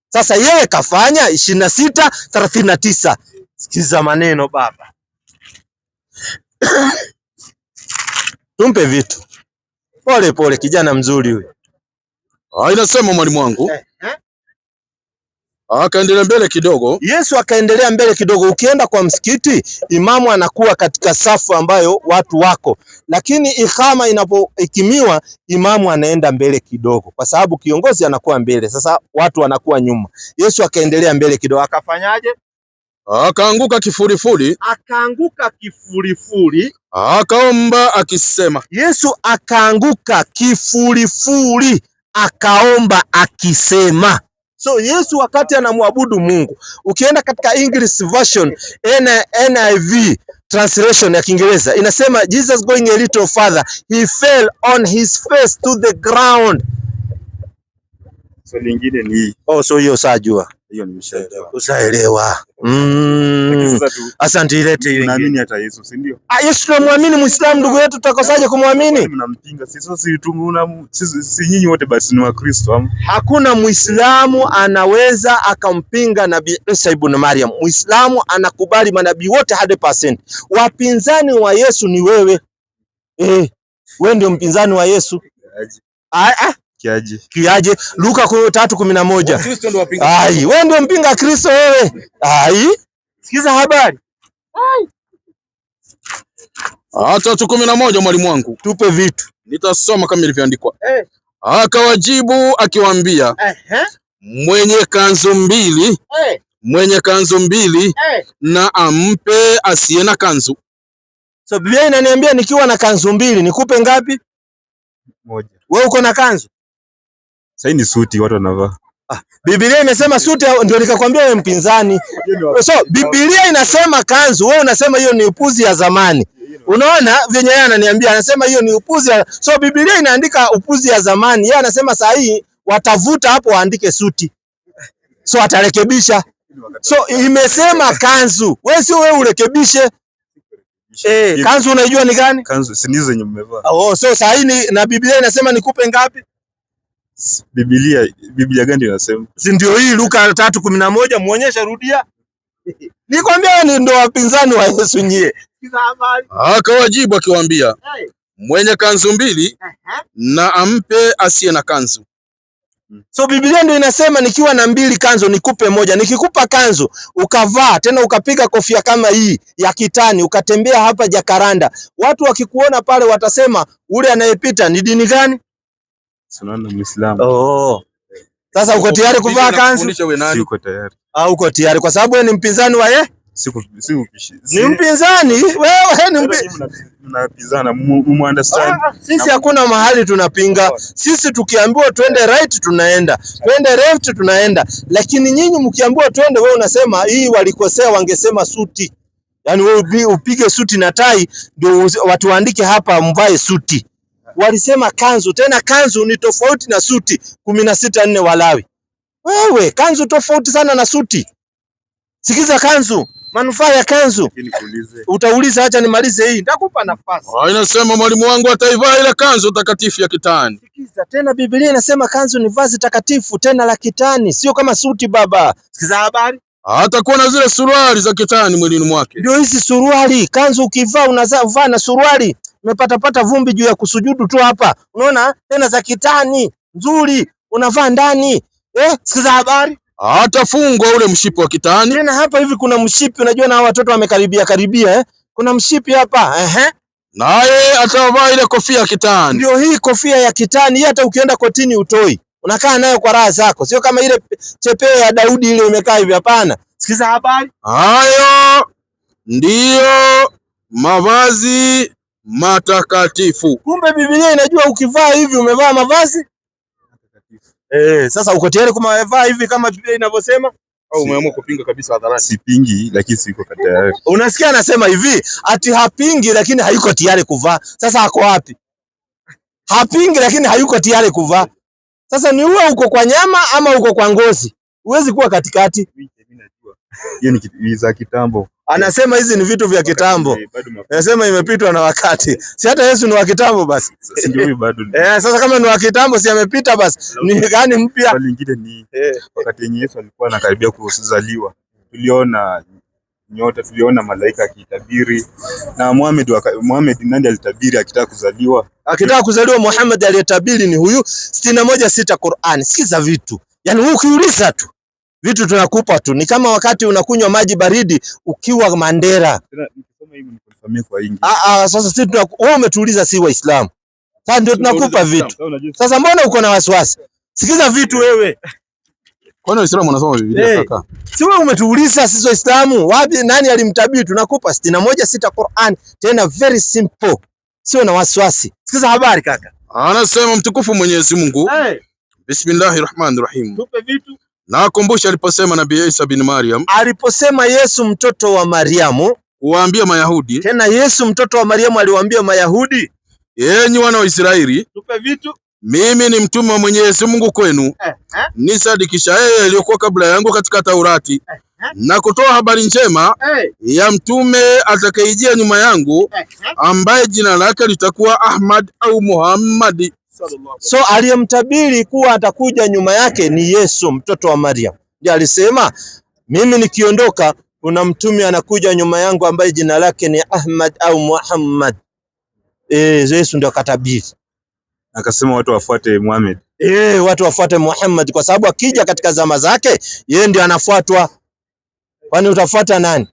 Sasa yeye kafanya 26:39. Sikiza maneno baba. Tumpe vitu. Pole pole kijana mzuri huyu. Inasema mwalimu wangu. Akaendelea mbele kidogo. Yesu akaendelea mbele kidogo. Ukienda kwa msikiti, imamu anakuwa katika safu ambayo watu wako. Lakini ikhama inapoikimiwa, imamu anaenda mbele kidogo. Kwa sababu kiongozi anakuwa mbele. Sasa watu wanakuwa nyuma. Yesu akaendelea mbele kidogo. Akafanyaje? Akaanguka kifurifuri. Akaanguka kifurifuri. Akaomba akisema. Yesu akaanguka kifurifuri. Akaomba akisema. So Yesu wakati anamwabudu Mungu, ukienda katika English version NIV translation ya Kiingereza inasema Jesus going a little further, he fell on his face to the ground. So lingine ni so hiyo sajua. hiyo nimeshaelewa. Usaelewa. Asante ilete ile. Naamini hata Yesu, si ndio? Yesu tunamwamini, Muislamu ndugu yetu, tutakosaje kumwamini? Mnampinga si nyinyi wote basi ni Wakristo. Hakuna Muislamu anaweza akampinga Nabii Isa ibn Maryam. Muislamu anakubali manabii wote 100%. Wapinzani wa Yesu ni wewe. Wewe ndio mpinzani wa Yesu. Kiaje? Luka 3:11. Kristo ndio wapinga. Wewe ndio mpinga Kristo wewe. Sikiza habari. 3:11 mwalimu wangu. Tupe vitu. Nitasoma kama ilivyoandikwa. Akawajibu akiwaambia, mwenye kanzu mbili na ampe asiye na kanzu. So Biblia inaniambia nikiwa na kanzu mbili nikupe ngapi? Moja. Wewe uko na kanzu? Sasa ni suti watu wanavaa. Biblia imesema suti, ndio nikakwambia wewe mpinzani. So Biblia inasema kanzu, wewe unasema hiyo ni upuzi ya zamani. Unaona venye yeye ananiambia, anasema hiyo ni upuzi ya... So Biblia inaandika upuzi ya zamani, yeye anasema saa hii watavuta hapo waandike suti. So atarekebisha. So imesema kanzu. Wewe sio wewe urekebishe. Kanzu unajua ni gani? Kanzu si ndizo zenye mmevaa. So saa hii na Biblia inasema nikupe ngapi? Biblia gani inasema? Si ndio hii Luka 3:11, muonyeshe, rudia. Nikwambia ni ndio wapinzani wa Yesu nyie. Akawajibu akiwaambia, mwenye kanzu mbili na ampe asiye na kanzu. So Biblia ndio inasema nikiwa na mbili kanzu nikupe moja. Nikikupa kanzu ukavaa tena ukapiga kofia kama hii ya kitani ukatembea hapa Jakaranda, watu wakikuona pale watasema ule anayepita ni dini gani? Sunaona Muislamu. Sasa uko tayari kuvaa kanzu? Siko tayari. Uko tayari kwa sababu wewe ni mpinzani wa yeye? Ni mpinzani wewe, ni mnapinzana, understand? Sisi hakuna mahali tunapinga. Sisi tukiambiwa twende right tunaenda, twende left tunaenda, lakini nyinyi mkiambiwa twende, wewe unasema hii walikosea, wangesema suti. Yaani wewe upige suti na tai ndio watu waandike hapa mvae suti. Walisema kanzu, tena kanzu ni tofauti na suti. 16:4 Walawi. Wewe kanzu tofauti sana na suti. Sikiza kanzu, manufaa ya kanzu. Utauliza, acha nimalize hii. Nitakupa nafasi. Inasema mwalimu wangu ataivaa ile kanzu takatifu ya kitani. Sikiza tena, Biblia inasema kanzu ni vazi takatifu tena la kitani, sio kama suti baba. Sikiza habari. Atakuwa na zile suruali za kitani mwilini mwake. Ndio hizi suruali. Kanzu ukivaa unavaa na suruali. Umepata vumbi juu ya kusujudu tu hapa. Unaona? Tena za kitani, nzuri, unavaa ndani. Sikiza habari. Atafungwa ule mshipi wa kitani. Tena hapa hivi kuna mshipi, unajua na watoto wamekaribia Kuna mshipi hapa. Naye atavaa ile kofia ya kitani. Ndio hii kofia ya kitani, hata ukienda kotini utoi. Unakaa nayo kwa raha zako. Sio kama ile chepeo ya Daudi ile umekaa hivi, hapana. Sikiza habari. Hayo ndiyo mavazi matakatifu. Kumbe Biblia inajua ukivaa hivi umevaa mavazi matakatifu. Sasa uko tayari kumavaa hivi kama Biblia inavyosema? Au umeamua kupinga kabisa hadharani? Sipingi, lakini siko tayari. Unasikia anasema hivi, ati hapingi lakini hayuko tayari kuvaa. Sasa ako wapi? Hapingi lakini hayuko tayari kuvaa. Sasa ni uwe uko kwa nyama ama uko kwa ngozi? Huwezi kuwa katikati. Hiyo ni za kitambo. Anasema hizi ni vitu vya kitambo. Anasema imepitwa na wakati. Si hata Yesu ni wa kitambo basi. Ndio bado. Sasa kama ni wa kitambo si amepita basi. Ni gani mpya? Swali lingine ni wakati yenye Yesu alikuwa anakaribia kuzaliwa. Tuliona nyota, tuliona malaika akitabiri. Na Muhammad nani alitabiri akitaka kuzaliwa? Akitaka kuzaliwa Muhammad aliyetabiri ni huyu 61:6 Qur'an. Sikiza vitu. Yaani wewe ukiuliza tu vitu tunakupa tu. Ni kama wakati unakunywa maji baridi ukiwa Mandera. Nikisoma hivi nikonfirmie kwa wingi. Sasa sisi wewe umetuuliza si Waislamu. Sasa ndio tunakupa vitu. Sasa mbona uko na wasiwasi? Sikiza vitu wewe. Kwani Waislamu wanasoma Biblia kaka? Si wewe umetuuliza sisi Waislamu, wapi nani alimtabiri? Tunakupa 61:6 Qur'an, tena very simple. Sio na wasiwasi. Sikiza habari kaka. Anasema mtukufu Mwenyezi Mungu. Bismillahirrahmanirrahim. Tupe vitu. Na akumbusha aliposema Nabii Isa bin Maryam. Aliposema Yesu mtoto wa Mariamu kuwaambia Mayahudi. Tena Yesu mtoto wa Mariamu aliwaambia Mayahudi, enyi wana wa Israeli, tupe vitu. Mimi ni mtume wa Mwenyezi Mungu kwenu. Nisadikisha yeye aliyokuwa kabla yangu katika Taurati. Na kutoa habari njema ya mtume atakayejia nyuma yangu, ambaye jina lake litakuwa Ahmad au Muhammad. So aliyemtabiri kuwa atakuja nyuma yake ni Yesu mtoto wa Maryam. Ndiye alisema mimi nikiondoka kuna mtume anakuja nyuma yangu ambaye jina lake ni Ahmad au Muhammad. Yesu ndio akatabiri. Akasema watu wafuate Muhammad. Watu wafuate Muhammad kwa sababu akija katika zama zake yeye ndio anafuatwa. Kwani utafuata nani?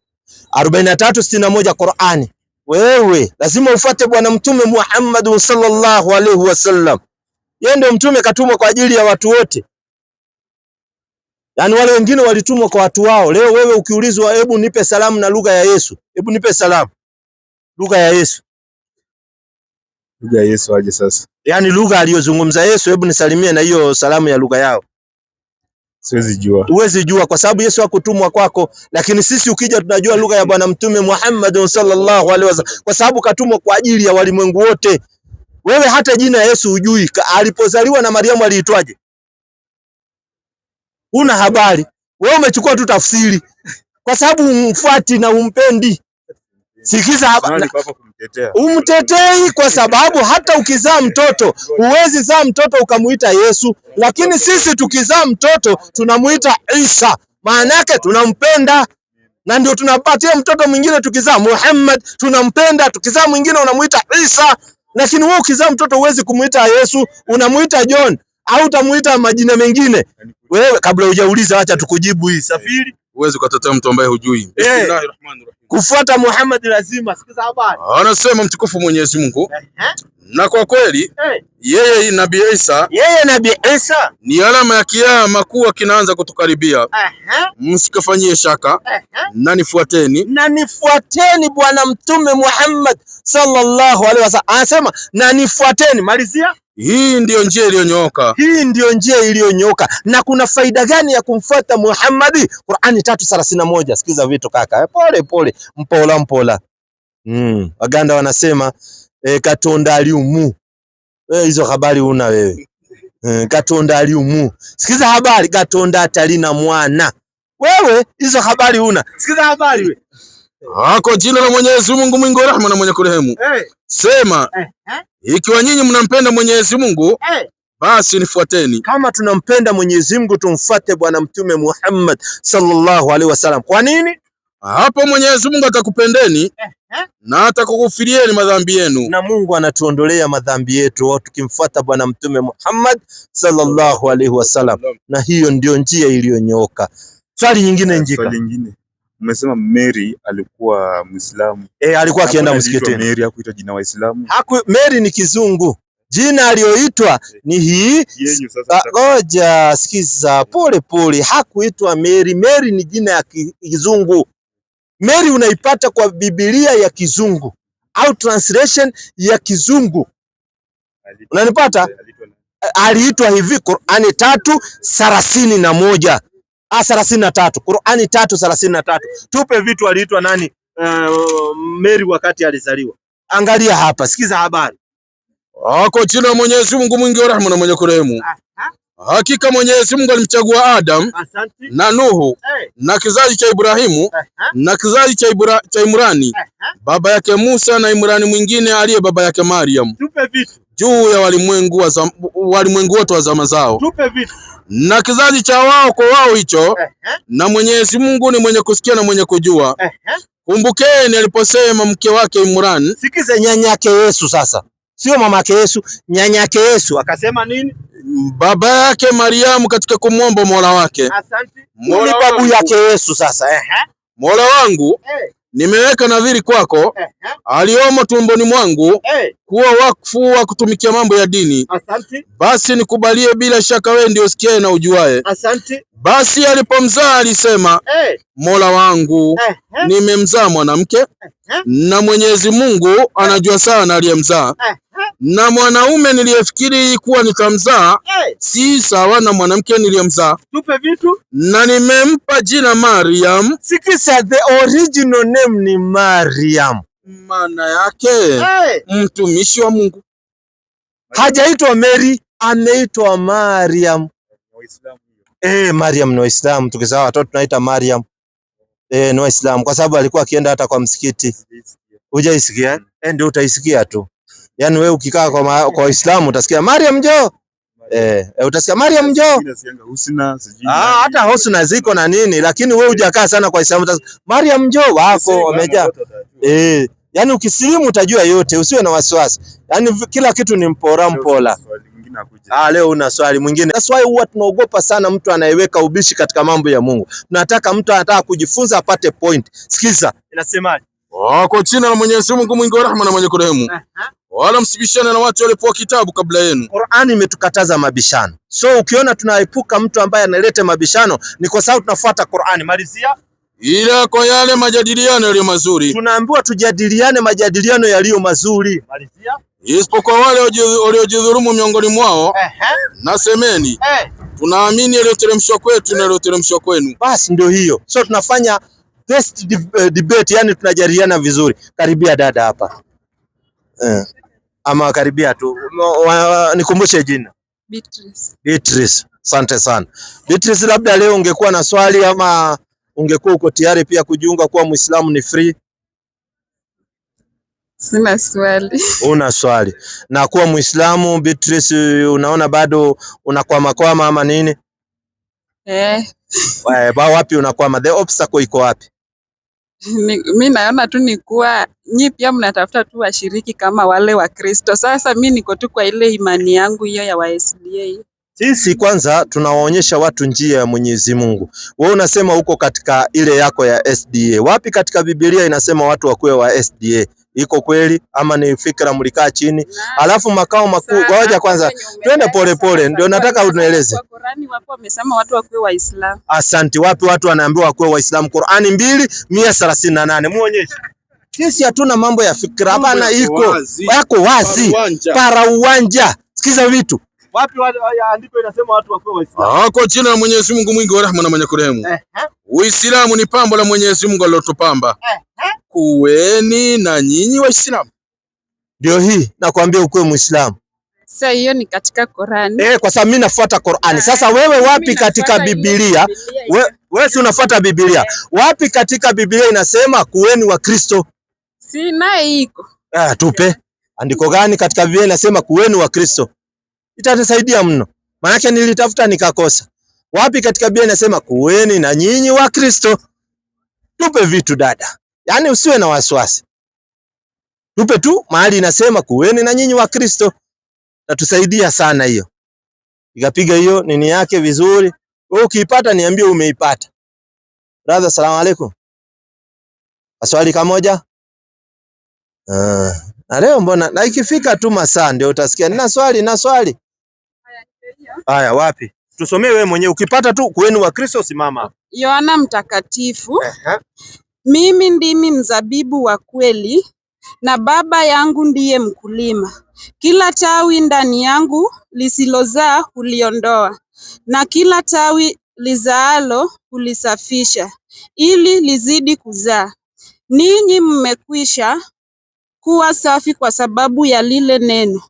43:61 Qur'ani. Wewe lazima ufuate bwana mtume Muhammad sallallahu alaihi wasallam. Yeye ndio mtume katumwa kwa ajili ya watu wote. Yaani wale wengine walitumwa kwa watu wao. Leo wewe ukiulizwa hebu nipe salamu na lugha ya Yesu. Hebu nipe salamu. Lugha ya Yesu. Lugha ya Yesu aje sasa? Yaani lugha aliyozungumza Yesu, hebu nisalimie na hiyo salamu ya lugha yao. Siwezi jua. Huwezi jua kwa sababu Yesu hakutumwa kwako, lakini sisi ukija tunajua lugha ya bwana mtume Muhammad sallallahu alaihi wasallam kwa sababu katumwa kwa ajili ya walimwengu wote. Wewe hata jina ya Yesu hujui. Alipozaliwa na Mariamu aliitwaje? Una habari. Wewe umechukua tu tafsiri kwa sababu umfuati na umpendi. Sikiza habari. Umtetei kwa sababu hata ukizaa mtoto huwezi zaa mtoto ukamuita Yesu, lakini sisi tukizaa mtoto tunamuita Isa. Maana yake tunampenda, na ndio tunapatia mtoto mwingine tukizaa Muhammad tunampenda, tukizaa mwingine unamuita Isa. Lakini wewe ukizaa mtoto huwezi kumuita Yesu, unamuita John au utamuita majina mengine. Wewe kabla hujauliza acha tukujibu hii safiri. Huwezi kutetea mtu ambaye hujui. Bismillahirrahmanirrahim. Kufuata Muhammad lazima. Sikiza habari. Anasema mtukufu Mwenyezi Mungu. Na kwa kweli yeye Nabii Isa ni alama ya kiyama kuwa kinaanza kutukaribia. Msikafanyie shaka. Na nifuateni bwana mtume Muhammad sallallahu alaihi wasallam. Anasema na nifuateni. Malizia. Hii ndiyo njia iliyonyooka. Hii ndiyo njia iliyonyooka. Na kuna faida gani ya kumfuata Muhammad? Qur'ani 3:31. Sikiza vitu kaka. Pole pole, mpola. Waganda wanasema katonda aliumu. Hizo habari una wewe. Katonda aliumu. Sikiza habari, katonda atalina mwana. Wewe hizo habari una. Sikiza habari wewe. Kwa jina la Mwenyezi Mungu mwingi wa rehema na mwenye kurehemu. Sema ikiwa nyinyi mnampenda Mwenyezi Mungu, basi nifuateni. Kama tunampenda Mwenyezi Mungu tumfuate bwana mtume Muhammad sallallahu alaihi wasallam. Kwa nini? Hapo Mwenyezi Mungu atakupendeni na atakukufirieni madhambi yenu. Na Mungu anatuondolea madhambi yetu tukimfuata bwana mtume Muhammad sallallahu alaihi wasallam. Na hiyo ndio njia iliyonyooka. Swali nyingine njika. Swali nyingine. Umesema Mary alikuwa Muislamu. Alikuwa akienda msikitini. Mary hakuitwa jina Waislamu. Mary ni kizungu. Jina aliyoitwa ni hii. Ngoja sikiza pole pole. Hakuitwa Mary. Mary ni jina ya kizungu. Mary unaipata kwa Biblia ya kizungu au translation ya kizungu. Unanipata? Aliitwa hivi Qur'ani 3:31. 33. Qur'ani 3:33. Tupe vitu aliitwa nani Mary wakati alizaliwa. Angalia hapa, sikiza habari. Kwa jina la Mwenyezi Mungu mwingi wa rehema na mwenye kurehemu. Hakika Mwenyezi Mungu alimchagua Adam na Nuhu na kizazi cha Ibrahimu na kizazi cha Imrani baba yake Musa na Imrani mwingine aliye baba yake Maryam juu ya walimwengu wote wa zama zao. Na kizazi cha wao kwa wao hicho, na Mwenyezi Mungu ni mwenye kusikia na mwenye kujua. Kumbukeni aliposema mke wake Imran. Sikize nyanyake Yesu sasa. Sio mamake Yesu, nyanyake Yesu akasema nini? Baba yake Mariamu katika kumwomba Mola wake. Asante. Ni babu yake Yesu sasa. Mola wangu, nimeweka nadhiri kwako aliomo tumboni mwangu kuwa wakfu wa kutumikia mambo ya dini. Asante. Basi nikubalie, bila shaka wewe ndio usikiaye na ujuaye. Asante. Basi alipomzaa alisema, Mola wangu, nimemzaa mwanamke na Mwenyezi Mungu anajua sana aliyemzaa. Na mwanaume niliyefikiri kuwa nitamzaa si sawa na mwanamke niliyemzaa. Tupe vitu. Na nimempa jina Maryam. Sikiza, the original name ni Maryam. Maana yake mtumishi wa Mungu. Hajaitwa Mary, ameitwa Maryam. Maryam ni Waislamu, tukisema watoto tunaita Maryam. Ni Waislamu kwa sababu alikuwa akienda hata kwa msikiti. Hujaisikia? Ndio utaisikia tu. Yaani wewe ukikaa kwa Waislamu utasikia Maryam njoo. Utasikia Maryam njoo. Hata husna ziko na nini, lakini wewe hujakaa sana kwa Waislamu utasikia Maryam njoo wako wamejaa. Yaani ukisilimu utajua yote, usiwe na wasiwasi. Yaani kila kitu ni mpola. Leo una swali mwingine. That's why huwa tunaogopa sana mtu anayeweka ubishi katika mambo ya Mungu. Tunataka mtu anataka kujifunza apate point. Sikiza, inasemaje? Kwa jina la Mwenyezi Mungu mwingi wa rehema na mwenye kurehemu. Wala msibishane na watu walipewa kitabu kabla yenu. Qur'ani imetukataza mabishano. So ukiona tunaepuka mtu ambaye analeta mabishano ni kwa sababu tunafuata Qur'ani. Malizia. Ila kwa yale majadiliano yaliyo mazuri. Tunaambiwa tujadiliane majadiliano yaliyo mazuri. Malizia. Isipokuwa wale waliojidhulumu miongoni mwao. Nasemeni, tunaamini yaliyoteremshwa kwetu na yaliyoteremshwa kwenu. Basi ndio hiyo. So tunafanya best debate, yani tunajadiliana vizuri. Karibia dada hapa. Ama karibia tu. Nikumbushe jina. Beatrice. Asante sana. Beatrice, labda leo ungekuwa na swali ama ungekuwa uko tayari pia kujiunga kuwa Muislamu, ni free? Sina swali. Una swali. Na kuwa Muislamu Beatrice, unaona bado unakwama ama nini? Wapi unakwama? The obstacle iko wapi? Mimi naona tu ni kuwa nyi pia mnatafuta tu washiriki kama wale wa Kristo. Sasa mimi niko tu kwa ile imani yangu hiyo ya SDA. Sisi kwanza tunawaonyesha watu njia ya Mwenyezi Mungu. Wewe unasema uko katika ile yako ya SDA. Wapi katika Biblia inasema watu wakuwe wa SDA? Iko kweli ama ni fikra mlikaa chini? Alafu makao makuu, ngoja kwanza twende pole ndio nataka unieleze. Kwa Qur'ani wapo wamesema watu wakuwe Waislamu. Asante. Wapi watu wanaambiwa wakuwe Waislamu? Qur'ani 2:138. Muonyeshe. Sisi hatuna mambo ya fikra hapana, yako wazi para uwanja. Sikiza vitu. Wapi andiko inasema watu wakuwe Waislamu? Kwa jina la Mwenyezi Mungu mwingi wa rehema na mwenye kurehemu. Uislamu ni pambo la Mwenyezi Mungu alilotupamba. Kuweni na nyinyi Waislamu. Ndio hii nakwambia ukuwe Muislamu. Sasa hiyo ni katika Qur'ani. Kwa sababu mimi nafuata Qur'ani. Sasa wewe wapi katika Biblia? Wewe si unafuata Biblia. Wapi katika Biblia inasema kuweni wa Kristo? Sina iko. Tupe. Andiko gani katika Biblia inasema kuweni wa Kristo? Itatusaidia mno. Maana nilitafuta nikakosa. Wapi katika Biblia inasema kuweni na nyinyi wa Kristo? Tupe vitu dada. Yaani usiwe na wasiwasi. Tupe tu mahali inasema kuweni na nyinyi wa Kristo. Tatusaidia sana hiyo. Ikapiga hiyo nini yake vizuri. Wewe ukiipata niambie umeipata. Brother, salamu alaykum. Swali kamoja? Na leo mbona na ikifika tu masaa ndio utasikia nina swali. Haya, wapi? Tusomee wewe mwenyewe. Ukipata tu kuweni wa Kristo simama. Yohana Mtakatifu. Mimi ndimi mzabibu wa kweli na Baba yangu ndiye mkulima. Kila tawi ndani yangu lisilozaa huliondoa, na kila tawi lizaalo kulisafisha, ili lizidi kuzaa. Ninyi mmekwisha kuwa safi kwa sababu ya lile neno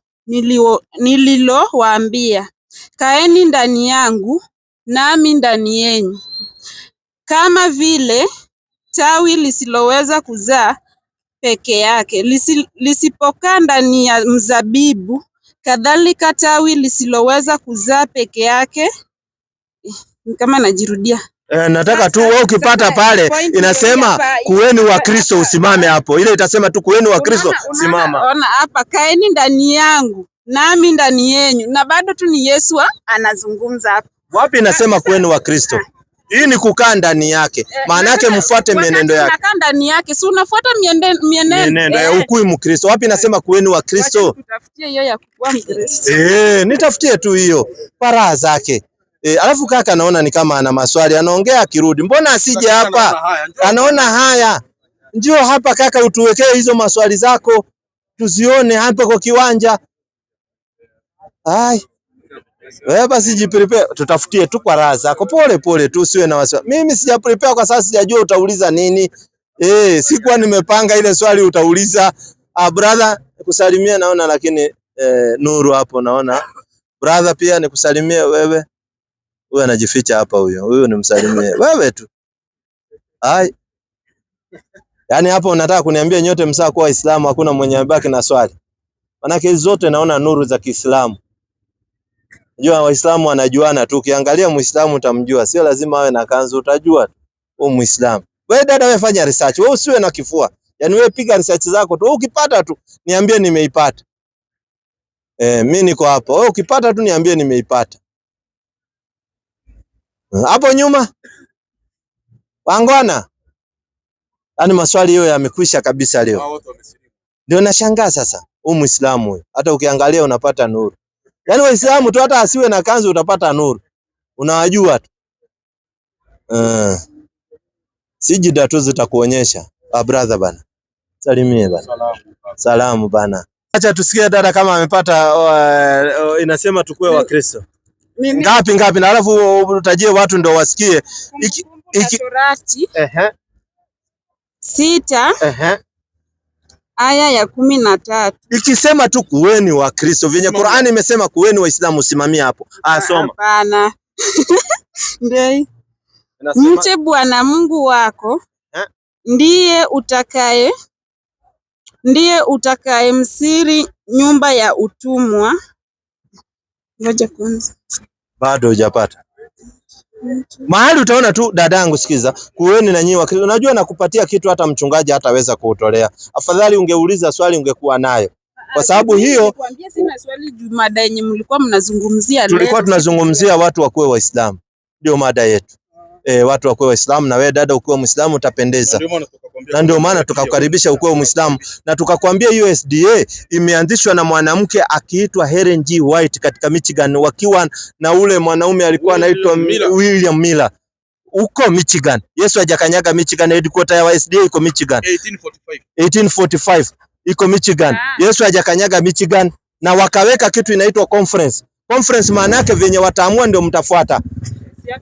nililowaambia. Kaeni ndani yangu, nami ndani yenu. Kama vile tawi lisiloweza kuzaa peke yake lisipokaa ndani ya mzabibu, kadhalika tawi lisiloweza kuzaa peke yake. Kama najirudia. Nataka tu wewe ukipata pale inasema kuweni wa Kristo, usimame hapo. Ile itasema tu kuweni wa Kristo, simama. Ona hapa, kaeni ndani yangu nami ndani yenu, na bado tu ni Yesu anazungumza hapa. Wapi inasema kuweni wa Kristo? Hii ni kukaa ndani yake. Maana yake mfuate mienendo yake. Unakaa ndani yake, si unafuata mienendo ya ukui Mkristo. Wapi inasema kuweni wa Kristo? Tutafutie hiyo ya kuwa Mkristo. Nitafutie tu hiyo paraha zake. Alafu kaka naona ni kama ana maswali, anaongea akirudi. Mbona asije hapa? Anaona haya. Njoo hapa kaka, utuwekee hizo maswali zako tuzione hapa kwa kiwanja. Wewe basi jiprepare, tutafutie tu kwa raha zako. Pole pole tu, usiwe na wasiwasi. Mimi sija prepare kwa sasa, sijajua utauliza nini. Sikuwa nimepanga ile swali utauliza. Brother, nikusalimie naona, lakini Nuru hapo naona. Brother pia nikusalimie wewe. Huyu anajificha hapa huyo. Huyu nimsalimie. Wewe tu. Yaani hapo unataka kuniambia nyote msaa kuwa Waislamu, hakuna mwenye amebaki na swali. Manake hizo zote naona nuru za Kiislamu. Unajua Waislamu wanajuana tu. Ukiangalia Muislamu utamjua. Sio lazima awe na kanzu, utajua tu Muislamu. Wewe dada, wewe fanya research. Wewe usiwe na kifua. Yaani wewe piga research zako tu. Ukipata tu niambie nimeipata. Mimi niko hapo. Wewe ukipata tu niambie nimeipata. Hapo nyuma wangwana, yaani maswali hiyo yamekwisha kabisa leo. Ndio nashangaa sasa huyu Muislamu huyu, hata ukiangalia unapata nuru. Yaani Waislamu tu hata asiwe na kanzu utapata nuru, unawajua tu. Sijida tu zitakuonyesha. Brother bana, salimie bana. Salamu bana. Acha tusikie dada kama amepata. Inasema tukue wa Kristo. Ngapi na alafu utajie watu ndio wasikie. Torati 6 aya ya 13 ikisema tu kuweni wa Kristo, venye Qur'ani imesema kuweni Waislamu, usimamia hapo. Soma. Hapana. Mche Bwana Mungu wako, ndiye utakaye msiri nyumba ya utumwa. Ngoja kwanza. Bado hujapata. Mahali utaona tu dadangu, sikiza, kuweni na nyinyi wa Kristo. Unajua nakupatia kitu hata mchungaji hataweza kuutolea. Afadhali ungeuliza swali ungekuwa nayo. Kwa sababu hiyo nilikwambia sina swali juu mada yenye mlikuwa mnazungumzia leo. Tulikuwa tunazungumzia watu wakuwe Waislamu. Ndio mada yetu. Watu wakuwe Waislamu, na wewe dada ukiwa Muislamu utapendeza. Na ndio maana tukakukaribisha ukiwa Muislamu, na tukakwambia hiyo SDA imeanzishwa na mwanamke akiitwa Helen G. White katika Michigan, wakiwa na ule mwanaume alikuwa anaitwa William Miller huko Michigan. Yesu hajakanyaga Michigan, headquarter ya SDA iko Michigan. 1845 iko Michigan. Yesu hajakanyaga Michigan, na wakaweka kitu inaitwa conference. Conference maana yake venye wataamua ndio mtafuata.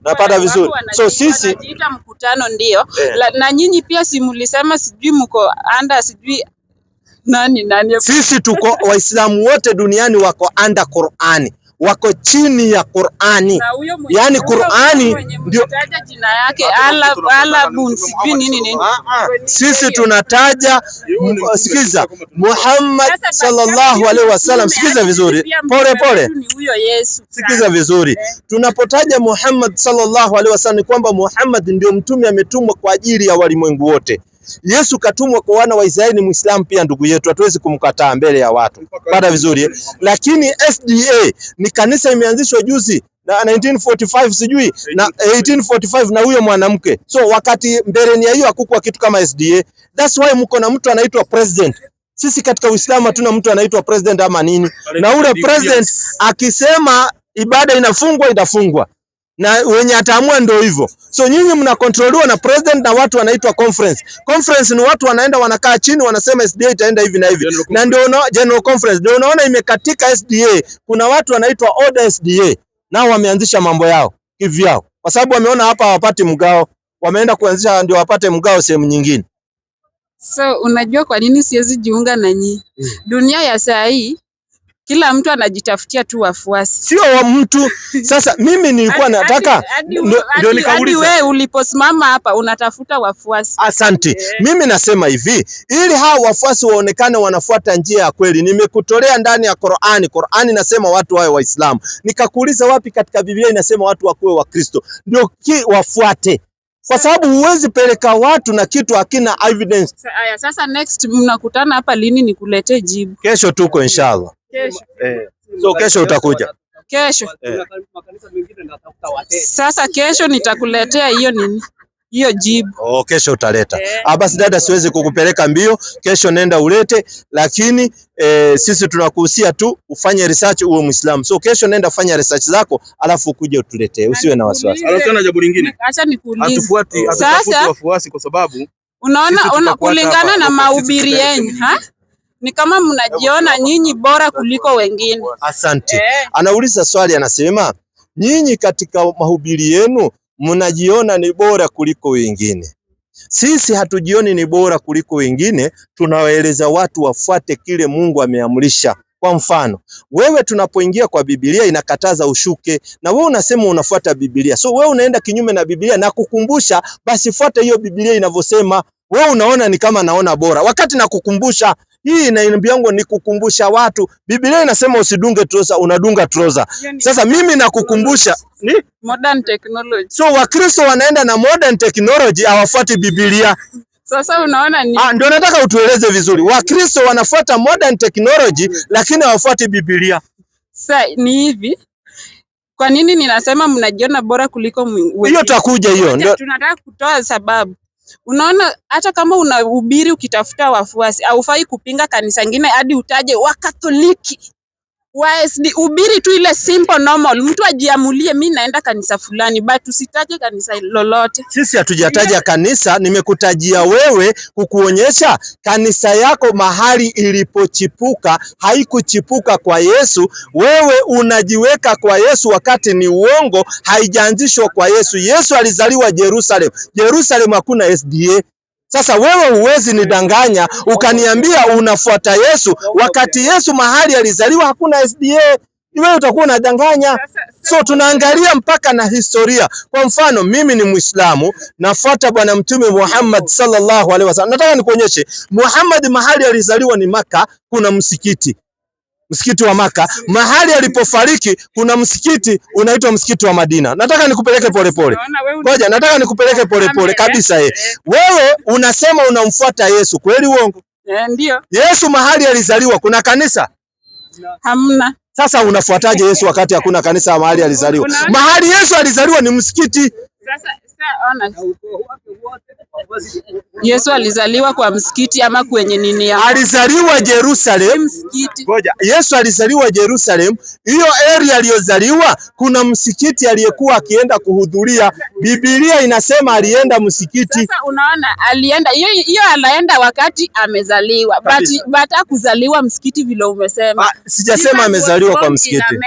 Napata vizuri. So sisi wanajiita mkutano ndio. Na nyinyi pia si mlisema sijui mko under sijui nani. Sisi tuko Waislamu wote duniani wako under Qur'ani. Wako chini ya Qur'ani. Yaani Qur'ani ndio taja jina yake Allah bun sijui nini. Sisi tunataja sikiza Muhammad sallallahu alaihi wasallam. Sikiza vizuri. Pole. Sikiza vizuri. Tunapotaja Muhammad sallallahu alaihi wasallam ni kwamba Muhammad ndio mtume ametumwa kwa ajili ya walimwengu wote. Yesu katumwa kwa wana wa Israeli, Muislamu pia ndugu yetu, hatuwezi kumkataa mbele ya watu. Baada vizuri. Lakini SDA ni kanisa imeanzishwa juzi na 1945 sijui na 1845 na huyo mwanamke. So wakati mbeleni ya hiyo hakukuwa kitu kama SDA. That's why mko na mtu anaitwa president. Sisi katika Uislamu hatuna mtu anaitwa president ama nini. Na ule president akisema ibada inafungwa itafungwa. Na wenye ataamua ndio hivyo. So nyinyi mnakontroliwa na president na watu wanaitwa conference. Conference ni watu wanaenda wanakaa chini wanasema SDA itaenda hivi na hivi. Na ndio general conference. Ndio unaona imekatika SDA. Kuna watu wanaitwa order SDA. Nao wameanzisha mambo yao kivyao. kwa sababu wameona hapa hawapati mgao, wameenda kuanzisha ndio wapate mgao sehemu nyingine. So unajua kwa nini siwezi jiunga na nyinyi? Dunia ya saa hii kila mtu anajitafutia tu wafuasi. Sio wa mtu. Sasa mimi nilikuwa nataka ndio nikauliza. Wewe uliposimama hapa unatafuta wafuasi. Asante. Mimi nasema hivi, ili hao wafuasi waonekane wanafuata njia ya kweli. Nimekutolea ndani ya Qur'ani. Qur'ani inasema watu wawe Waislamu. Nikakuuliza wapi katika Biblia inasema watu wakuwe wa Kristo? Ndio wafuate. Kwa sababu huwezi peleka watu na kitu hakina evidence. Aya, sasa next mnakutana hapa lini nikuletee jibu? Kesho tuko inshallah. Kesho. So kesho utakuja. Kesho. Sasa kesho nitakuletea hiyo nini? Hiyo jibu. Kesho utaleta. Basi dada, siwezi kukupeleka mbio. Kesho nenda ulete, lakini sisi tunakuhusia tu ufanye research, uwe Muislamu. So kesho nenda fanya research zako, alafu ukuje utuletee. Usiwe na wasiwasi. Alafu na jambo lingine. Acha nikuulize. Hatufuati wafuasi kwa sababu unaona kulingana na mahubiri yenu, ni kama mnajiona nyinyi bora kuliko wengine. Asante. Anauliza swali, anasema nyinyi katika mahubiri yenu mnajiona ni bora kuliko wengine. Sisi hatujioni ni bora kuliko wengine, tunawaeleza watu wafuate kile Mungu ameamrisha. Kwa mfano, wewe tunapoingia kwa Biblia inakataza ushuke, na wewe unasema unafuata Biblia. So wewe unaenda kinyume na Biblia na kukumbusha, basi fuata hiyo Biblia inavyosema. Wewe unaona ni kama naona bora, wakati nakukumbusha. Hii inaambiango ni kukumbusha watu. Biblia inasema usidunge trouser, unadunga trouser. Sasa mimi nakukumbusha ni modern technology. So Wakristo wanaenda na modern technology, hawafuati Biblia. Sasa unaona ni ndio nataka utueleze vizuri. Wakristo wanafuata modern technology lakini hawafuati Biblia. Sasa ni hivi. Kwa nini ninasema mnajiona bora kuliko wengine? Hiyo takuja hiyo. Ndio tunataka kutoa sababu. Unaona hata kama unahubiri ukitafuta wafuasi, haufai kupinga kanisa nyingine hadi utaje wa Katoliki. Ubiri tu ile simple normal. Mtu ajiamulie mimi naenda kanisa fulani, but usitaje kanisa lolote. Sisi hatujataja kanisa, nimekutajia wewe kukuonyesha kanisa yako mahali ilipochipuka, haikuchipuka kwa Yesu. Wewe unajiweka kwa Yesu wakati ni uongo, haijaanzishwa kwa Yesu. Yesu alizaliwa Jerusalem. Jerusalem hakuna SDA. Sasa wewe huwezi nidanganya ukaniambia unafuata Yesu wakati Yesu mahali alizaliwa hakuna SDA. Wewe utakuwa unadanganya. So tunaangalia mpaka na historia. Kwa mfano mimi ni Muislamu, nafuata Bwana Mtume Muhammad sallallahu alaihi wasallam. Nataka nikuonyeshe Muhammad mahali alizaliwa ni Maka, kuna msikiti wa Maka. Mahali alipofariki kuna msikiti unaitwa msikiti wa Madina. Nataka nikupeleke polepole. Ngoja, nataka nikupeleke polepole kabisa. Wewe unasema unamfuata Yesu, kweli uongo? Ndio. Yesu mahali alizaliwa kuna kanisa? Hamna. Sasa unafuataje Yesu wakati hakuna kanisa mahali alizaliwa? Mahali Yesu alizaliwa ni msikiti. Sasa ona. Yesu alizaliwa kwa msikiti ama kwenye nini ya? Alizaliwa Jerusalem. Ngoja, Yesu alizaliwa Jerusalem. Hiyo area aliyozaliwa kuna msikiti aliyekuwa akienda kuhudhuria. Biblia inasema alienda msikiti. Sasa unaona alienda hiyo anaenda wakati amezaliwa. But kuzaliwa msikiti vile umesema. Sijasema amezaliwa kwa msikiti.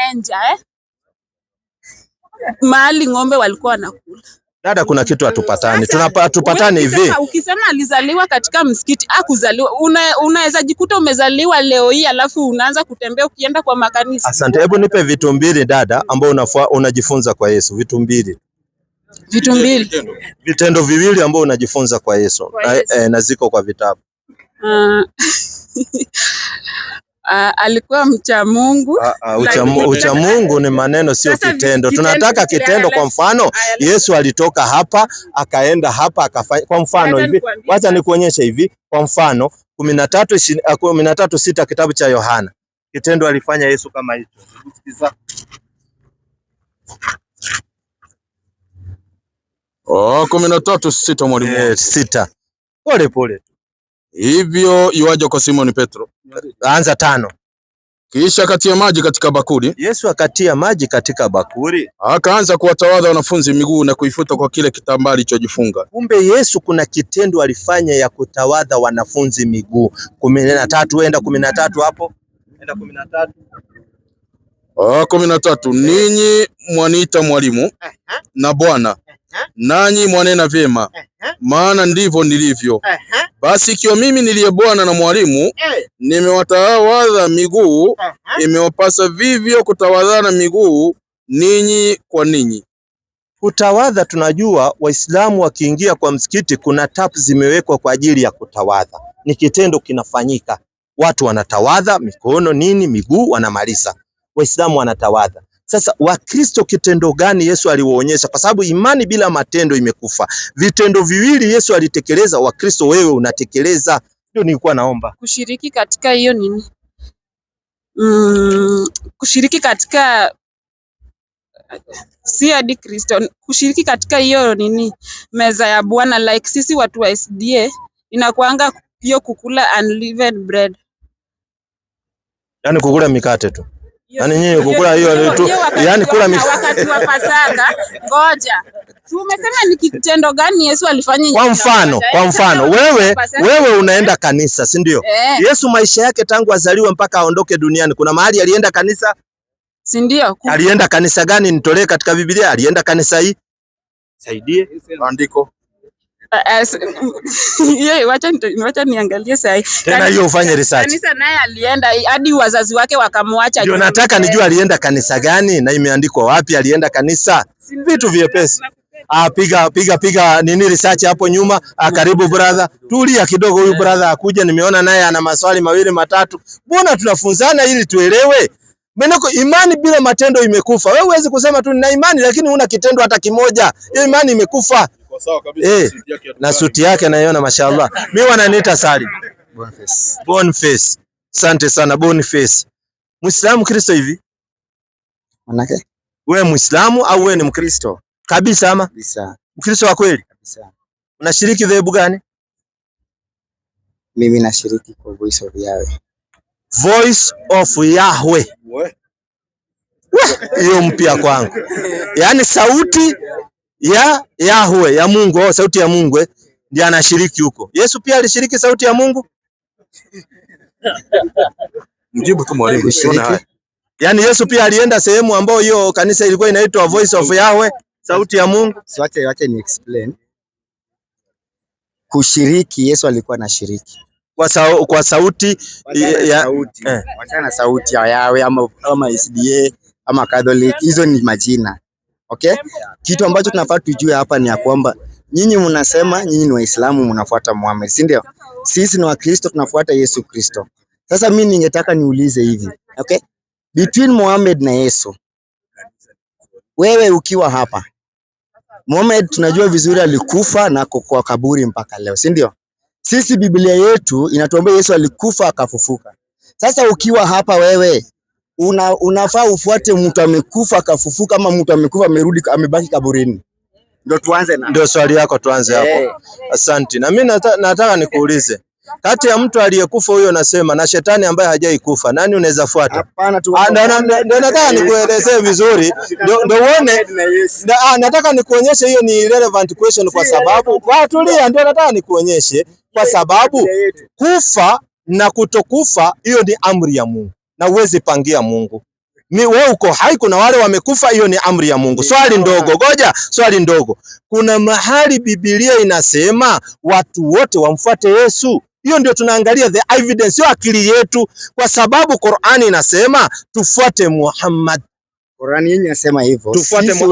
Mahali ng'ombe walikuwa wanakula. Dada, kuna kitu hatupatani. Tupatane hivi. Ukisema alizaliwa katika msikiti, kuzaliwa unaweza jikuta umezaliwa leo hii alafu unaanza kutembea ukienda kwa makanisa. Asante. Hebu nipe vitu mbili dada ambao unajifunza kwa Yesu. Vitu mbili. Vitendo viwili ambao unajifunza kwa Yesu. Na ziko kwa vitabu. Alikuwa mcha Mungu. Ucha Mungu ni maneno, sio kitendo. Tunataka kitendo. Kwa mfano Yesu alitoka hapa akaenda hapa akafanya. Kwa mfano hivi, wacha nikuonyeshe hivi. Kwa mfano 13:6 kitabu cha Yohana, kitendo alifanya Yesu kama hicho. Sikiza. 13:6 mwalimu. 6. Pole. Hivyo iwaje kwa Simoni Petro? Anza 5. Kisha akatia maji katika bakuli. Yesu akatia maji katika bakuli. Akaanza kuwatawadha wanafunzi miguu na kuifuta kwa kile kitambaa alichojifunga. Kumbe Yesu kuna kitendo alifanya ya kutawadha wanafunzi miguu. 13, enda 13 hapo. Enda 13. 13. Ninyi mwaniita mwalimu na Bwana, nanyi mwanena vyema, maana ndivyo nilivyo. Basi ikiwa mimi niliye Bwana na mwalimu nimewatawadha miguu, imewapasa vivyo kutawadhana miguu ninyi kwa ninyi. Kutawadha, tunajua Waislamu wakiingia kwa msikiti kuna tap zimewekwa kwa ajili ya kutawadha. Ni kitendo kinafanyika. Watu wanatawadha mikono, nini, miguu, wanamaliza. Waislamu wanatawadha. Sasa Wakristo kitendo gani Yesu aliwaonyesha? Kwa sababu imani bila matendo imekufa. Vitendo viwili Yesu alitekeleza, Wakristo wewe unatekeleza. Ndio nilikuwa naomba. Kushiriki katika hiyo nini? Kushiriki katika si hadi Kristo. Kushiriki katika hiyo nini? Meza ya Bwana, like sisi watu wa SDA inakuanga hiyo kukula unleavened bread. Yaani kukula mikate tu. Yaani nyinyi kukula hiyo tu. Yaani kula mikate wakati wa Pasaka. Ngoja. Si umesema ni kitendo gani Yesu alifanya? Kwa mfano wewe unaenda kanisa, si ndio? Yesu maisha yake tangu azaliwe mpaka aondoke duniani kuna mahali alienda kanisa? Si ndio? Alienda kanisa gani? Nitolee katika Biblia. Alienda kanisa hii? Saidie andiko. Yeye wacha niangalie sasa. Tena hiyo ufanye research. Kanisa naye alienda hadi wazazi wake wakamwacha. Ndio nataka nijue alienda kanisa gani na imeandikwa wapi alienda kanisa. Vitu vyepesi. Piga nini research hapo nyuma. Karibu brother. Tulia kidogo, huyu brother akuja, nimeona naye ana maswali mawili matatu. Mbona tunafunzana ili tuelewe? Menoko imani bila matendo imekufa. Wewe huwezi kusema tu nina imani lakini huna kitendo hata kimoja. Hiyo imani imekufa. Sawa kabisa. Na suti yake naiona mashallah. Mimi wananiita Salim. Boniface. Asante sana Boniface. Muislamu Kristo hivi? Manake? Wewe Muislamu au wewe ni Mkristo? Kabisa ama? Kabisa. Mkristo wa kweli? Kabisa. Unashiriki dhehebu gani? Mimi nashiriki kwa Voice of Yahweh. Voice of Yahweh. Hiyo mpya kwangu. Yaani sauti ya Yahweh, ya Mungu, sauti ya Mungu ndiye anashiriki huko. Yesu pia alishiriki sauti ya Mungu? Mjibu tu mwalimu. Yaani Yesu pia alienda sehemu ambayo hiyo kanisa ilikuwa inaitwa Voice of Yahweh, sauti ya Mungu? Wacha ni explain. Kushiriki, Yesu alikuwa anashiriki. Kwa sauti ya Wacha na sauti ya Yahweh ama SDA ama Catholic, hizo ni majina. Okay? Kitu ambacho tunafaa tujue hapa ni ya kwamba nyinyi mnasema nyinyi ni Waislamu mnafuata Muhammad, si ndio? Sisi ni Wakristo tunafuata Yesu Kristo. Sasa mimi ningetaka niulize hivi, okay? Between Muhammad na Yesu, wewe ukiwa hapa, Muhammad tunajua vizuri alikufa na kwa kaburi mpaka leo, si ndio? Sisi Biblia yetu inatuambia Yesu alikufa akafufuka. Sasa ukiwa hapa wewe unafaa ufuate mtu amekufa akafufuka ama mtu amekufa amerudi amebaki kaburini? Ndio tuanze na. Ndio swali yako, tuanze hapo. Asante. Na mimi nataka nikuulize. Kati ya mtu aliyekufa huyo nasema na shetani ambaye hajai kufa, nani unaweza fuata? Hapana tu. Ndio nataka nikuelezee vizuri. Ndio uone. Nataka nikuonyeshe hiyo ni relevant question kwa sababu tulia, ndio nataka nikuonyeshe kwa sababu kufa na kutokufa hiyo ni amri ya Mungu. Na uwezi pangia Mungu. Wewe uko hai, kuna wale wamekufa, hiyo ni amri ya Mungu. Swali ndogo. Kuna mahali Biblia inasema watu wote wamfuate Yesu? Hiyo ndio tunaangalia the evidence, sio akili yetu, kwa sababu Qur'ani inasema tufuate Muhammad. Qur'ani yenyewe inasema hivyo.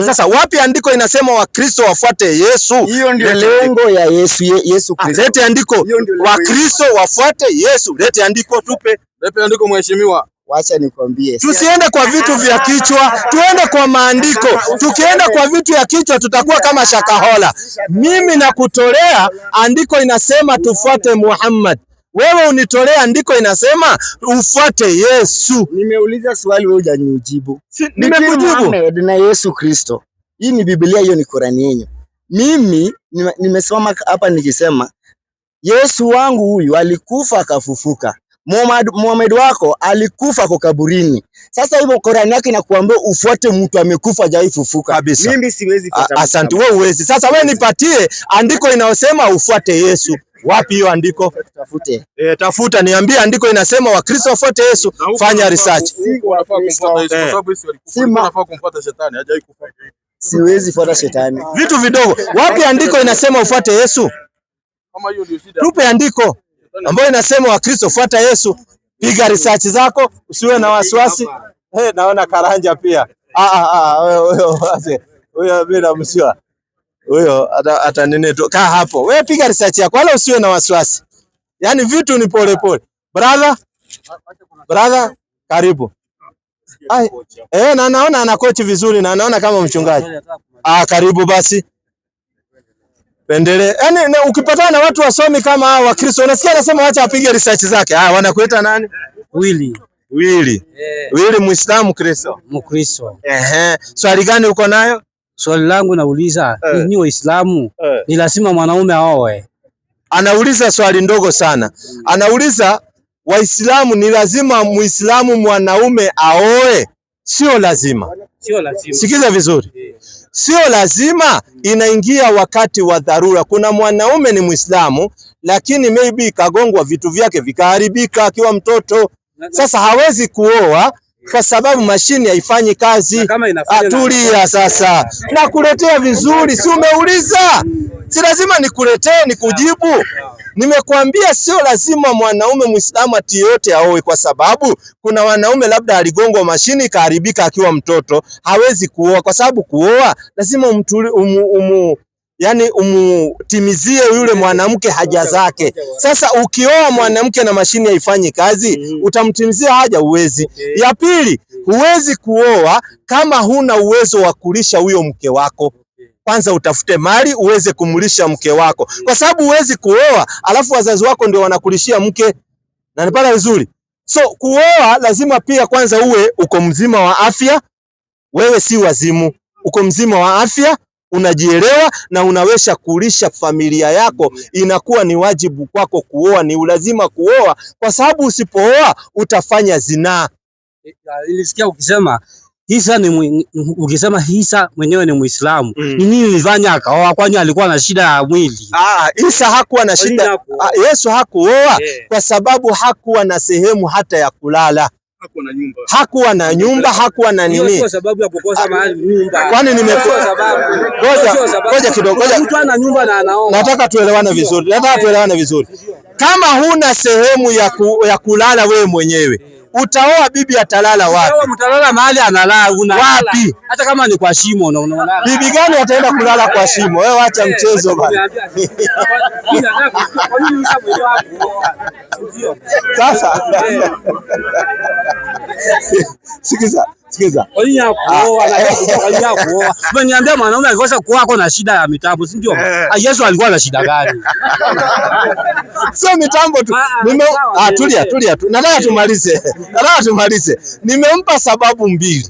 Sasa wapi andiko inasema Wakristo wafuate Yesu? Hiyo ndio lengo ya Yesu Kristo. Lete andiko. Wakristo wafuate Yesu. Lete andiko tupe. Lete andiko mheshimiwa. Wacha nikwambie. Tusiende kwa vitu vya kichwa, tuende kwa maandiko. Tukienda kwa vitu ya kichwa tutakuwa kama Shakahola. Mimi nakutolea andiko inasema tufuate Muhammad. Wewe unitolea andiko inasema ufuate Yesu. Nimeuliza swali wewe hujanijibu. Nimekujibu. Muhammad na Yesu Kristo. Hii ni Biblia, hiyo ni Qur'ani yenyewe. Mimi nimesimama hapa nikisema Yesu wangu huyu alikufa akafufuka. Muhammad wako alikufa kwa kaburini. Sasa hivyo Qur'ani yake inakuambia ufuate mtu amekufa hajaifufuka. Mimi siwezi fuata. Asante, wewe uwezi. Sasa wewe nipatie andiko inayosema ufuate Yesu. Wapi hiyo andiko? Tafute. Tafuta, niambie andiko inasema Wakristo wafuate Yesu. Fanya research. Unafaa kumfuata shetani, hajai kufa. Siwezi fuata shetani. Vitu vidogo. Wapi andiko inasema ufuate Yesu? Kama hiyo ndio shida. Tupe andiko ambayo inasema Wakristo fuata Yesu. Piga research zako, usiwe na wasiwasi. Naona Karanja pia. Huyo bila msiwa. Huyo hata nene tu. Kaa hapo. Wewe piga research yako wala usiwe na wasiwasi. Yaani vitu ni pole pole. Brother, karibu. Na naona ana coach vizuri na naona kama mchungaji. Karibu basi. Pendele. Yaani ukipatana na watu wasomi kama hao wa Kristo, unasikia anasema acha apige research zake. Wanakuita nani? Willy. Willy Muislamu, Kristo? Mkristo. Swali gani uko nayo? Swali langu nauliza, ni Waislamu ni lazima mwanaume aoe? Anauliza swali ndogo sana. Anauliza Waislamu ni lazima Muislamu mwanaume aoe? Sio lazima. Sio lazima. Sikiza vizuri. Sio lazima, inaingia wakati wa dharura. Kuna mwanaume ni Muislamu lakini maybe kagongwa vitu vyake vikaharibika akiwa mtoto. Sasa hawezi kuoa kwa sababu mashine haifanyi kazi. Tulia sasa. Nakuletea vizuri, si umeuliza? Si lazima nikuletee nikujibu. Nimekuambia sio lazima mwanaume Muislamu ati yote aoe, kwa sababu kuna wanaume labda aligongwa mashini kaharibika akiwa mtoto, hawezi kuoa, kwa sababu kuoa lazima umutimizie yule mwanamke haja zake. Sasa ukioa mwanamke na mashini haifanyi kazi, utamtimizia haja? Uwezi. Ya pili, huwezi kuoa kama huna uwezo wa kulisha huyo mke wako. Kwanza utafute mali uweze kumlisha mke wako, kwa sababu huwezi kuoa alafu wazazi wako ndio wanakulishia mke. Na nipata vizuri? So kuoa lazima pia kwanza uwe uko mzima wa afya. Wewe si wazimu, uko mzima wa afya, unajielewa na unaweza kulisha familia yako. Inakuwa ni wajibu kwako kuoa, ni ulazima kuoa, kwa sababu usipooa utafanya zinaa. Nilisikia ukisema Isa mwenyewe ni Muislamu. Ni nini ilifanya akaoa? Kwani alikuwa na shida ya mwili? Isa hakuwa na shida. Yesu hakuoa kwa sababu hakuwa na sehemu hata ya kulala. Hakuwa na nyumba, hakuwa na nini. Sio sababu ya kukosa mahali nyumba. Kwani ngoja kidogo. Mtu ana nyumba na anaoa. Nataka tuelewane vizuri. Kama huna sehemu ya kulala wewe mwenyewe, utaoa bibi atalala wapi? Wewe mtalala mahali analala, wapi? Hata kama ni kwa shimo unaona. Bibi gani ataenda kulala kwa shimo? Wewe acha mchezo bana. Sasa sikiza. Kwa nini hakuoa? Umeniambia mwanaume alikosa kuoa na shida ya mitambo, si ndio? Yesu alikuwa na shida gani? Sio mitambo tu. Tulia. Nataka tumalize. Nimempa sababu mbili.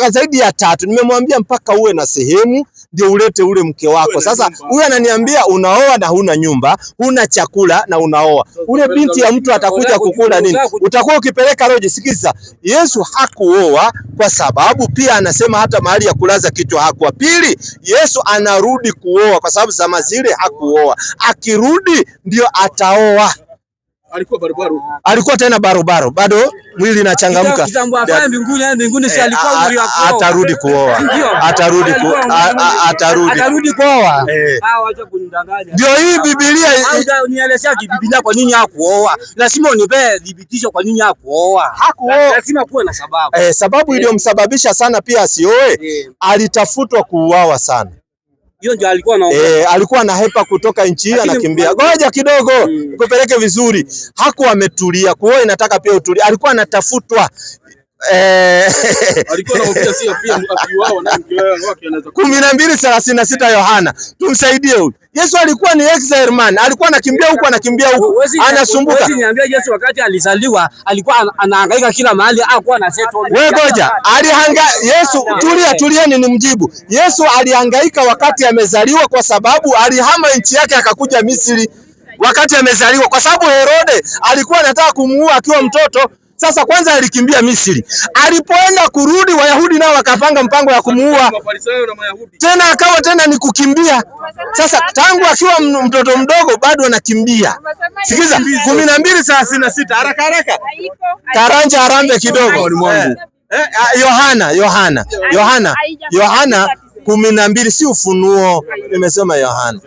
Zaidi ya tatu. Nimemwambia mpaka uwe na sehemu ndio ulete ule mke wako. Sasa huyu ananiambia unaoa na huna nyumba, huna chakula na unaoa. Ule binti ya mtu atakuja kukula nini? Utakuwa ukipeleka roji. Sikiza. Yesu hakuoa kwa sababu pia anasema hata mahali ya kulaza kichwa hakuwa. Pili, Yesu anarudi kuoa kwa sababu zama zile hakuoa. Akirudi ndio ataoa. Alikuwa tena barobaro, bado mwili unachangamka. Mbinguni si alikuwa mwili wako. Atarudi kuoa. Atarudi kuoa. Acha kunidanganya. Ndio hii Biblia. Unielezea Biblia kwa nini hakuoa? Lazima unipe dhibitisho kwa nini hakuoa. Lazima kuwe na sababu. Sababu iliyomsababisha sana pia asioe, alitafutwa kuuawa sana. Hiyo ndio alikuwa alikuwa anahepa kutoka nchi hii anakimbia. Ngoja kidogo, kupeleke vizuri. Hakuwa ametulia. Kuoa inataka pia utulie. Alikuwa anatafutwa. Alikuwa anaofia pia akiuawa na mke wake anaweza 12:36 Yohana. Tumsaidie huyu. Yesu alikuwa ni exile man. Alikuwa anakimbia huko anasumbuka. Wewe niambia Yesu wakati alizaliwa alikuwa anahangaika kila mahali, hakuwa na settle. Wewe ngoja. Yesu tulieni nimjibu. Yesu alihangaika wakati amezaliwa kwa sababu alihama nchi yake akakuja Misri wakati amezaliwa, kwa sababu Herode alikuwa anataka kumuua akiwa mtoto. Sasa kwanza alikimbia Misri. Alipoenda kurudi, Wayahudi nao wakapanga mpango ya kumuua. Tena akawa tena ni kukimbia. Sasa tangu akiwa mtoto mdogo bado anakimbia. Sikiza 12:36 haraka haraka. Karanja harambe kidogo. Yohana 12, si Ufunuo. Nimesema Yohana.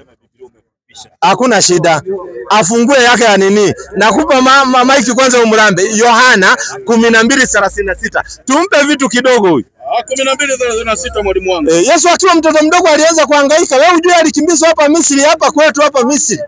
Hakuna shida. Afungue yake ya nini? Nakupa maiki kwanza umrambe. Yohana 12:36. Tumpe vitu kidogo huyu. 12:36 mwalimu wangu. Yesu akiwa mtoto mdogo alianza kuhangaika. Wewe unajua alikimbizwa hapa Misri, hapa kwetu hapa Misri.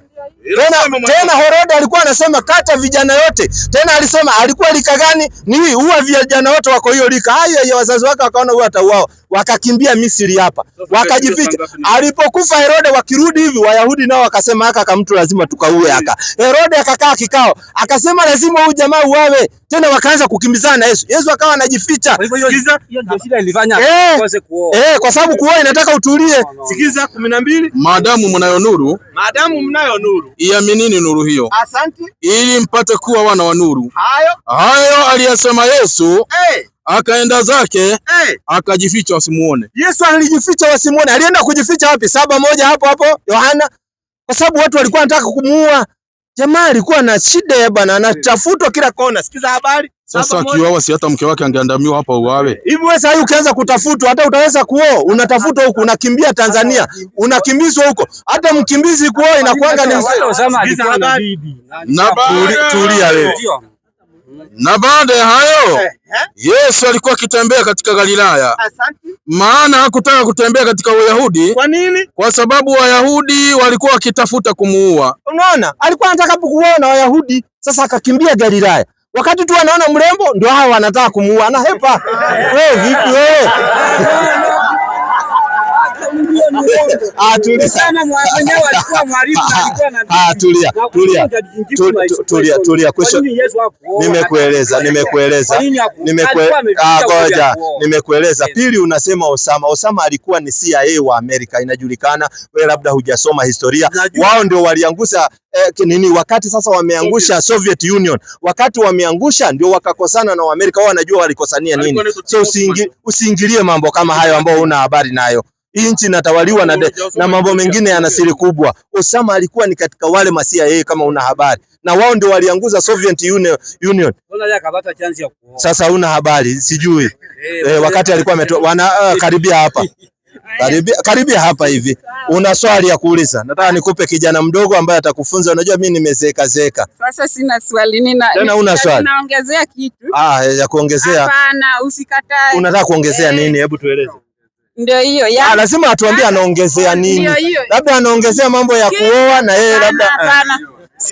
Tena Herode alikuwa anasema kata vijana yote. Tena alisema alikuwa lika gani? Ni huwa vijana wote wako hiyo lika. Hayo wazazi wake wakaona huwa atauao. Wakakimbia Misri hapa. Wakajificha. Alipokufa Herode wakirudi hivi Wayahudi nao wakasema haka mtu lazima tukaue haka. Herode akakaa kikao. Akasema lazima huyu jamaa uawe. Tena wakaanza kukimbizana na Yesu. Yesu akawa anajificha. Sikiza. Hiyo ndio shida ilifanya kose kuoa. Kwa sababu kuoa inataka utulie. Sikiza 12. Maadamu mnayo nuru, Iaminini nuru hiyo. Asante. Ili mpate kuwa wana wa nuru. Hayo aliyasema Yesu. Akaenda zake. Akajificha wasimuone. Yesu alijificha wasimuone. Alienda kujificha wapi? 7:1 hapo Yohana. Kwa sababu watu walikuwa wanataka kumuua. Jamaa alikuwa na shida ya bana, anatafutwa kila kona. Sikiza habari. Sasa akiuawa si hata mke wake angeandamiwa hapa uawe. Hivi wewe sasa ukianza kutafutwa hata utaweza kuoa? Unatafutwa huko, unakimbia Tanzania, unakimbizwa huko. Hata mkimbizi kuoa inakuanga ni Sikiza habari. Tulia wewe. Na baada ya hayo Yesu alikuwa akitembea katika Galilaya. Maana hakutaka kutembea katika Wayahudi. Kwa nini? Kwa sababu Wayahudi walikuwa wakitafuta kumuua. Unaona? Alikuwa anataka kuoa na Wayahudi. Sasa akakimbia Galilaya. Wakati tu anaona mrembo ndio hao wanataka kumuua. Anahepa. Wewe vipi wewe? Tulia. Nimekueleza. Pili unasema Osama alikuwa ni CIA wa Amerika, inajulikana. Wewe labda hujasoma historia. Wao ndio waliangusha wakati sasa wameangusha Soviet Union. Wakati wameangusha ndio wakakosana na Amerika. Wao wanajua walikosania nini. So usiingilie mambo kama hayo ambao una habari nayo. Hii nchi inatawaliwa na mambo mengine yana siri kubwa. Osama alikuwa ni katika wale ma CIA kama una habari. Na wao ndio walianguza Soviet Union. Sasa una habari, sijui. Wakati alikuwa karibia hapa. Karibia hapa hivi. Una swali ya kuuliza? Nataka nikupe kijana mdogo ambaye atakufunza. Unajua mimi nimezeeka. Sasa sina swali. Tena una swali? Naongezea kitu. Ya kuongezea. Hapana, usikatae. Unataka kuongezea nini? Hebu tueleze. Ndio hiyo. Lazima atuambie anaongezea nini. Labda anaongezea mambo ya kuoa na yeye labda. Hapana.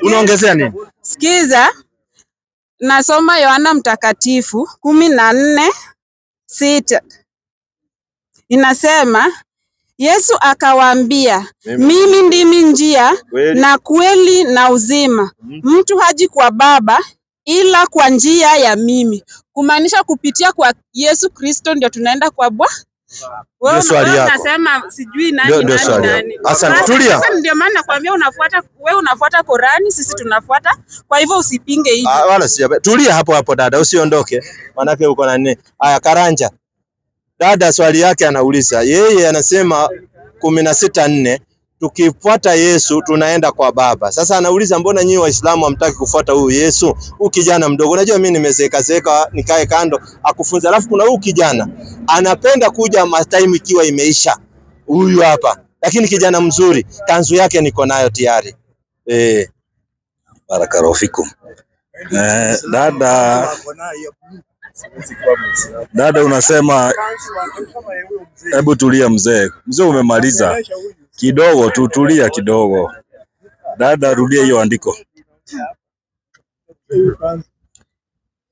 Unaongezea nini? Sikiza. Nasoma Yohana Mtakatifu 14:6. Inasema Yesu akawaambia, mimi ndimi njia na kweli na uzima. Mtu haji kwa Baba ila kwa njia ya mimi. Kumaanisha kupitia kwa Yesu Kristo ndio tunaenda kwa Bwana. Ndio swali yako. Nasema sijui nani. Asante. Tulia. Sasa ndio maana nakwambia wewe unafuata Qur'ani, sisi tunafuata. Kwa hivyo usipinge hivi. Wala sija. Tulia hapo dada, usiondoke. Manake uko na nini? Haya Karanja. Dada swali yake anauliza. Yeye anasema 16:4 tukifuata Yesu tunaenda kwa Baba. Sasa anauliza mbona nyinyi Waislamu hamtaki kufuata huyu Yesu? Huyu kijana mdogo. Unajua mimi nimezeeka nikae kando akufunza. Alafu kuna huyu kijana anapenda kuja time ikiwa imeisha. Huyu hapa. Lakini kijana mzuri, kanzu yake niko nayo tayari. Barakallahu fikum. Dada unasema, hebu tulia mzee. Mzee umemaliza. Kidogo tu, tulia kidogo. Dada rudia hiyo andiko.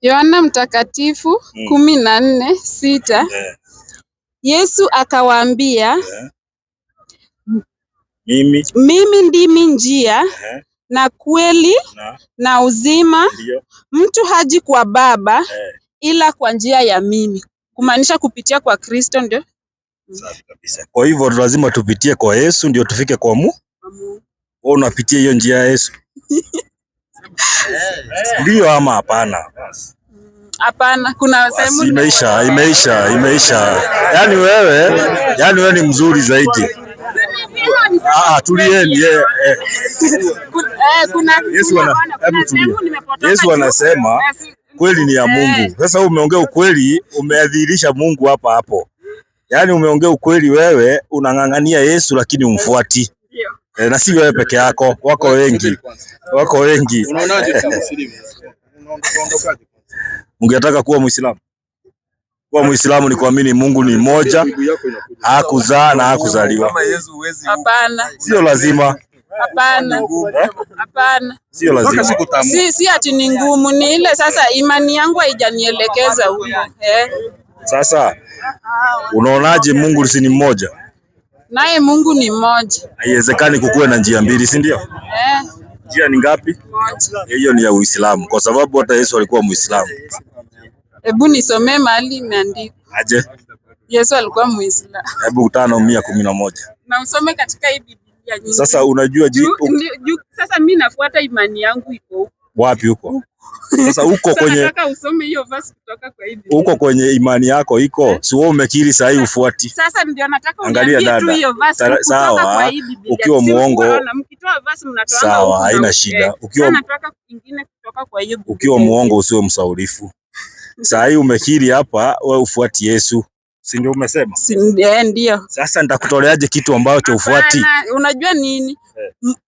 Yohana Mtakatifu 14:6. Yesu akawaambia, mimi ndimi njia na kweli na uzima. Mtu haji kwa Baba ila kwa njia ya mimi. Kumaanisha kupitia kwa Kristo ndio. Safi kabisa. Kwa hivyo lazima tupitie kwa Yesu ndio tufike kwa Mungu. Wewe unapitia hiyo njia ya Yesu? Ndio ama hapana? Hapana, kuna sehemu Imeisha. Yaani wewe ni mzuri zaidi. Tulieni. Yesu anasema kweli ni ya Mungu. Sasa umeongea ukweli, umeadhirisha Mungu hapo. Yaani umeongea ukweli, wewe unang'ang'ania Yesu lakini umfuati. Na si wewe peke yako, wako wengi. Unaonaje kama Muslimu? Ungetaka kuwa Muislamu? Kuwa Muislamu ni kuamini Mungu ni mmoja, hakuzaa na hakuzaliwa. Hapana. Sio lazima. Hapana. Sio lazima. Si ati ni ngumu, ni ile sasa imani yangu haijanielekeza huko. Sasa unaonaje Mungu si ni mmoja? Naye Mungu ni mmoja. Haiwezekani kukuwe na njia mbili, si ndio? Njia ni ngapi? Moja. Hiyo ni ya Uislamu, kwa sababu hata Yesu alikuwa Muislamu. Hebu nisomee mahali imeandikwa. Aje? Yesu alikuwa Muislamu. Hebu 5:11. Na usome katika hii Biblia nyingine. Sasa unajua sasa mimi nafuata imani yangu iko huko. Wapi huko? Sasa uko kwenye nataka usome hiyo verse kutoka kwa hii Biblia. Uko kwenye imani yako iko. Si wewe umekiri saa hii ufuati. Sasa ndio nataka uniambie tu hiyo verse kutoka kwa hii Biblia. Ukiwa muongo. Mkitoa verse mnatoa. Sawa, haina shida. Ukiwa nataka kingine kutoka kwa hiyo Biblia. Ukiwa muongo usiwe msaurifu. Saa hii umekiri hapa, wewe ufuati Yesu. Si ndio umesema? Ndio. Sasa nitakutoleaje kitu ambacho ufuati? Unajua nini?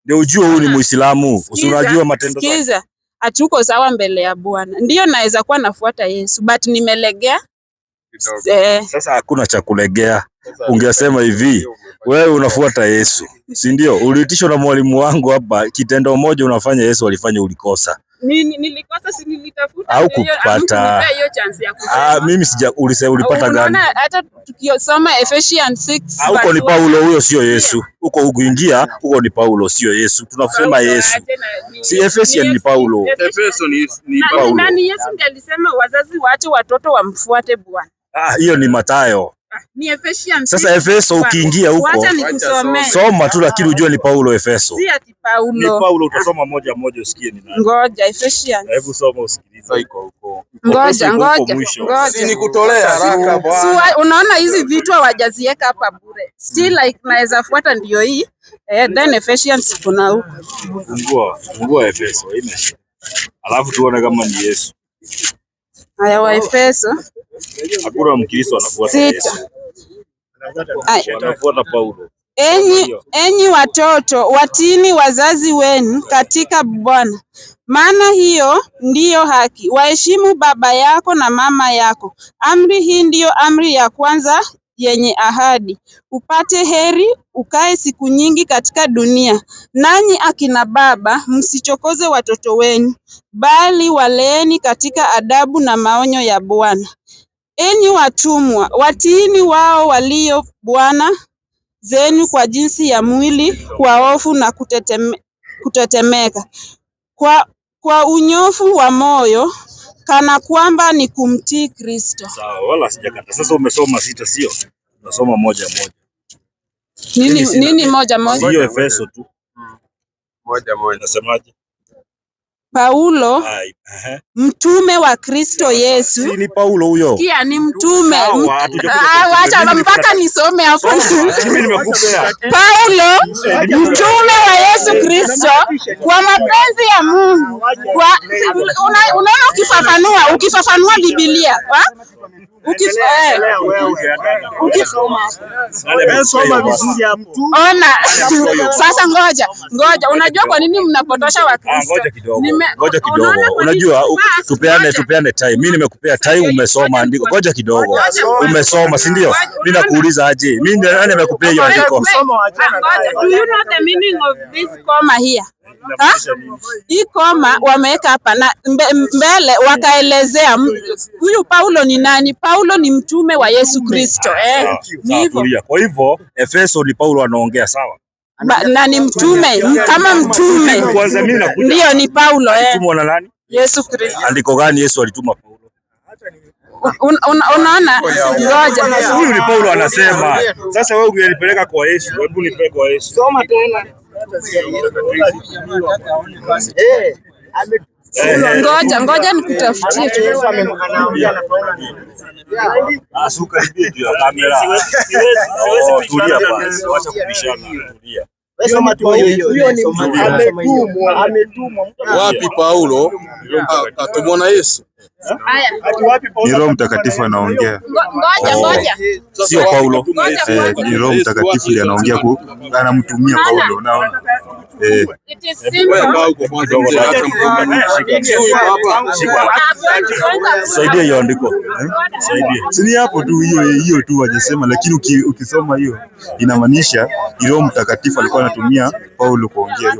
Ndio ujue huyu ni Muislamu. Unajua matendo yake. Sikiza. Hatuko sawa mbele ya Bwana. Ndio naweza kuwa nafuata Yesu, but nimelegea. Sasa hakuna cha kulegea. Ungesema hivi, wewe unafuata Yesu, si ndio? Uliitishwa na mwalimu wangu hapa, kitendo moja unafanya Yesu alifanya ulikosa. Nilikosa, si nilitafuta au kupata hiyo chance ya kusema. Mimi ulipata gani? Hata tukisoma Ephesians 6 huko ni Paulo, huyo sio Yesu. Huko ukiingia huko ni Paulo, sio Yesu. Tunasema Yesu. Si Ephesians ni Paulo. Efeso ni Paulo. Nani Yesu ndiye alisema wazazi waache watoto wamfuate Bwana. Hiyo ni Mathayo. Ni Ephesians. Sasa Efeso ukiingia huko soma tu, lakini ujue ni Paulo Efeso. Si ati Paulo. Ni Paulo, utasoma moja usikie ni nani. Ngoja Ephesians. Hebu soma usikilize iko huko. Ngoja. Si nikutolea haraka bwana. Unaona hizi vitu hawajaziweka hapa bure. Still like naweza fuata ndio hii. Then Ephesians kuna huko. Fungua Efeso, haina shida. Alafu tuone kama ni Yesu. Haya wa Efeso. Hakuna Mkristo anafuata Yesu. Anafuata Paulo. Enyi watoto watini wazazi wenu katika Bwana, maana hiyo ndiyo haki. Waheshimu baba yako na mama yako. Amri hii ndiyo amri ya kwanza yenye ahadi, upate heri ukae siku nyingi katika dunia. Nanyi akina baba, msichokoze watoto wenu, bali waleeni katika adabu na maonyo ya Bwana. Enyi watumwa, watiini wao walio bwana zenu kwa jinsi ya mwili, kwa hofu na kutetemeka, kwa unyofu wa moyo, kana kwamba ni kumtii Kristo. Sawa, wala sijakata. Sasa umesoma 6 sio? Unasoma moja. Nini moja? Sio Efeso tu. Moja. Nasemaje? Paulo mtume wa Kristo Yesu. Si ni Paulo huyo? Sikia, ni mtume. Acha mpaka nisome hapo. Mimi nimekupea. Paulo mtume wa Yesu Kristo kwa mapenzi ya Mungu. Unaona ukifafanua Biblia, Ona. Sasa ngoja. Unajua kwa nini mnapotosha Wakristo? Ngoja kidogo. Unajua tupeane time. Mimi nimekupea time, umesoma andiko. Ngoja kidogo. Umesoma, si ndio? Mimi nakuuliza aje? Mimi nani amekupea hiyo andiko? Do you know the meaning of this comma here? Hii koma wameweka hapa na mbele wakaelezea huyu Paulo ni nani. Paulo ni mtume wa Yesu Kristo. Ni hivyo. Kwa hivyo Efeso ni Paulo anaongea, sawa? Na ni mtume kama mtume. Ndio ni Paulo. Alitumwa na nani? Yesu Kristo. Andiko gani Yesu alituma Paulo? Unaona? Ngoja. Huyu ni Paulo anasema. Sasa wewe ungenipeleka kwa Yesu. Hebu nipeleke kwa Yesu. Soma tena. Ngoja nikutafutie tu. Wapi Paulo atumwona Yesu? Ni Roho Mtakatifu anaongea. Ngoja. Sio Paulo. Ni Roho Mtakatifu ndiye anaongea, anamtumia Paulo, unaona. It is simple. Saidia hiyo andiko. Saidia. Si hapo tu hiyo tu wajasema, lakini ukisoma hiyo inamaanisha Roho Mtakatifu alikuwa anatumia Paulo kuongea hiyo.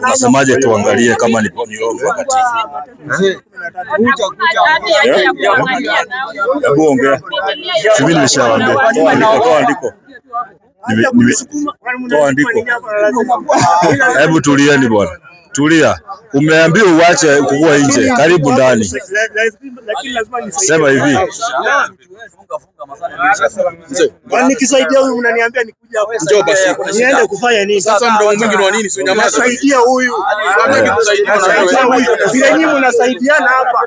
Unasemaje? Tuangalie kama ni Roho Mtakatifu. Hebu ongea. Mimi nimeshawaambia. Toa andiko. Toa andiko. Hebu tulieni bwana. Tulia. Umeambiwa uache kukua nje. Karibu ndani. Sema hivi. Nikisaidia huyu mnaniambia nikuja hapa. Njoo basi. Niende kufanya nini? Sasa mdomo mwingi ni wa nini? Sio nyamaza. Saidia huyu. Vile nyinyi mnasaidiana hapa.